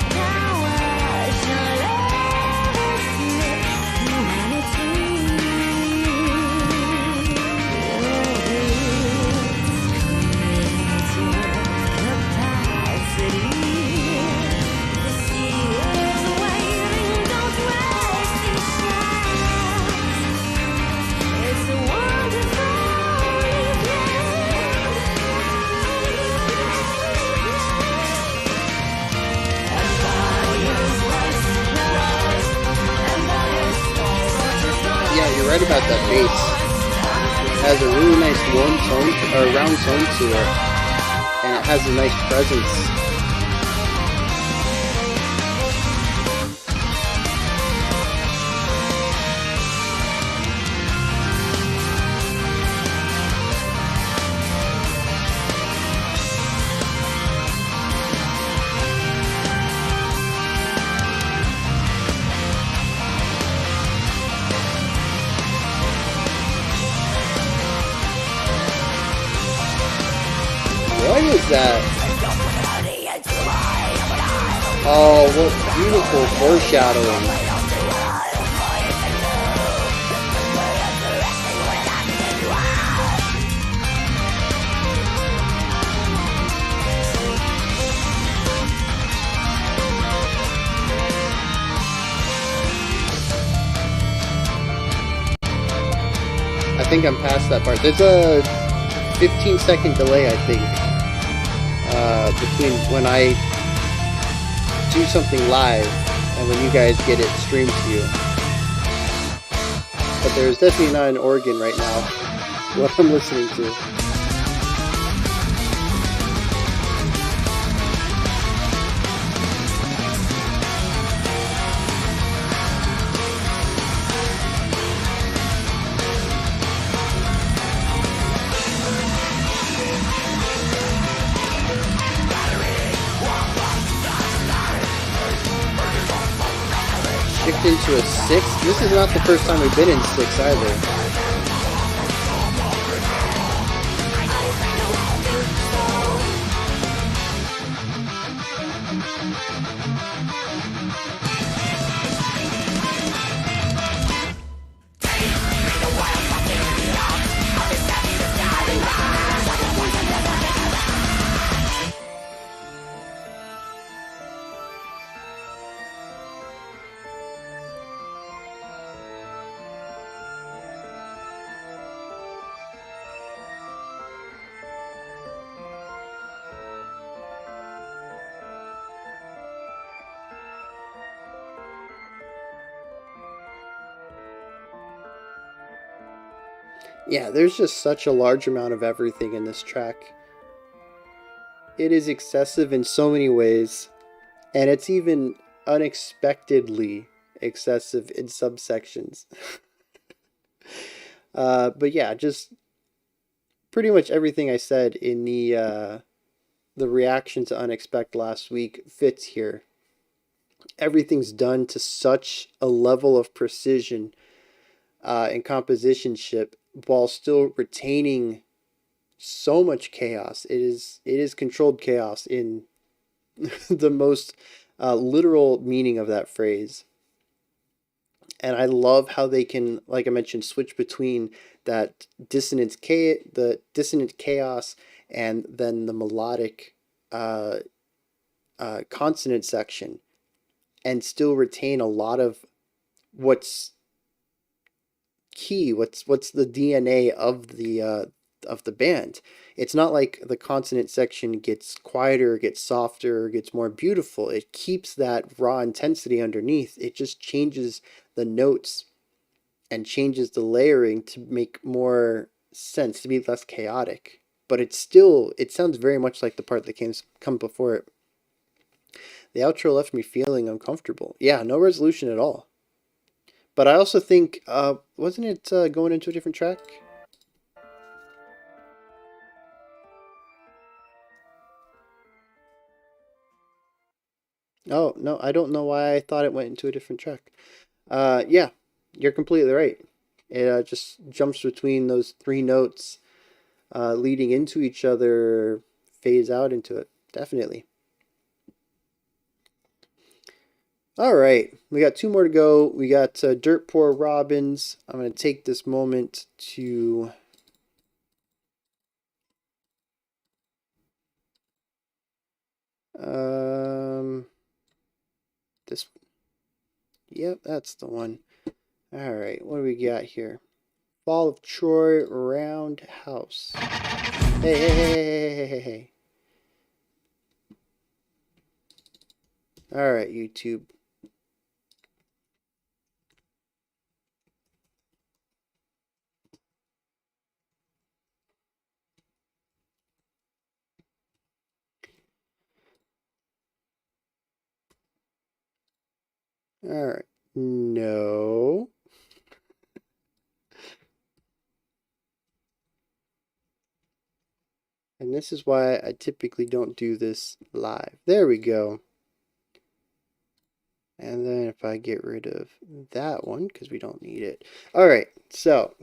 Right about that bass. It has a really nice warm tone, or round tone to it, and it has a nice presence. What is that? Oh, what beautiful foreshadowing. I think I'm past that part. There's a 15-second delay, I think. Between when I do something live and when you guys get it streamed to you. But there's definitely not an organ right now, what I'm listening to. Into a 6. This is not the first time we've been in 6 either. Yeah, there's just such a large amount of everything in this track. It is excessive in so many ways, and it's even unexpectedly excessive in subsections. But yeah, just pretty much everything I said in the reaction to Unexpect last week fits here. Everything's done to such a level of precision and compositionship while still retaining so much chaos. It is controlled chaos in the most literal meaning of that phrase. And I love how they can, like I mentioned, switch between that dissonant chaos and then the melodic consonant section, and still retain a lot of what's key, what's the DNA of the band. It's not like the consonant section gets quieter, gets softer, gets more beautiful. It keeps that raw intensity underneath. It just changes the notes and changes the layering to make more sense, to be less chaotic. But it's still, it sounds very much like the part that come before it. The outro left me feeling uncomfortable. Yeah, no resolution at all. But I also think, wasn't it going into a different track? Oh, no, I don't know why I thought it went into a different track. Yeah, you're completely right. It just jumps between those 3 notes, leading into each other, fades out into it. Definitely. All right, we got 2 more to go. We got Dirt Poor Robins. I'm going to take this moment to... this... Yep, that's the one. All right, what do we got here? Fall of Troy Roundhouse. Hey, hey, hey, hey, hey, hey, hey. All right, YouTube. All right. No. And this is why I typically don't do this live. There we go. And then if I get rid of that one, because we don't need it. All right, so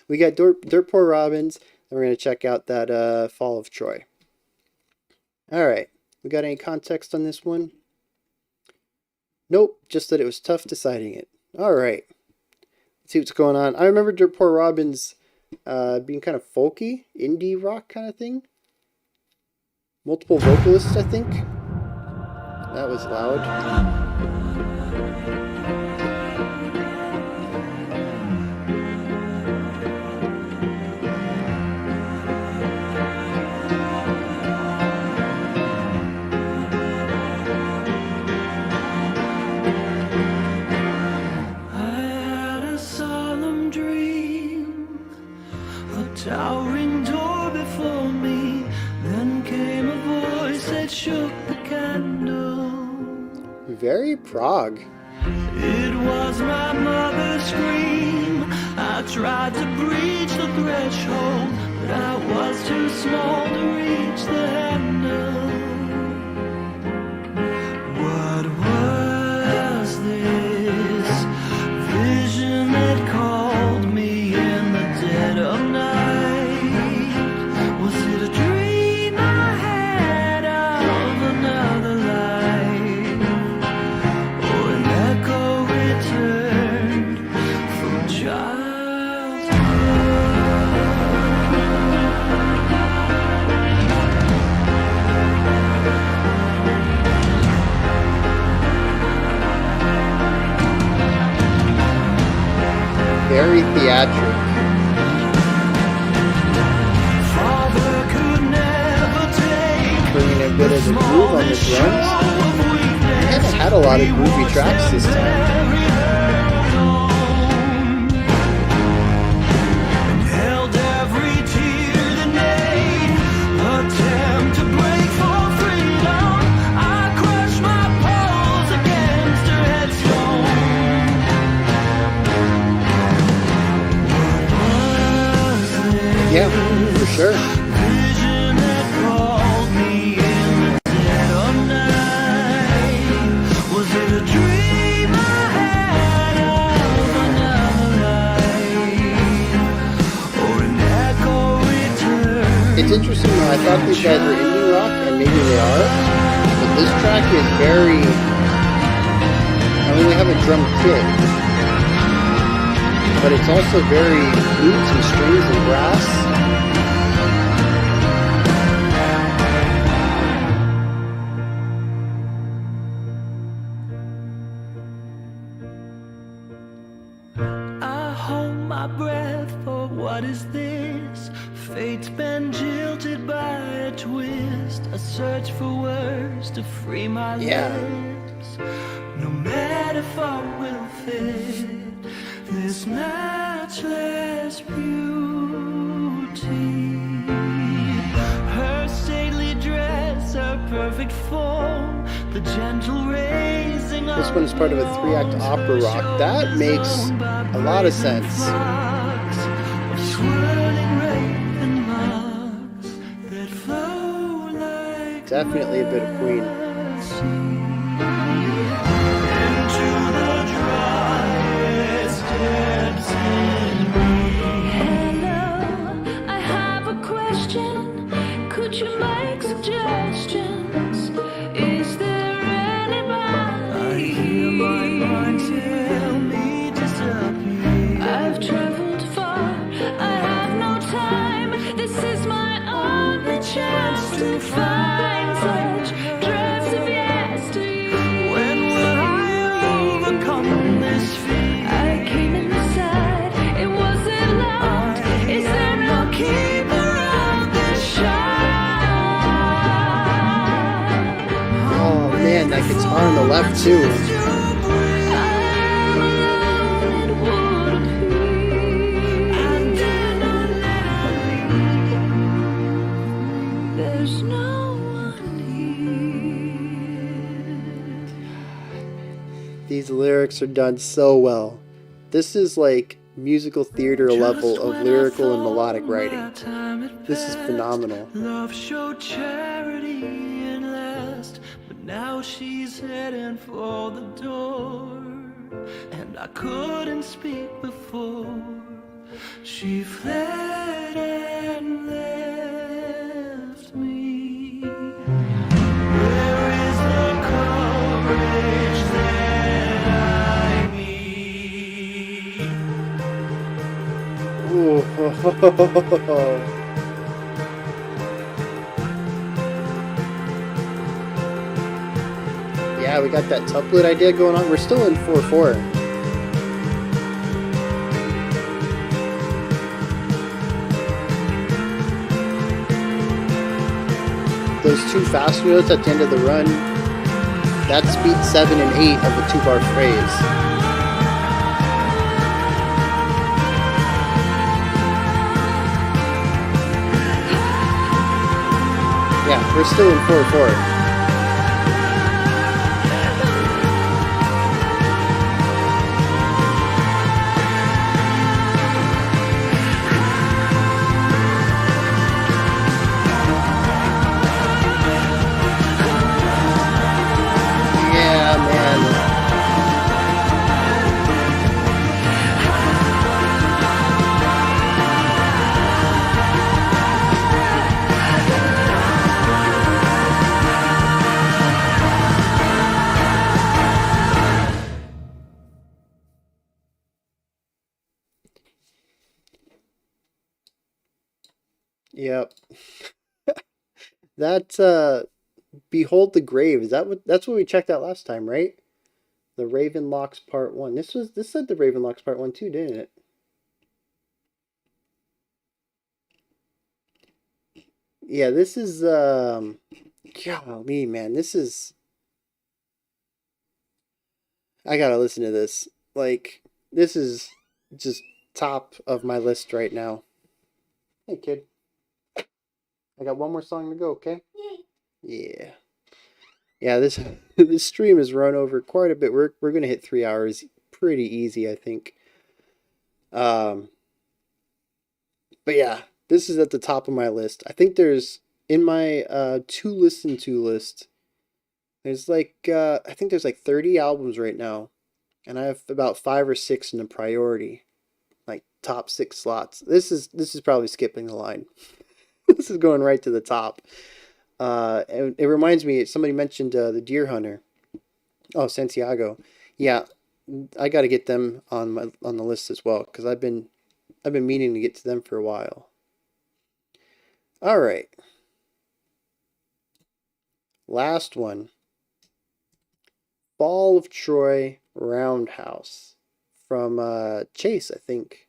we got Dirt Poor Robins, and we're going to check out that Fall of Troy. All right, we got any context on this one? Nope, just that it was tough deciding it. All right, let's see what's going on. I remember Dirt Poor Robins being kind of folky, indie rock kind of thing. Multiple vocalists, I think. That was loud. Towering door before me, then came a voice that shook the candle. Very prog. It was my mother's scream. I tried to breach the threshold, but I was too small to reach the handle. What was this vision that called me in the dead of night? Very theatric. Bringing a bit of the groove on the drums. I haven't had a lot of groovy tracks this time. Yeah, for sure. It's interesting though, I thought these guys were indie rock, and maybe they are, but this track is very... I mean, they have a drum kit, but it's also very flutes and strings and brass. I hold my breath for what is this? Fate's been jilted by a twist. A search for words to free my lips. No metaphor will fit this matchless beauty. perfect form, the gentle raising. This one is part of a 3-act opera rock. That makes a lot of sense. Definitely a bit of Queen. Could you make suggestions? Is there anybody? I hear my mind tell me disappear. I've traveled far, I have no time. This is my only chance to find such drifts of yesteryear. When will I overcome this fear? I came inside, it wasn't loud. Is there no keeper? Oh man, that guitar on the left too. These lyrics are done so well. This is like musical theater level of lyrical and melodic writing. This is phenomenal. Love showed charity and last, but now she's heading for the door, and I couldn't speak before. She fled and left me. Where is the courage that I need? Ooh. Yeah, we got that tuplet idea going on. We're still in 4/4. Those two fast notes at the end of the run, that's beat 7 and 8 of a 2-bar phrase. Yeah, we're still in 4/4. Yep. That's Behold the Grave. Is that's what we checked out last time, right? The Raven Locks Part 1. This said the Raven Locks Part 1 too, didn't it? Yeah, this is golly, man, this is I gotta listen to this. Like, this is just top of my list right now. Hey kid. I got one more song to go, okay? Yeah. Yeah, this this stream has run over quite a bit. We're gonna hit 3 hours pretty easy, I think. But yeah, this is at the top of my list. I think there's in my to listen to list. There's like I think there's like 30 albums right now, and I have about 5 or 6 in the priority, like top 6 slots. This is probably skipping the line. This is going right to the top. And it reminds me, somebody mentioned the Deer Hunter. Oh, Santiago. Yeah, I got to get them on the list as well, because I've been meaning to get to them for a while. All right. Last one. Fall of Troy Roundhouse from Chase, I think.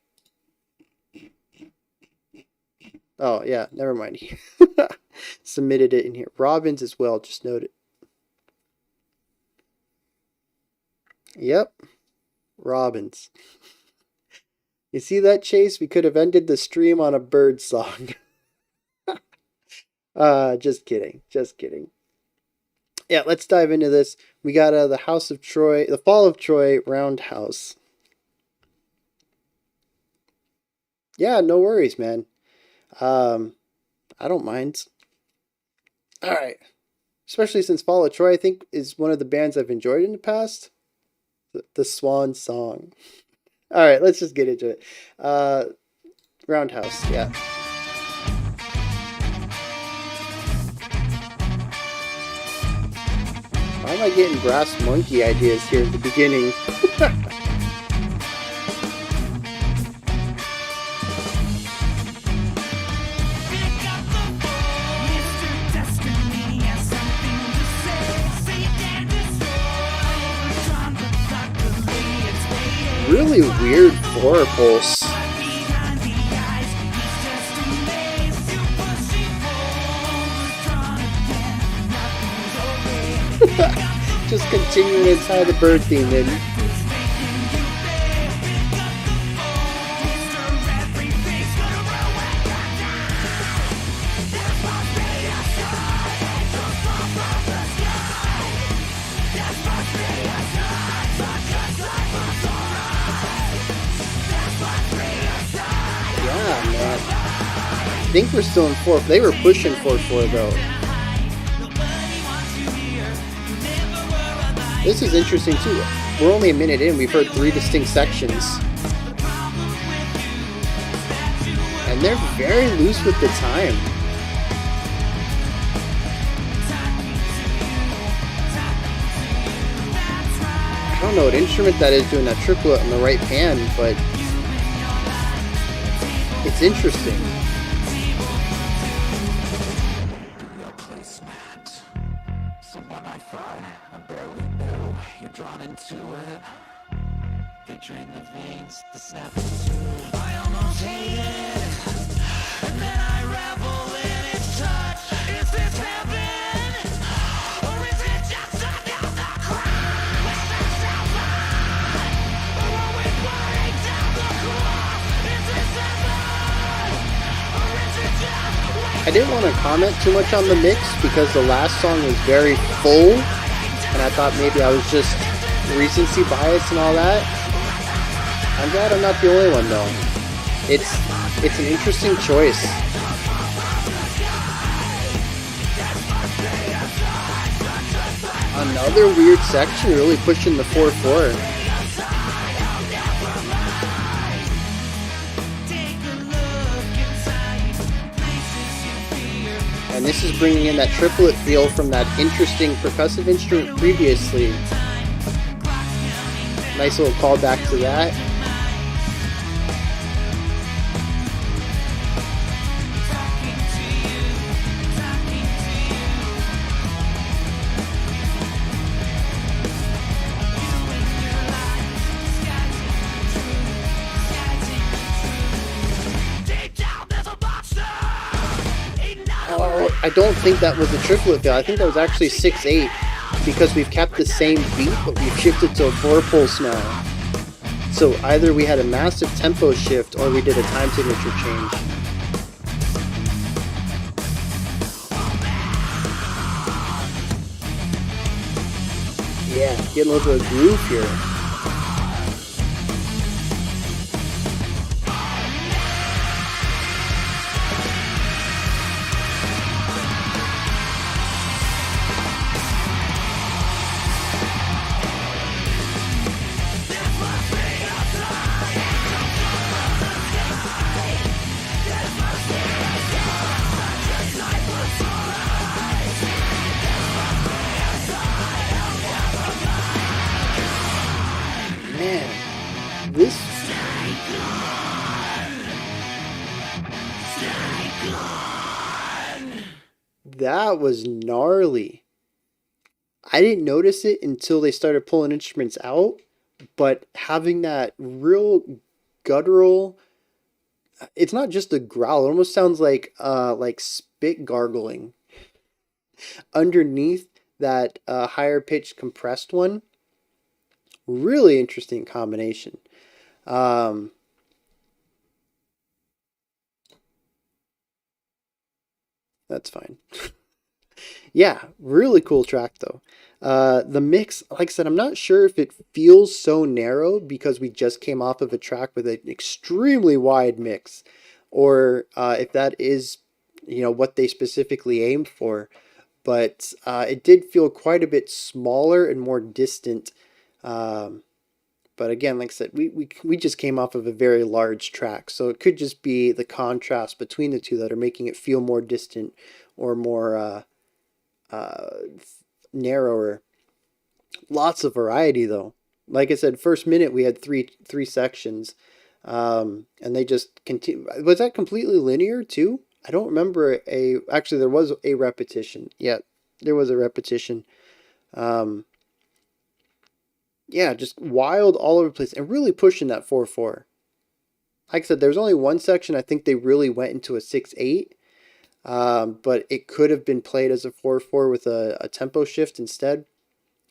Oh, yeah, never mind. Submitted it in here. Robbins as well, just note it. Yep. Robbins. You see that, Chase? We could have ended the stream on a bird song. Just kidding. Just kidding. Yeah, let's dive into this. We got the House of Troy, the Fall of Troy Roundhouse. Yeah, no worries, man. I don't mind. All right. Especially since Fall of Troy, I think, is one of the bands I've enjoyed in the past. The Swan Song. All right, let's just get into it. Roundhouse, yeah. Why am I getting Brass Monkey ideas here at the beginning? Really weird floor pulse. Just continuing inside the bird theme then. Yeah, man. I think we're still in 4. They were pushing 4-4 though. This is interesting too. We're only a minute in. We've heard 3 distinct sections. And they're very loose with the time. I don't know what instrument that is doing that triplet on the right hand, but it's interesting. Drawn into it, they drain the veins, the snap into. I almost hate it, and then I revel in its touch. Is this heaven, or is it just another crime? Is this heaven, or are we burning down the cross? Is this heaven, or is it just? I didn't want to comment too much on the mix because the last song was very full, and I thought maybe I was just recency bias and all that. I'm glad I'm not the only one though. It's an interesting choice. Another weird section really pushing the 4-4. And this is bringing in that triplet feel from that interesting percussive instrument previously. Nice little callback to that. Oh, I don't think that was a triplet feel. I think that was actually 6/8. Because we've kept the same beat, but we've shifted to a 4-pulse now. So either we had a massive tempo shift, or we did a time signature change. Yeah, getting a little bit of groove here. That was gnarly. I didn't notice it until they started pulling instruments out, but having that real guttural, it's not just a growl, it almost sounds like spit gargling underneath that higher pitched compressed one. Really interesting combination. That's fine. Yeah, really cool track though. The mix, like I said, I'm not sure if it feels so narrow because we just came off of a track with an extremely wide mix, or if that is, what they specifically aimed for. But it did feel quite a bit smaller and more distant. Um, but again, like I said, we just came off of a very large track, so it could just be the contrast between the two that are making it feel more distant or more uh, narrower. Lots of variety though. Like I said, first minute we had three sections, and they just continue. Was that completely linear too? I don't remember a. Actually, there was a repetition. Yeah, there was a repetition. Um, yeah, just wild all over the place and really pushing that 4/4. Like I said, there was only one section I think they really went into a 6/8, but it could have been played as a 4/4 with a tempo shift instead.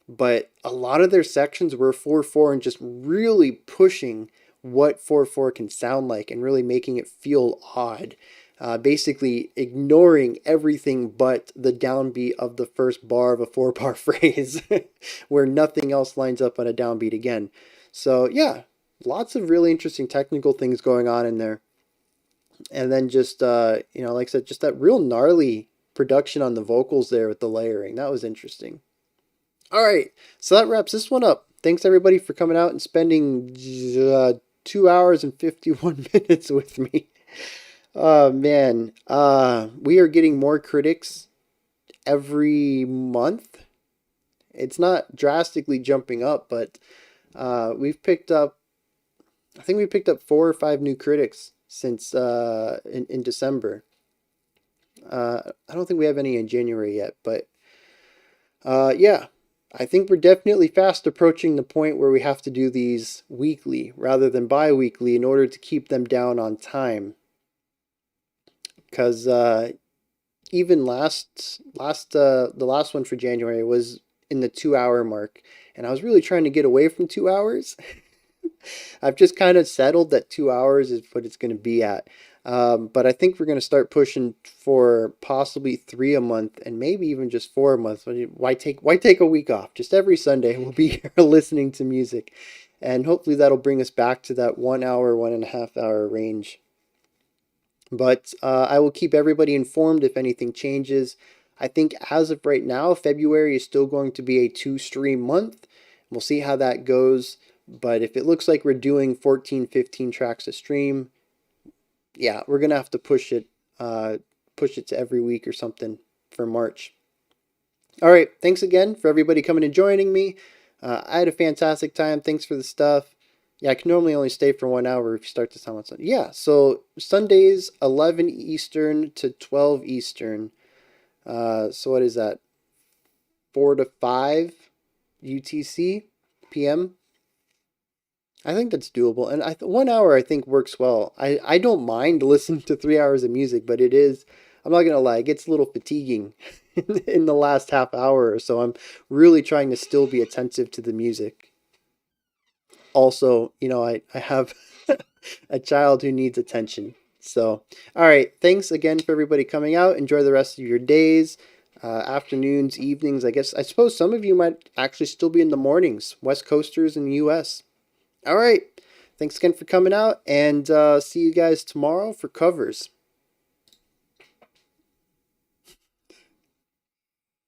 But a lot of their sections were 4/4 and just really pushing what 4/4 can sound like and really making it feel odd. Basically ignoring everything but the downbeat of the first bar of a 4-bar phrase, where nothing else lines up on a downbeat again. So yeah, lots of really interesting technical things going on in there. And then just like I said, just that real gnarly production on the vocals there with the layering. That was interesting. All right, so that wraps this one up. Thanks everybody for coming out and spending 2 hours and 51 minutes with me. Oh man, we are getting more critics every month. It's not drastically jumping up, but we've picked up. I think we picked up 4 or 5 new critics since in December. I don't think we have any in January yet, but yeah. I think we're definitely fast approaching the point where we have to do these weekly rather than bi-weekly in order to keep them down on time. Because even the last one for January was in the 2 hour mark, and I was really trying to get away from 2 hours. I've just kind of settled that 2 hours is what it's going to be at. But I think we're going to start pushing for possibly 3 a month and maybe even just 4 a month. Why take a week off? Just every Sunday we'll be here listening to music. And hopefully that'll bring us back to that 1 hour, 1.5 hour range. But I will keep everybody informed if anything changes. I think as of right now, February is still going to be a 2-stream month. We'll see how that goes. But if it looks like we're doing 14, 15 tracks a stream, yeah, we're going to have to push it to every week or something for March. All right, thanks again for everybody coming and joining me. I had a fantastic time. Thanks for the stuff. Yeah, I can normally only stay for 1 hour if you start this time on Sunday. Yeah, so Sundays, 11 Eastern to 12 Eastern. So what is that? 4 to 5 UTC PM? I think that's doable. And 1 hour I think works well. I don't mind listening to 3 hours of music, but it is, I'm not going to lie, it gets a little fatiguing in the last half hour or so. I'm really trying to still be attentive to the music. Also, I have a child who needs attention. So, all right. Thanks again for everybody coming out. Enjoy the rest of your days, afternoons, evenings. I suppose some of you might actually still be in the mornings, West Coasters in the U.S. All right. Thanks again for coming out, and see you guys tomorrow for covers.